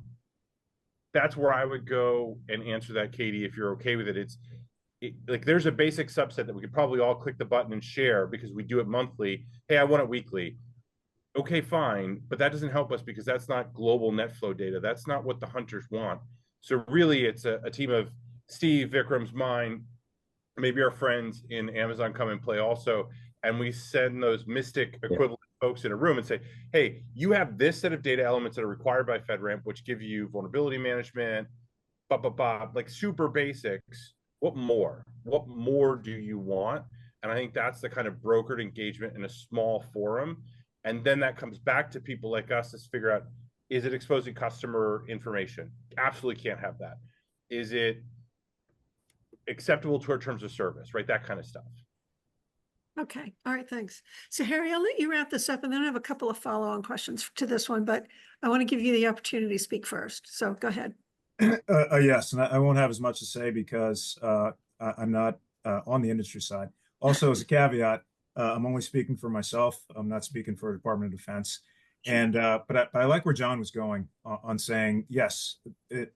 that's where I would go and answer that, Katie, if you're okay with it. Like there's a basic subset that we could probably all click the button and share because we do it monthly. Hey, I want it weekly. Okay, fine, but that doesn't help us because that's not global net flow data. That's not what the hunters want. So really, it's a team of Steve, Vikram's, mine, maybe our friends in Amazon come and play also, and we send those Mystic equivalent folks in a room and say, hey, you have this set of data elements that are required by FedRAMP, which give you vulnerability management, like super basics. What more? What more do you want? And I think that's the kind of brokered engagement in a small forum. And then that comes back to people like us to figure out, is it exposing customer information? Absolutely can't have that. Is it acceptable to our terms of service, right? That kind of stuff. Okay, all right, thanks. So Harry, I'll let you wrap this up and then I have a couple of follow-on questions to this one, but I want to give you the opportunity to speak first. So go ahead. Yes, and I won't have as much to say because I'm not on the industry side. Also, as a caveat, I'm only speaking for myself. I'm not speaking for the Department of Defense. And but I like where John was going on saying, yes, the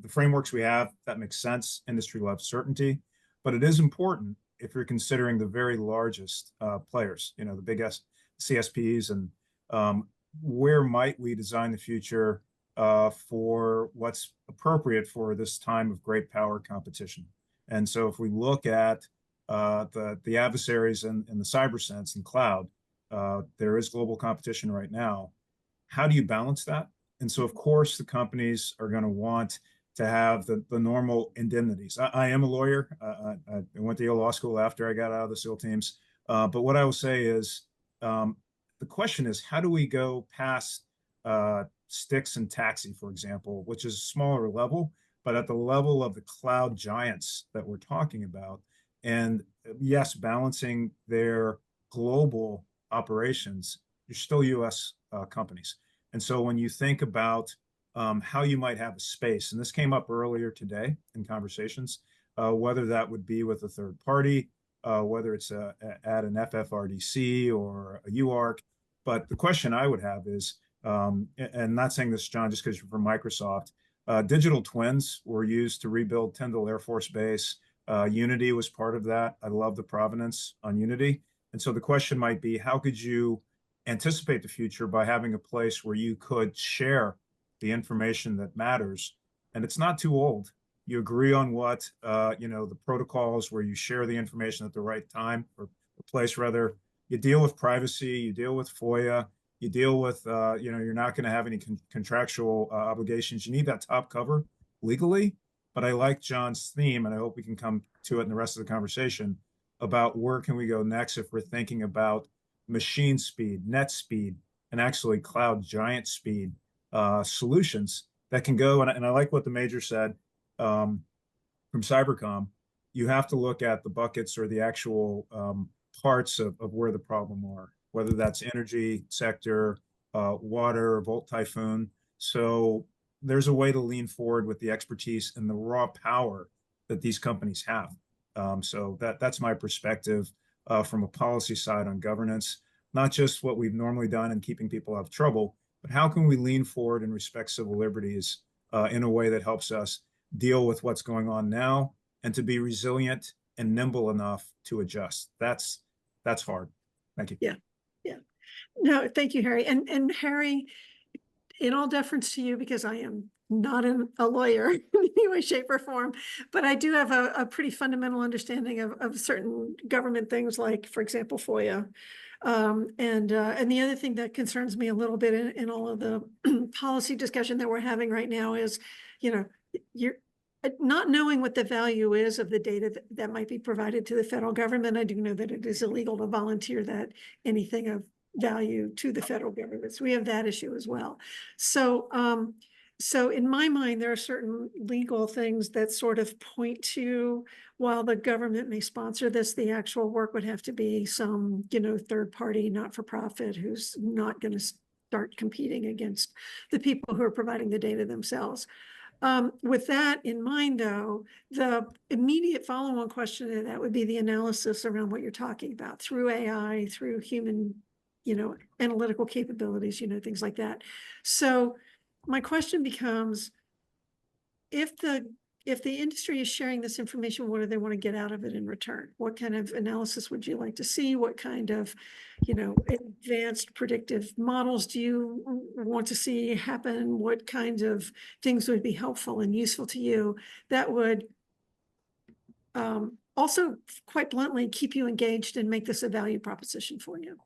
frameworks we have, that makes sense. Industry loves certainty, but it is important if you're considering the very largest players, you know, the big CSPs, and where might we design the future for what's appropriate for this time of great power competition. And so if we look at the adversaries in the cyber sense and cloud, there is global competition right now. How do you balance that? And so, of course, the companies are going to want to have the normal indemnities. I am a lawyer. I went to Yale Law School after I got out of the SEAL teams. But what I will say is the question is, how do we go past Styx and Taxi, for example, which is a smaller level, but at the level of the cloud giants that we're talking about? And yes, balancing their global operations, you're still US companies. And so when you think about how you might have a space, and this came up earlier today in conversations, whether that would be with a third party, whether it's at an FFRDC or a UARC. But the question I would have is, and not saying this, John, just because you're from Microsoft, digital twins were used to rebuild Tyndall Air Force Base. Unity was part of that. I love the provenance on Unity. And so the question might be, how could you anticipate the future by having a place where you could share the information that matters? And it's not too old. You agree on what, the protocols where you share the information at the right time or place, rather. You deal with privacy, you deal with FOIA, you deal with, you're not going to have any contractual obligations. You need that top cover legally. But I like John's theme, and I hope we can come to it in the rest of the conversation about where can we go next if we're thinking about machine speed, net speed, and actually cloud giant speed solutions that can go. And I like what the Major said from Cybercom. You have to look at the buckets or the actual parts of where the problem are, whether that's energy sector, water, Volt Typhoon. So there's a way to lean forward with the expertise and the raw power that these companies have. So that's my perspective from a policy side on governance, not just what we've normally done in keeping people out of trouble, but how can we lean forward and respect civil liberties in a way that helps us deal with what's going on now and to be resilient and nimble enough to adjust. That's hard. Thank you. Yeah. No, thank you, Harry. And Harry, in all deference to you, because I am not a lawyer in any way, shape, or form, but I do have a pretty fundamental understanding of certain government things, like, for example, FOIA. And the other thing that concerns me a little bit in all of the policy discussion that we're having right now is, you're not knowing what the value is of the data that might be provided to the federal government. I do know that it is illegal to volunteer that anything of value to the federal government. So we have that issue as well. So in my mind, there are certain legal things that sort of point to, while the government may sponsor this, the actual work would have to be some, third party, not-for-profit, who's not going to start competing against the people who are providing the data themselves. With that in mind, though, the immediate follow-on question to that would be the analysis around what you're talking about through AI, through human analytical capabilities, things like that. So my question becomes, if the industry is sharing this information, what do they want to get out of it in return? What kind of analysis would you like to see? What kind of, advanced predictive models do you want to see happen? What kinds of things would be helpful and useful to you that would also, quite bluntly, keep you engaged and make this a value proposition for you?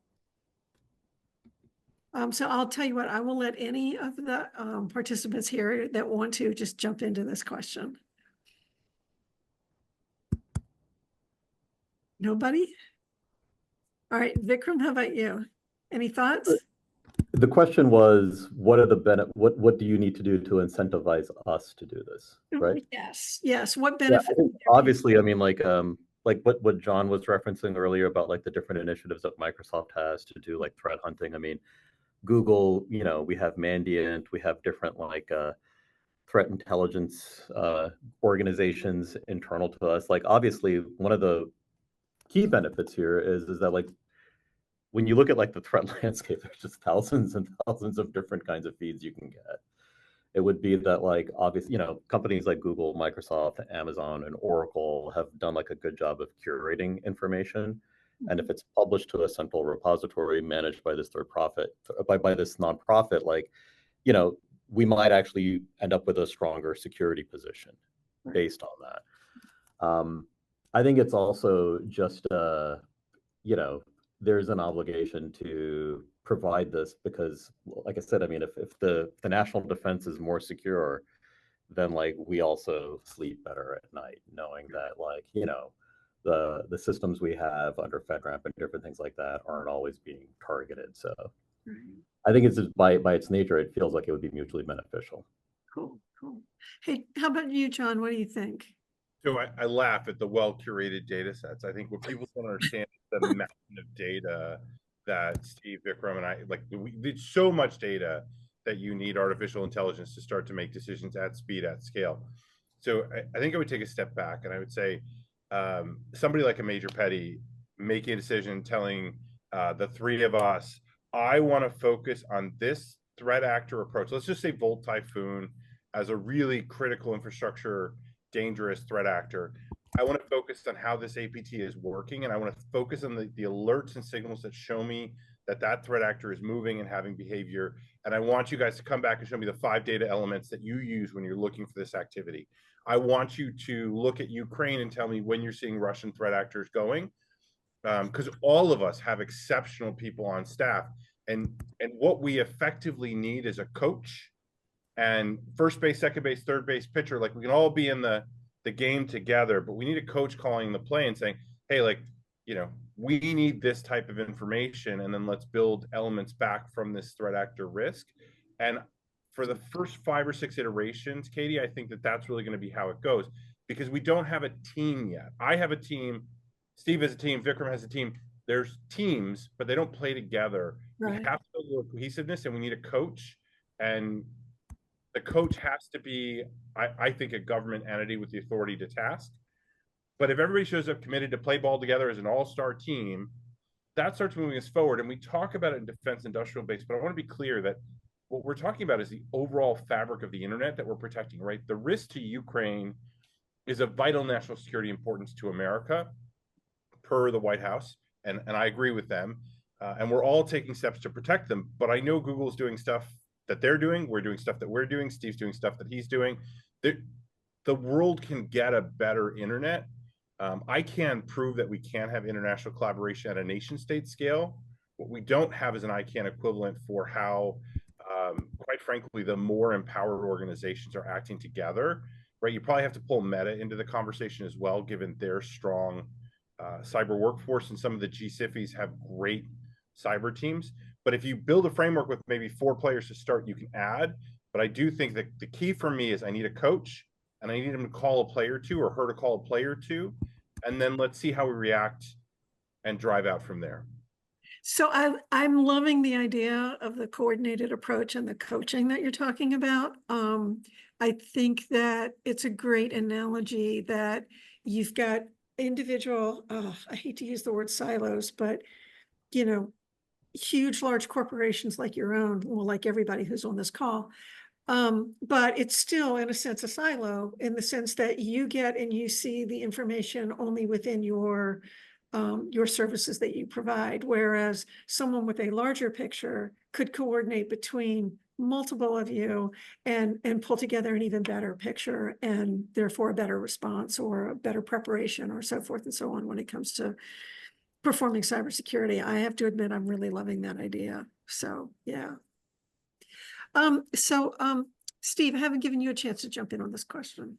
So I'll tell you what, I will let any of the participants here that want to just jump into this question. Nobody? All right, Vikram, how about you? Any thoughts? The question was, what are the what do you need to do to incentivize us to do this, right? Yes. What Yeah, benefit? I think obviously, I mean, like what John was referencing earlier about like the different initiatives that Microsoft has to do like threat hunting. I mean, Google, we have Mandiant, we have different like threat intelligence organizations internal to us. Like obviously, one of the key benefits here is that like when you look at like the threat landscape, there's just thousands and thousands of different kinds of feeds you can get. It would be that like obviously, companies like Google, Microsoft, Amazon, and Oracle have done like a good job of curating information. And if it's published to a central repository managed by this by this nonprofit, like, we might actually end up with a stronger security position based on that. I think it's also just, there's an obligation to provide this because, like I said, I mean, if the national defense is more secure, then like we also sleep better at night, knowing that like, the systems we have under FedRAMP and different things like that aren't always being targeted. So I think it's just by its nature, it feels like it would be mutually beneficial. Cool. Hey, how about you, John? What do you think? So I laugh at the well-curated data sets. I think what people don't understand is the mountain of data that Steve, Vikram, and I, like, there's so much data that you need artificial intelligence to start to make decisions at speed, at scale. So I think I would take a step back and I would say, somebody like a Major Petty making a decision, telling the three of us, I want to focus on this threat actor approach. Let's just say Volt Typhoon as a really critical infrastructure, dangerous threat actor. I want to focus on how this APT is working, and I want to focus on the alerts and signals that show me that threat actor is moving and having behavior. And I want you guys to come back and show me the 5 data elements that you use when you're looking for this activity. I want you to look at Ukraine and tell me when you're seeing Russian threat actors going, because all of us have exceptional people on staff. And what we effectively need is a coach and first base, second base, third base, pitcher. Like we can all be in the game together, but we need a coach calling the play and saying, hey, like, we need this type of information, and then let's build elements back from this threat actor risk. And for the first 5 or 6 iterations, Katie, I think that's really going to be how it goes, because we don't have a team yet. I have a team, Steve has a team, Vikram has a team. There's teams, but they don't play together. Right. We have to build cohesiveness, and we need a coach. And the coach has to be, I think, a government entity with the authority to task. But if everybody shows up committed to play ball together as an all-star team, that starts moving us forward. And we talk about it in defense industrial base, but I want to be clear that what we're talking about is the overall fabric of the internet that we're protecting, right? The risk to Ukraine is of vital national security importance to America, per the White House. And I agree with them. And we're all taking steps to protect them. But I know Google's doing stuff that they're doing. We're doing stuff that we're doing. Steve's doing stuff that he's doing. The world can get a better internet. I can prove that we can have international collaboration at a nation state scale. What we don't have is an ICANN equivalent for how, quite frankly, the more empowered organizations are acting together, right? You probably have to pull Meta into the conversation as well, given their strong cyber workforce, and some of the GCIFIs have great cyber teams. But if you build a framework with maybe 4 players to start, you can add. But I do think that the key for me is I need a coach, and I need him to call a player to, or her to call a player to, and then let's see how we react and drive out from there. So I'm loving the idea of the coordinated approach and the coaching that you're talking about. I think that it's a great analogy that you've got individual, I hate to use the word silos, but, huge, large corporations like your own, well, like everybody who's on this call. But it's still, in a sense, a silo in the sense that you get and you see the information only within your services that you provide, whereas someone with a larger picture could coordinate between multiple of you and pull together an even better picture and therefore a better response or a better preparation or so forth and so on when it comes to performing cybersecurity. I have to admit, I'm really loving that idea. So, yeah. Steve, I haven't given you a chance to jump in on this question.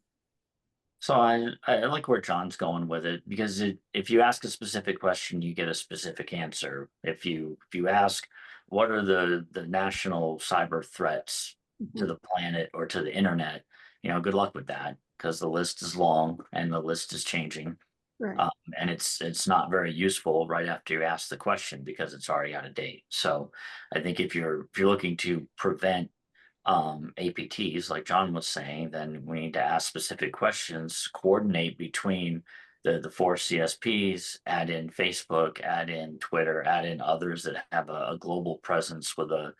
So I like where John's going with it, because if you ask a specific question, you get a specific answer. If you ask what are the national cyber threats to the planet or to the internet, good luck with that, because the list is long and the list is changing. Right. And it's not very useful right after you ask the question because it's already out of date. So I think if you're looking to prevent APTs, like John was saying, then we need to ask specific questions, coordinate between the four CSPs, add in Facebook, add in Twitter, add in others that have a global presence with a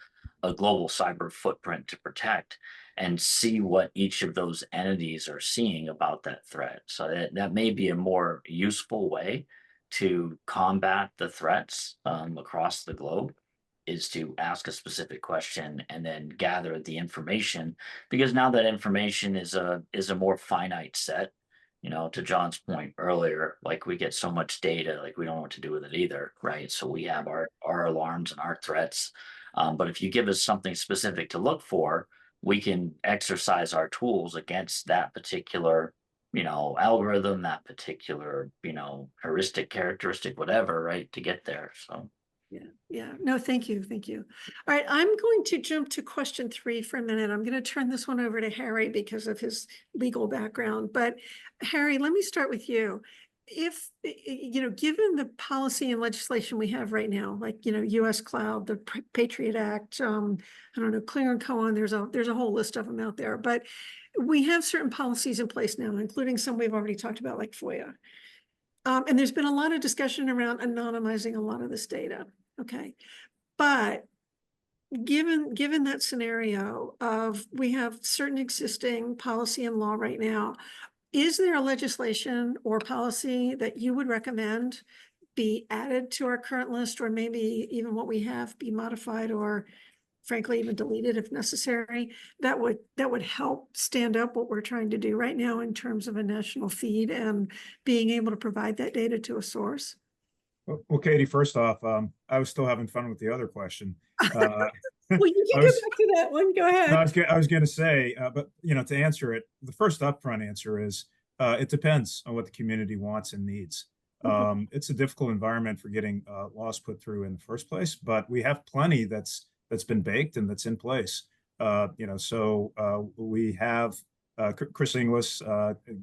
global cyber footprint to protect, and see what each of those entities are seeing about that threat. So that may be a more useful way to combat the threats across the globe, is to ask a specific question and then gather the information, because now that information is a more finite set. To John's point earlier, like we get so much data, like we don't know what to do with it either, right? So we have our alarms and our threats, but if you give us something specific to look for, we can exercise our tools against that particular algorithm, that particular heuristic characteristic, whatever, right, to get there. So Yeah. No, thank you. All right, I'm going to jump to question 3 for a minute. I'm going to turn this one over to Harry because of his legal background. But Harry, let me start with you. If, given the policy and legislation we have right now, like, US Cloud, the Patriot Act, I don't know, Clear and Cohen, there's a whole list of them out there, but we have certain policies in place now, including some we've already talked about, like FOIA. And there's been a lot of discussion around anonymizing a lot of this data. Okay. But given that scenario of we have certain existing policy and law right now, is there a legislation or policy that you would recommend be added to our current list, or maybe even what we have be modified or frankly even deleted if necessary, that would help stand up what we're trying to do right now in terms of a national feed and being able to provide that data to a source? Well, Katie, first off, I was still having fun with the other question. Well, you can go back to that one. Go ahead. No, I was going to say, but to answer it, the first upfront answer is it depends on what the community wants and needs. It's a difficult environment for getting laws put through in the first place, but we have plenty that's been baked and that's in place. So we have Chris Inglis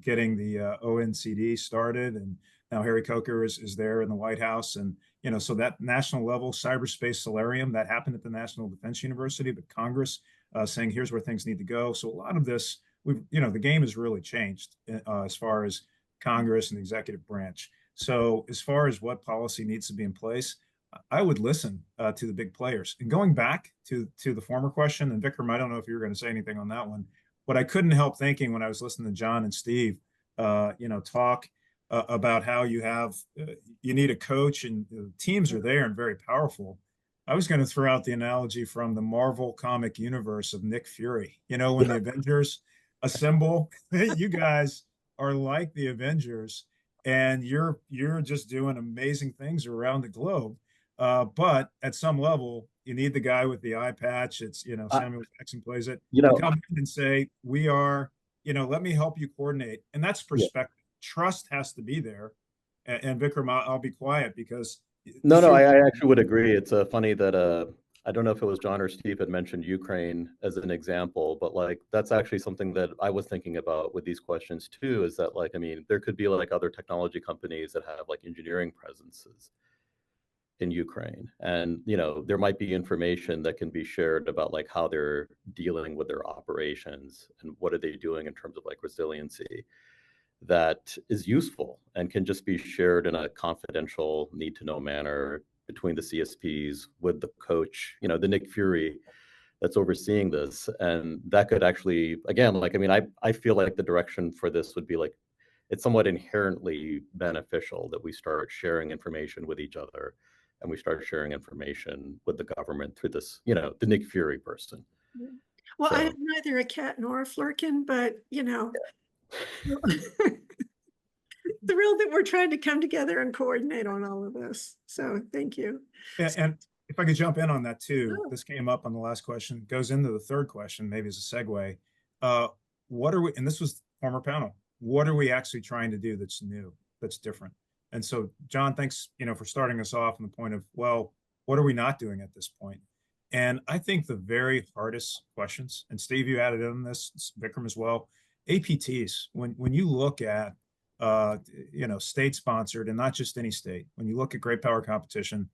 getting the ONCD started, and now Harry Coker is there in the White House. And, so that national level cyberspace solarium that happened at the National Defense University, but Congress saying, here's where things need to go. So a lot of this, the game has really changed as far as Congress and the executive branch. So as far as what policy needs to be in place, I would listen to the big players. And going back to the former question, and Vikram, I don't know if you were going to say anything on that one, but I couldn't help thinking when I was listening to John and Steve, talk about how you need a coach and teams are there and very powerful. I was going to throw out the analogy from the Marvel comic universe of Nick Fury. When the Avengers assemble, you guys are like the Avengers, and you're just doing amazing things around the globe. But at some level, you need the guy with the eye patch. It's, Samuel Jackson plays it. Come in and say, we are, let me help you coordinate. And that's perspective. Trust has to be there. And Vikram, I'll be quiet because. No, I actually would agree. It's funny that I don't know if it was John or Steve had mentioned Ukraine as an example, but that's actually something that I was thinking about with these questions too, is that there could be other technology companies that have engineering presences in Ukraine. And, there might be information that can be shared about how they're dealing with their operations and what are they doing in terms of resiliency that is useful and can just be shared in a confidential, need to know manner between the CSPs with the coach, you know, the Nick Fury that's overseeing this. And that could actually, again, like, I mean, I feel like the direction for this would be like, it's somewhat inherently beneficial that we start sharing information with each other and we start sharing information with the government through this, you know, the Nick Fury person. Well, So- I'm neither a cat nor a flirkin, but you know, thrilled that we're trying to come together and coordinate on all of this. So thank you. And if I could jump in on that too, Sure. this came up on the last question, goes into the third question, maybe as a segue. What are we, and this was former panel, what are we actually trying to do that's new, that's different? And so, John, thanks, you know, for starting us off on the point of, well, what are we not doing at this point? And I think the very hardest questions, and Steve, you added in this, Vikram as well, APTs. When you look at, you know, state-sponsored, and not just any state, when you look at great power competition,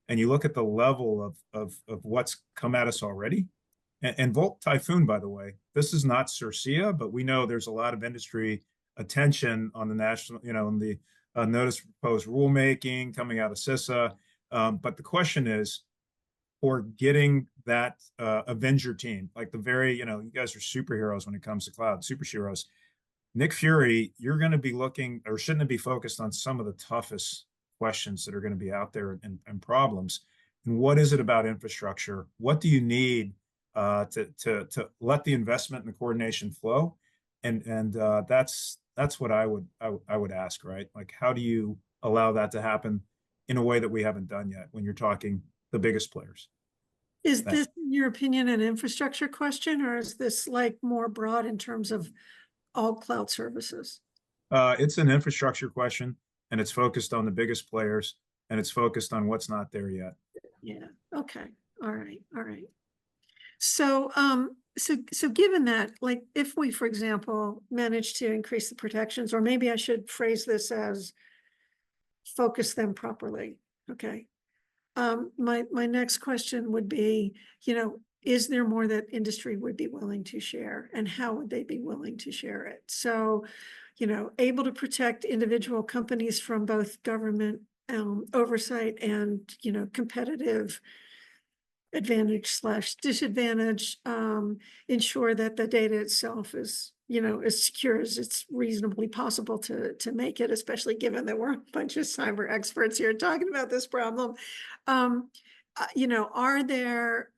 and you look at the level of what's come at us already, and Volt Typhoon, by the way, this is not CIRCEA, but we know there's a lot of industry attention on the national, you know, on the notice of proposed rulemaking coming out of CISA. But the question is, for getting that Avenger team, like the very, you know, you guys are superheroes when it comes to cloud, superheroes. Nick Fury, you're going to be looking, or shouldn't it be focused on some of the toughest questions that are going to be out there and problems? And what is it about infrastructure? What do you need to let the investment and the coordination flow? And that's what I would ask, right? Like, how do you allow that to happen in a way that we haven't done yet when you're talking the biggest players? Is this, in your opinion, an infrastructure question, or is this like more broad in terms of all cloud services? It's an infrastructure question, and it's focused on the biggest players, and it's focused on what's not there yet. Yeah. Okay. All right. All right. So, so given that, like, if we, for example, manage to increase the protections, or maybe I should phrase this as focus them properly. Okay. My next question would be, you know, is there more that industry would be willing to share, and how would they be willing to share it? So, you know, able to protect individual companies from both government oversight and, you know, competitive advantage/disadvantage, ensure that the data itself is, you know, as secure as it's reasonably possible to make it, especially given that we're a bunch of cyber experts here talking about this problem. You know, are there,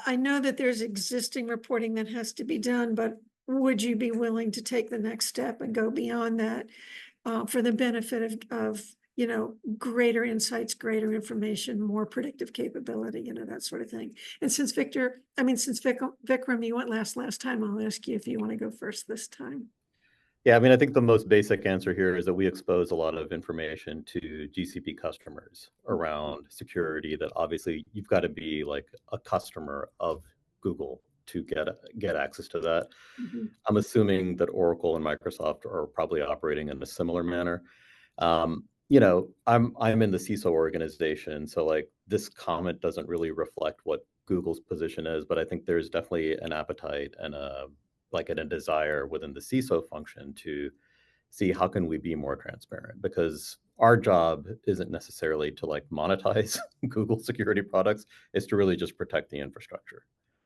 I know that there's existing reporting that has to be done, but would you be willing to take the next step and go beyond that for the benefit of you know, greater insights, greater information, more predictive capability, you know, that sort of thing? And since Vikram, you went last time, I'll ask you if you want to go first this time. Yeah, I mean, I think the most basic answer here is that we expose a lot of information to GCP customers around security, that obviously you've got to be like a customer of Google to get access to that. Mm-hmm. I'm assuming that Oracle and Microsoft are probably operating in a similar manner. You know, I'm in the CISO organization, so like this comment doesn't really reflect what Google's position is, but I think there's definitely an appetite and a desire within the CISO function to see how can we be more transparent, because our job isn't necessarily to like monetize Google security products, it's to really just protect the infrastructure.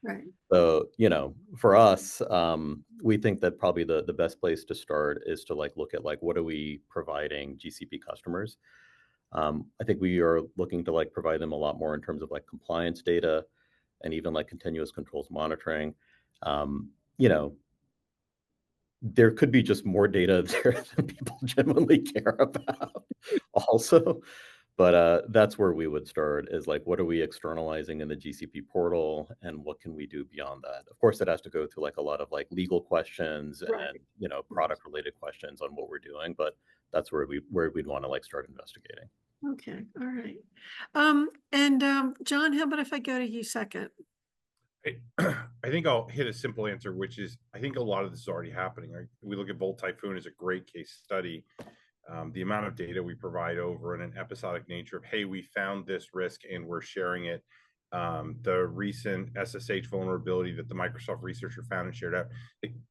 Right. So, you know, for us, we think that probably the best place to start is to like look at like, what are we providing GCP customers? I think we are looking to like provide them a lot more in terms of like compliance data and even like continuous controls monitoring. You know, there could be just more data there than people genuinely care about also. But that's where we would start, is like, what are we externalizing in the GCP portal, and what can we do beyond that? Of course, it has to go through like a lot of like legal questions and, you know, product related questions on what we're doing, but that's where we'd want to like start investigating. Okay. All right. John, how about if I go to you second? I think I'll hit a simple answer, which is I think a lot of this is already happening. Right? We look at Volt Typhoon as a great case study. The amount of data we provide over in an episodic nature of, hey, we found this risk and we're sharing it. The recent SSH vulnerability that the Microsoft researcher found and shared out.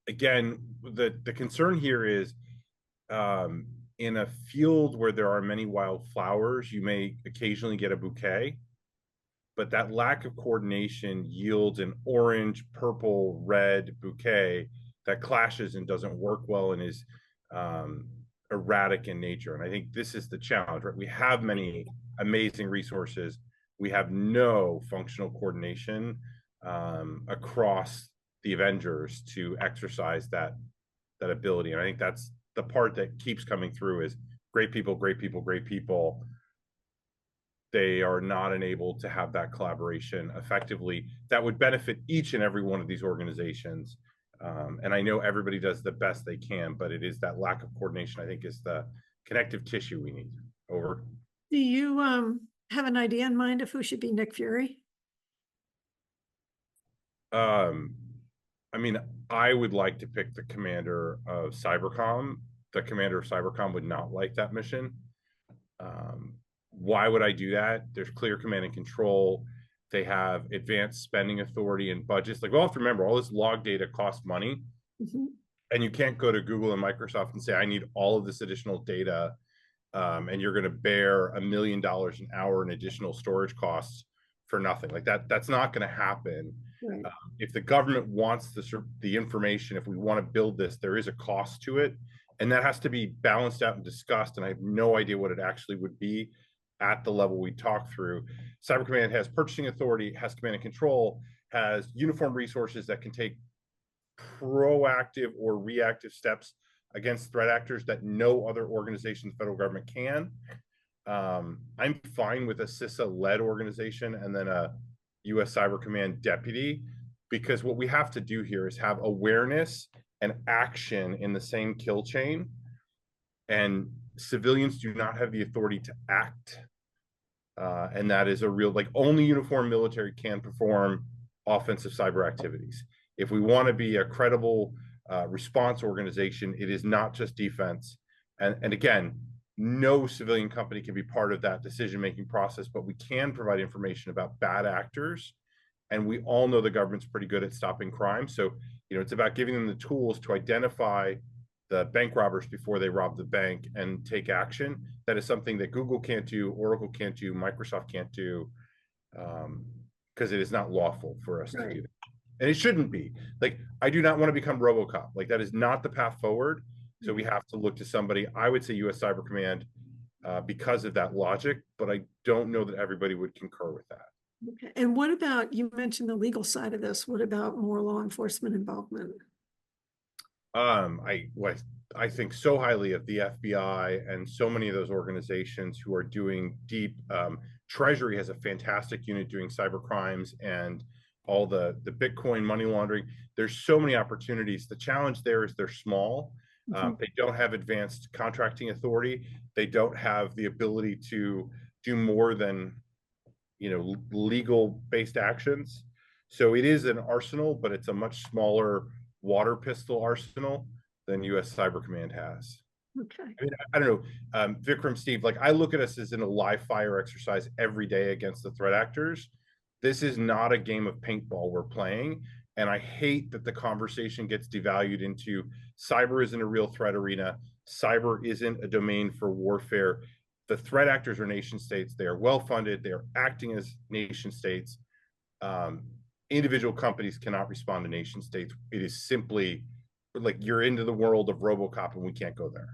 Again, the concern here is in a field where there are many wildflowers, you may occasionally get a bouquet, but that lack of coordination yields an orange, purple, red bouquet that clashes and doesn't work well and is erratic in nature. And I think this is the challenge, right? We have many amazing resources. We have no functional coordination across the Avengers to exercise that ability. And I think that's the part that keeps coming through is great people, great people, great people. They are not enabled to have that collaboration effectively that would benefit each and every one of these organizations. And I know everybody does the best they can, but it is that lack of coordination, I think, is the connective tissue we need. Over. Do you have an idea in mind of who should be Nick Fury? I mean, I would like to pick the commander of Cybercom. The commander of Cybercom would not like that mission. Why would I do that? There's clear command and control. They have advanced spending authority and budgets. Like, we'll have to remember, all this log data costs money. And you can't go to Google and Microsoft and say, I need all of this additional data. And you're going to bear $1 million an hour in additional storage costs for nothing. Like that's not going to happen. Right. If the government wants the information, if we want to build this, there is a cost to it. And that has to be balanced out and discussed. And I have no idea what it actually would be at the level we talk through. Cyber Command has purchasing authority, has command and control, has uniform resources that can take proactive or reactive steps against threat actors that no other organization in the federal government can. I'm fine with a CISA-led organization and then a U.S. Cyber Command deputy, because what we have to do here is have awareness and action in the same kill chain. And civilians do not have the authority to act. And that is a real, like, only uniformed military can perform offensive cyber activities. If we want to be a credible response organization, it is not just defense. And again, no civilian company can be part of that decision-making process, but we can provide information about bad actors. And we all know the government's pretty good at stopping crime. So, you know, it's about giving them the tools to identify the bank robbers before they rob the bank and take action. That is something that Google can't do, Oracle can't do, Microsoft can't do, because it is not lawful for us to do that. And it shouldn't be. Like, I do not want to become RoboCop. Like, that is not the path forward. So we have to look to somebody. I would say U.S. Cyber Command because of that logic, but I don't know that everybody would concur with that. Okay. And what about, you mentioned the legal side of this, what about more law enforcement involvement? I think so highly of the FBI and so many of those organizations who are doing deep. Treasury has a fantastic unit doing cyber crimes and all the Bitcoin money laundering. There's so many opportunities. The challenge there is they're small. They don't have advanced contracting authority. They don't have the ability to do more than, you know, legal-based actions. So it is an arsenal, but it's a much smaller water pistol arsenal than U.S. Cyber Command has. Okay. I mean, I don't know, Vikram, Steve, like, I look at us as in a live fire exercise every day against the threat actors. This is not a game of paintball we're playing. And I hate that the conversation gets devalued into cyber isn't a real threat arena. Cyber isn't a domain for warfare. The threat actors are nation states. They are well-funded. They are acting as nation states. Individual companies cannot respond to nation states. It is simply like you're into the world of RoboCop and we can't go there.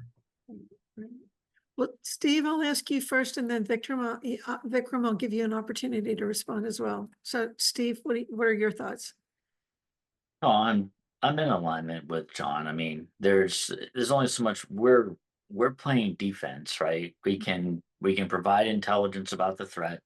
Well, Steve, I'll ask you first, and then Vikram, I'll give you an opportunity to respond as well. So, Steve, what are your thoughts? Oh, I'm in alignment with John. I mean, there's only so much we're playing defense, right? We can provide intelligence about the threat.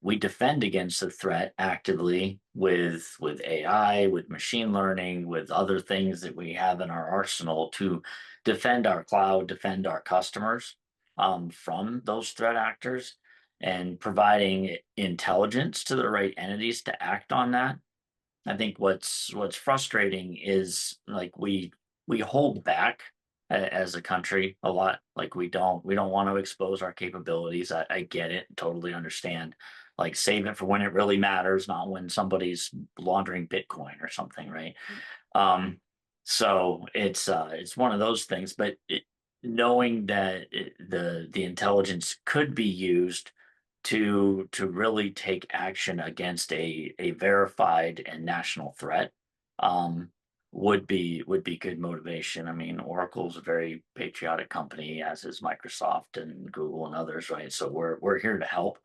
We defend against the threat actively with AI, with machine learning, with other things that we have in our arsenal to defend our cloud, defend our customers from those threat actors, and providing intelligence to the right entities to act on that. I think what's frustrating is, like, we hold back as a country a lot. Like, we don't want to expose our capabilities. I get it, totally understand. Like, save it for when it really matters, not when somebody's laundering Bitcoin or something, right? So it's one of those things. But knowing that the intelligence could be used to really take action against a verified and national threat, um, would be good motivation. I mean, Oracle's a very patriotic company, as is Microsoft and Google and others, right? So we're here to help.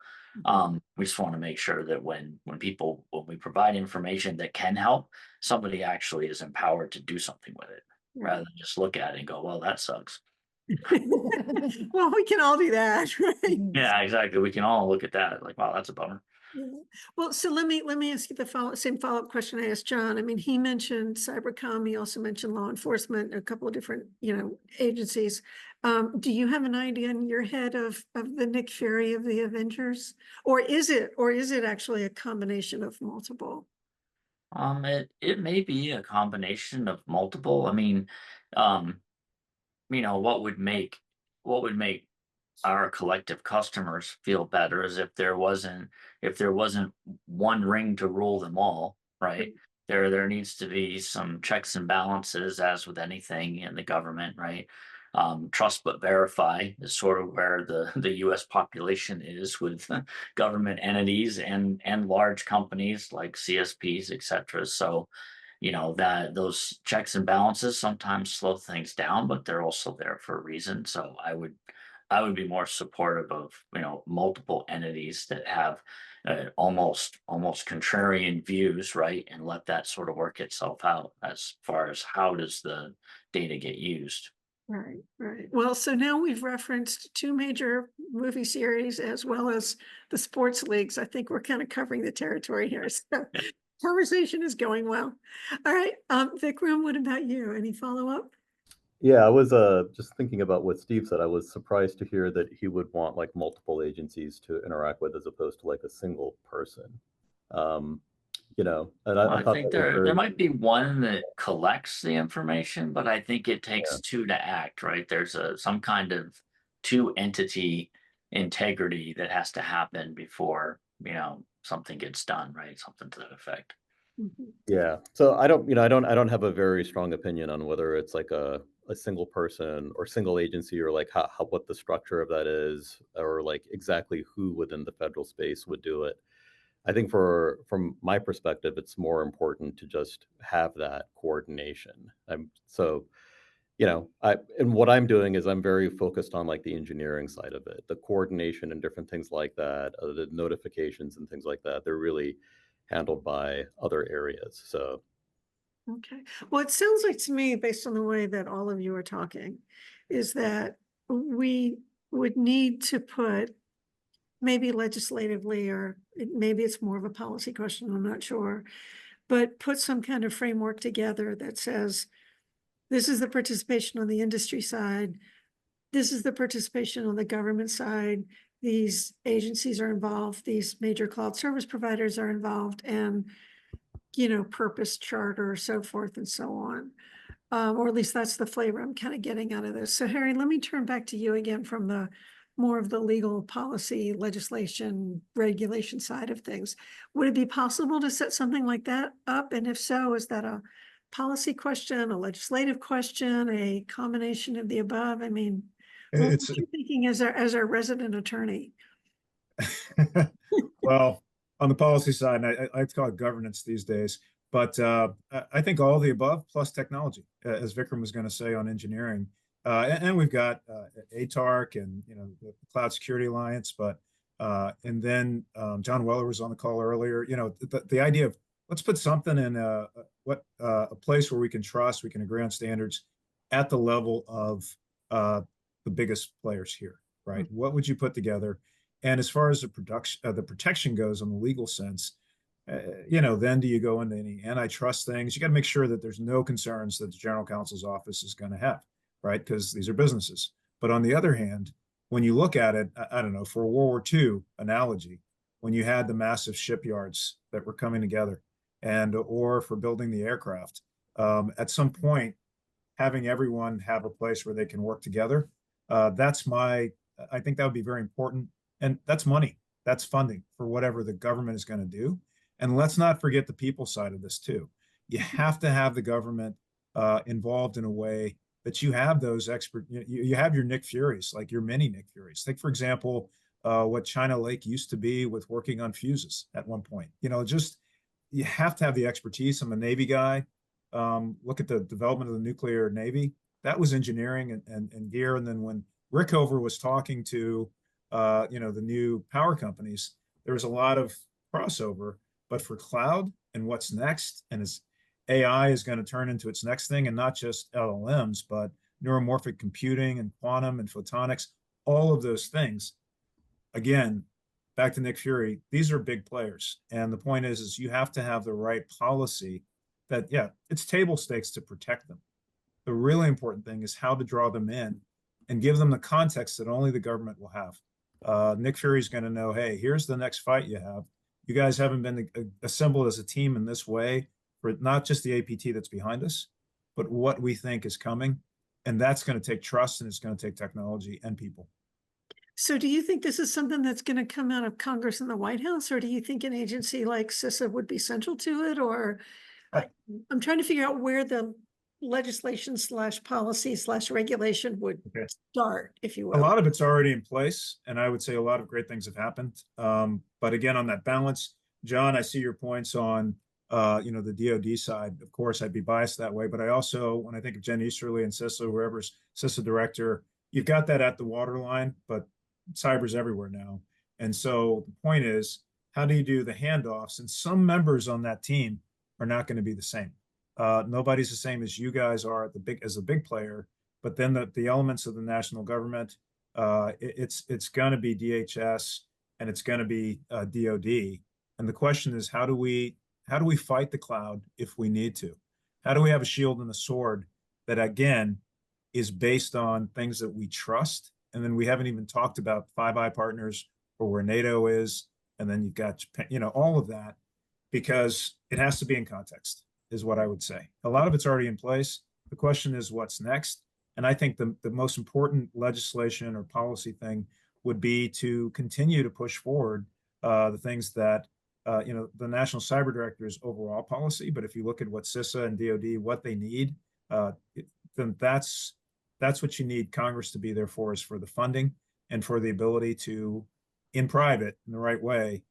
We just want to make sure that when we provide information that can help, somebody actually is empowered to do something with it, rather than just look at it and go, well, that sucks. Well, we can all do that, right? Yeah, exactly. We can all look at that like, wow, that's a bummer. Yeah. Well, so let me ask you the same follow-up question I asked John. I mean, he mentioned cybercom. He also mentioned law enforcement, a couple of different, agencies. Do you have an idea in your head of the Nick Fury of the Avengers, or is it actually a combination of multiple? It may be a combination of multiple. I mean, um, what would make our collective customers feel better is if there wasn't one ring to rule them all, right? There needs to be some checks and balances, as with anything in the government, right? Trust but verify is sort of where the US population is with government entities and large companies like CSPs, etc. So, that those checks and balances sometimes slow things down, but they're also there for a reason. So I would be more supportive of, multiple entities that have almost contrarian views, right? And let that sort of work itself out as far as how does the data get used. Right, right. Well, so now we've referenced two major movie series as well as the sports leagues. I think we're kind of covering the territory here. So conversation is going well. All right, Vikram, what about you? Any follow-up? Yeah, I was just thinking about what Steve said. I was surprised to hear that he would want like multiple agencies to interact with as opposed to like a single person. And I I thought think that was there very, might be one that collects the information, but I think it takes two to act, right? There's some kind of two entity integrity that has to happen before, something gets done, right? Something to that effect. yeah. So I don't have a very strong opinion on whether it's like a single person or single agency, or like how what the structure of that is, or like exactly who within the federal space would do it. I think from my perspective, it's more important to just have that coordination. And what I'm doing is I'm very focused on like the engineering side of it, the coordination and different things like that, the notifications and things like that. They're really handled by other areas. So Okay. Well, it sounds like to me, based on the way that all of you are talking, is that we would need to put, maybe legislatively, or maybe it's more of a policy question, I'm not sure, but put some kind of framework together that says, this is the participation on the industry side, this is the participation on the government side, these agencies are involved, these major cloud service providers are involved, and purpose, charter, so forth and so on. Or at least that's the flavor I'm kind of getting out of this. So Harry, let me turn back to you again from the more of the legal policy, legislation, regulation side of things. Would it be possible to set something like that up? And if so, is that a policy question, a legislative question, a combination of the above? I mean, what are you thinking as our resident attorney? Well, on the policy side, I like to call it governance these days, but I think all of the above plus technology, as Vikram was going to say on engineering. And we've got ATARC and the Cloud Security Alliance, but and then John Weller was on the call earlier. The idea of let's put something in a place where we can trust, we can agree on standards at the level of the biggest players here, right? What would you put together? And as far as the protection goes in the legal sense, then do you go into any antitrust things? You got to make sure that there's no concerns that the general counsel's office is going to have, right? Because these are businesses. But on the other hand, when you look at it, I don't know, for a World War II analogy, when you had the massive shipyards that were coming together, or for building the aircraft, at some point, having everyone have a place where they can work together, I think that would be very important. And that's money, that's funding for whatever the government is going to do. And let's not forget the people side of this too. You have to have the government involved in a way that you have those expert, you have your Nick Furies, like your mini Nick Furies. Take, for example, what China Lake used to be with working on fuses at one point. Just you have to have the expertise. I'm a Navy guy. Look at the development of the nuclear Navy. That was engineering and gear. And then when Rickover was talking to, the new power companies, there was a lot of crossover. But for cloud and what's next, and as AI is going to turn into its next thing, and not just LLMs, but neuromorphic computing and quantum and photonics, all of those things. Again, back to Nick Fury, these are big players. And the point is you have to have the right policy that, yeah, it's table stakes to protect them. The really important thing is how to draw them in and give them the context that only the government will have. Nick Fury is going to know, hey, here's the next fight you have. You guys haven't been assembled as a team in this way for not just the APT that's behind us, but what we think is coming. And that's going to take trust, and it's going to take technology and people. So do you think this is something that's going to come out of Congress and the White House, or do you think an agency like CISA would be central to it? Or I'm trying to figure out where the legislation / policy / regulation would start, if you will. A lot of it's already in place, and I would say a lot of great things have happened. But again, on that balance, John, I see your points on the DoD side. Of course, I'd be biased that way, but I also, when I think of Jen Easterly and CISA, whoever's CISA director, you've got that at the waterline, but cyber's everywhere now. And so the point is, how do you do the handoffs? And some members on that team are not going to be the same. Nobody's the same as you guys are as a big player, but then the elements of the national government, it's going to be DHS and it's going to be DoD. And the question is, how do we fight the cloud if we need to? How do we have a shield and a sword that, again, is based on things that we trust? And then we haven't even talked about Five Eye partners or where NATO is. And then you've got Japan, all of that, because it has to be in context, is what I would say. A lot of it's already in place. The question is what's next. And I think the most important legislation or policy thing would be to continue to push forward the things that, the National Cyber Director's overall policy. But if you look at what CISA and DoD, what they need, then that's what you need Congress to be there for, is for the funding and for the ability to, in private, in the right way,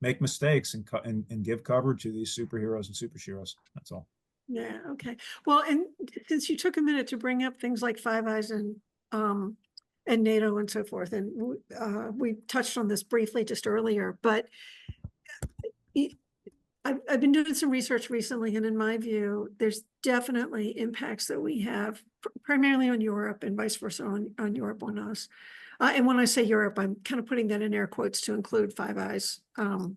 make mistakes and give cover to these superheroes and superheroes. That's all. Yeah. Okay. Well, and since you took a minute to bring up things like Five Eyes and NATO and so forth, and we touched on this briefly just earlier, but I've been doing some research recently, and in my view, there's definitely impacts that we have primarily on Europe and vice versa on Europe on us. And when I say Europe, I'm kind of putting that in air quotes to include Five Eyes. How do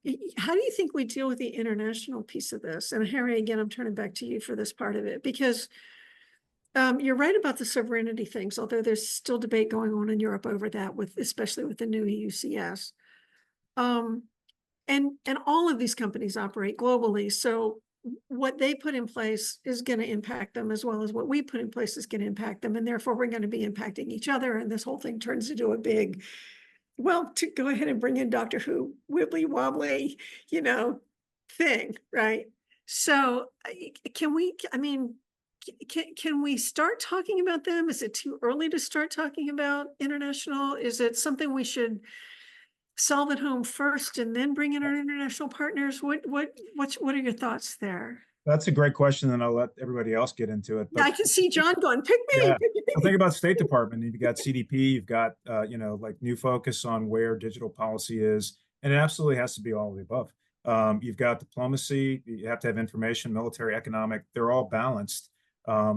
you think we deal with the international piece of this? And Harry, again, I'm turning back to you for this part of it, because you're right about the sovereignty things, although there's still debate going on in Europe over that, especially with the new EUCS. And all of these companies operate globally. So what they put in place is going to impact them, as well as what we put in place is going to impact them. And therefore we're going to be impacting each other. And this whole thing turns into a big, well, to go ahead and bring in Doctor Who, wibbly wobbly, thing, right? So can we start talking about them? Is it too early to start talking about international? Is it something we should solve at home first and then bring in our international partners? What are your thoughts there? That's a great question, and I'll let everybody else get into it. But I can see John going, pick me. Yeah. Pick me. Well, think about State Department. You've got CDP, you've got, like new focus on where digital policy is, and it absolutely has to be all of the above. You've got diplomacy, you have to have information, military, economic, they're all balanced.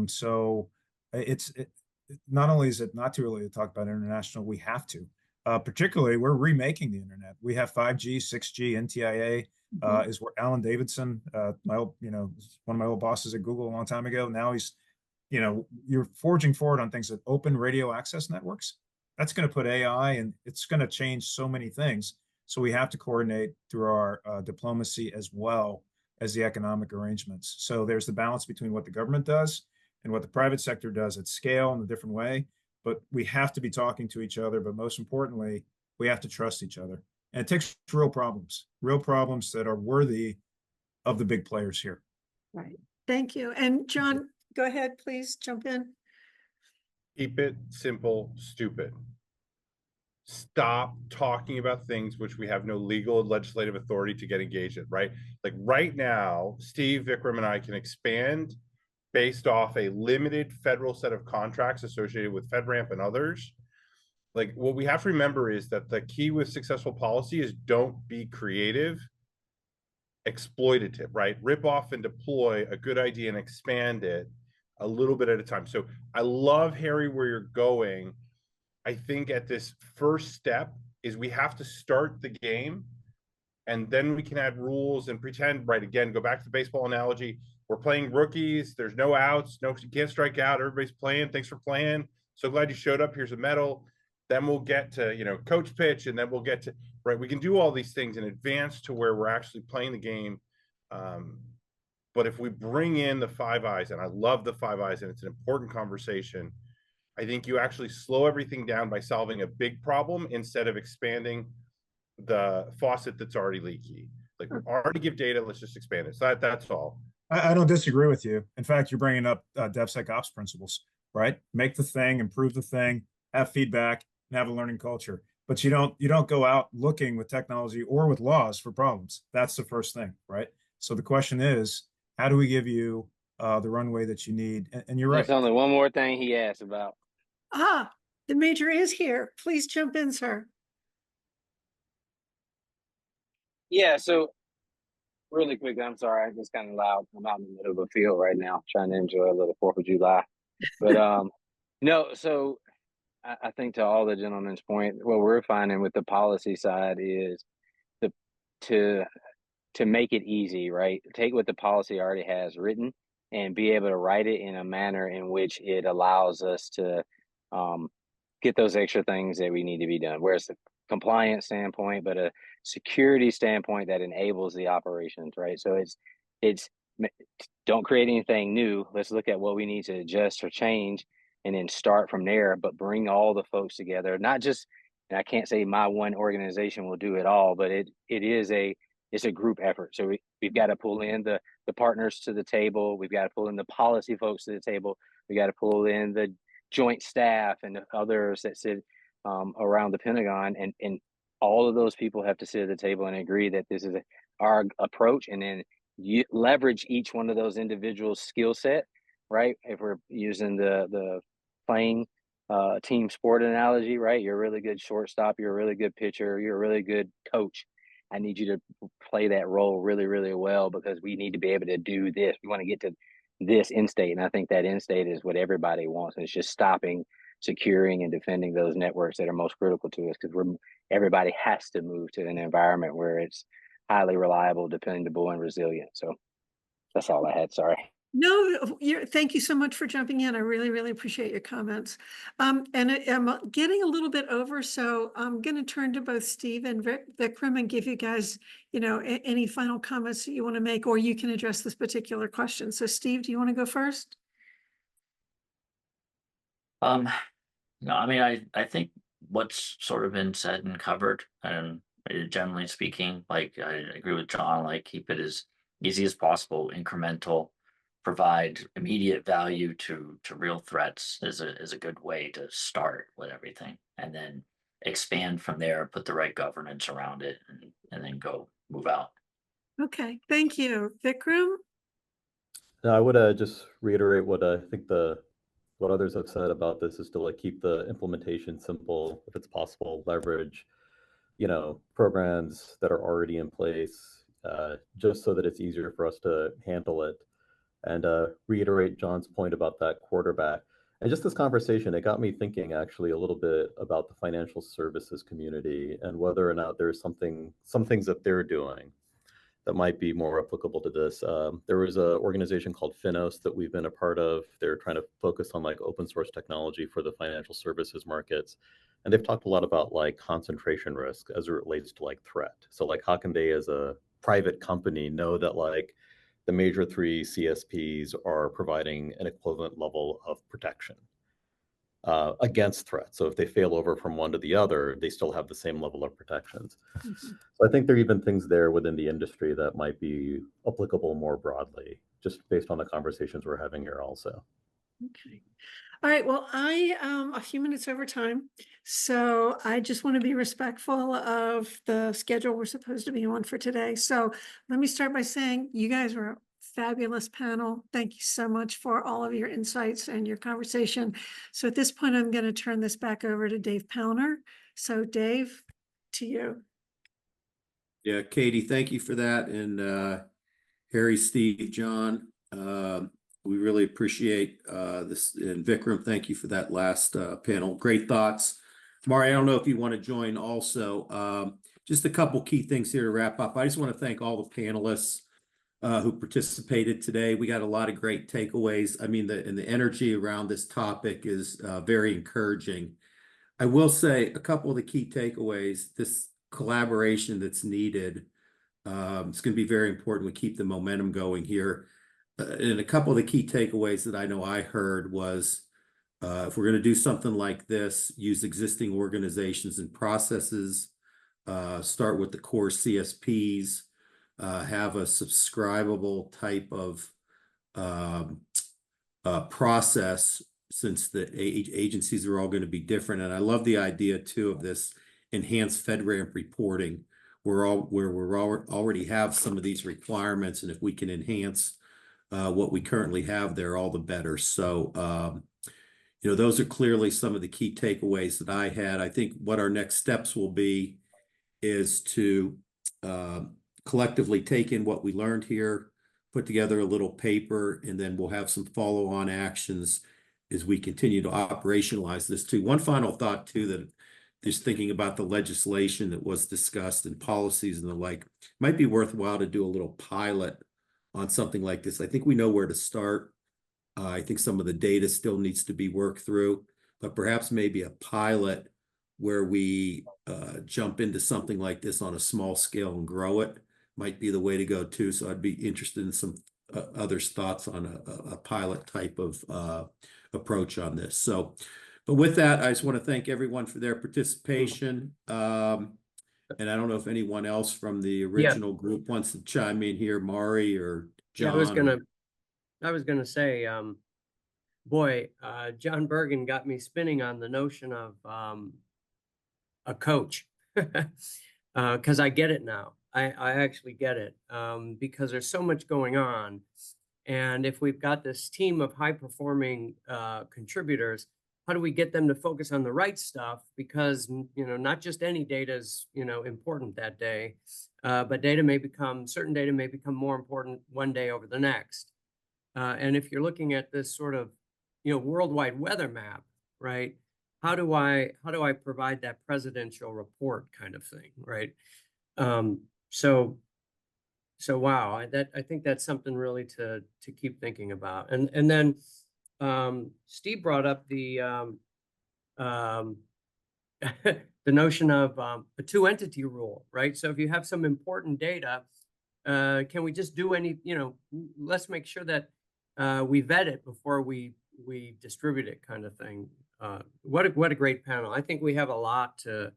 So not only is it not too early to talk about international, we have to. Particularly, we're remaking the internet. We have 5G, 6G, NTIA is where Alan Davidson, one of my old bosses at Google a long time ago. Now he's, you're forging forward on things that open radio access networks. That's going to put AI, and it's going to change so many things. So we have to coordinate through our diplomacy as well as the economic arrangements. So there's the balance between what the government does and what the private sector does at scale in a different way. But we have to be talking to each other. But most importantly, we have to trust each other. And it takes real problems that are worthy of the big players here. Right. Thank you. And John, go ahead, please jump in. Keep it simple, stupid. Stop talking about things which we have no legal and legislative authority to get engaged in, right? Like right now, Steve, Vikram, and I can expand based off a limited federal set of contracts associated with FedRAMP and others. Like what we have to remember is that the key with successful policy is don't be creative, exploitative, right? Rip off and deploy a good idea and expand it a little bit at a time. So I love, Harry, where you're going. I think at this first step is we have to start the game and then we can add rules and pretend, right? Again, go back to the baseball analogy. We're playing rookies. There's no outs. No, you can't strike out. Everybody's playing. Thanks for playing. So glad you showed up. Here's a medal. Then we'll get to, coach pitch, and then we'll get to, right? We can do all these things in advance to where we're actually playing the game. But if we bring in the Five Eyes, and I love the Five Eyes, and it's an important conversation, I think you actually slow everything down by solving a big problem instead of expanding the faucet that's already leaky. Like we already give data, let's just expand it. So that's all. I don't disagree with you. In fact, you're bringing up DevSecOps principles, right? Make the thing, improve the thing, have feedback, and have a learning culture. But you don't go out looking with technology or with laws for problems. That's the first thing, right? So the question is, how do we give you the runway that you need? And you're right. There's only one more thing he asked about. The major is here. Please jump in, sir. Yeah, so really quick, I'm sorry, I'm just kind of loud. I'm out in the middle of a field right now, trying to enjoy a little 4th of July. But no, so I think to all the gentlemen's point, what we're finding with the policy side is to make it easy, right? Take what the policy already has written and be able to write it in a manner in which it allows us to get those extra things that we need to be done. Whereas the compliance standpoint, but a security standpoint that enables the operations, right? So it's don't create anything new. Let's look at what we need to adjust or change and then start from there, but bring all the folks together. Not just, and I can't say my one organization will do it all, but it's a group effort. So we've got to pull in the partners to the table. We've got to pull in the policy folks to the table. We got to pull in the joint staff and the others that sit around the Pentagon, and all of those people have to sit at the table and agree that this is our approach, and then you leverage each one of those individuals' skill set, right? If we're using the playing team sport analogy, right? You're a really good shortstop, you're a really good pitcher, you're a really good coach. I need you to play that role really, really well because we need to be able to do this. We want to get to this end state. And I think that end state is what everybody wants. And it's just stopping, securing, and defending those networks that are most critical to us, because everybody has to move to an environment where it's highly reliable, dependable, and resilient. So that's all I had. Sorry. No, thank you so much for jumping in. I really, really appreciate your comments. And I'm getting a little bit over, so I'm going to turn to both Steve and Vikram and give you guys, any final comments that you want to make, or you can address this particular question. So Steve, do you want to go first? No, I mean, I think what's sort of been said and covered, and generally speaking, like I agree with John, like keep it as easy as possible, incremental, provide immediate value to real threats is a good way to start with everything, and then expand from there, put the right governance around it, and then move out. Okay, thank you. Vikram? No, I would just reiterate what I think what others have said about this is to keep the implementation simple, if it's possible, leverage, programs that are already in place, just so that it's easier for us to handle it. And reiterate John's point about that quarterback. And just this conversation, it got me thinking actually a little bit about the financial services community and whether or not there's some things that they're doing that might be more applicable to this. There was an organization called Finos that we've been a part of. They're trying to focus on open source technology for the financial services markets. And they've talked a lot about concentration risk as it relates to threat. So how can they as a private company know that the major 3 CSPs are providing an equivalent level of protection against threats. So if they fail over from one to the other, they still have the same level of protections. So I think there are even things there within the industry that might be applicable more broadly. just based on the conversations we're having here also. Okay. All right, well, I a few minutes over time, so I just want to be respectful of the schedule we're supposed to be on for today. So let me start by saying you guys were a fabulous panel. Thank you so much for all of your insights and your conversation. So at this point, I'm going to turn this back over to Dave Powner. So Dave, to you. Yeah, Katie, thank you for that. And Harry, Steve, John, we really appreciate this. And Vikram, thank you for that last panel. Great thoughts. Mari, I don't know if you want to join also. Just a couple key things here to wrap up. I just want to thank all the panelists who participated today. We got a lot of great takeaways. I mean, the energy around this topic is very encouraging. I will say a couple of the key takeaways, this collaboration that's needed. It's going to be very important we keep the momentum going here. And a couple of the key takeaways that I know I heard was if we're going to do something like this, use existing organizations and processes, start with the core CSPs, have a subscribable type of process since the agencies are all going to be different. And I love the idea too of this enhanced FedRAMP reporting where we already have some of these requirements. And if we can enhance what we currently have there, all the better. So, those are clearly some of the key takeaways that I had. I think what our next steps will be is to collectively take in what we learned here, put together a little paper, and then we'll have some follow-on actions as we continue to operationalize this too. One final thought too, that just thinking about the legislation that was discussed and policies and the like, might be worthwhile to do a little pilot on something like this. I think we know where to start. I think some of the data still needs to be worked through, but perhaps maybe a pilot where we jump into something like this on a small scale and grow it might be the way to go too. So I'd be interested in some others' thoughts on a pilot type of approach on this. So, but with that, I just want to thank everyone for their participation. And I don't know if anyone else from the original group wants to chime in here, Mari or John. Yeah, I was gonna say, boy, John Bergen got me spinning on the notion of a coach, because I get it now. I actually get it, because there's so much going on. And if we've got this team of high-performing contributors, how do we get them to focus on the right stuff? Because, not just any data is, important that day, but certain data may become more important one day over the next. And if you're looking at this sort of, worldwide weather map, right? How do I provide that presidential report kind of thing, right? So wow, I think that's something really to keep thinking about. And then Steve brought up the the notion of a two-entity rule, right? So if you have some important data, can we just do let's make sure that we vet it before we distribute it, kind of thing. What a great panel. I think we have a lot to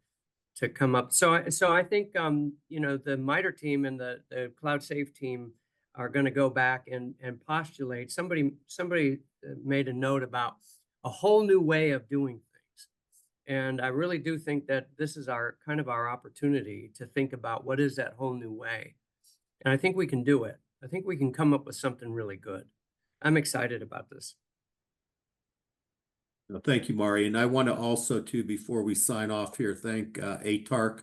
come up. So I think the MITRE team and the CloudSafe team are going to go back and postulate. Somebody made a note about a whole new way of doing things. And I really do think that this is our opportunity to think about what is that whole new way. And I think we can do it. I think we can come up with something really good. I'm excited about this. Thank you, Mari. And I want to also, too, before we sign off here, thank ATARC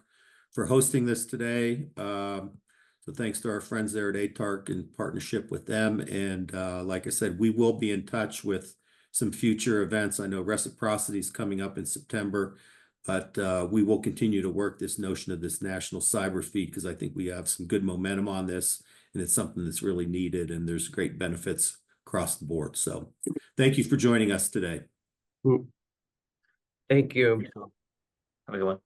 for hosting this today. So thanks to our friends there at ATARC in partnership with them. And like I said, we will be in touch with some future events. I know Reciprocity is coming up in September, but we will continue to work this notion of this national cyber feed because I think we have some good momentum on this and it's something that's really needed and there's great benefits across the board. So thank you for joining us today. Thank you. Have a good one.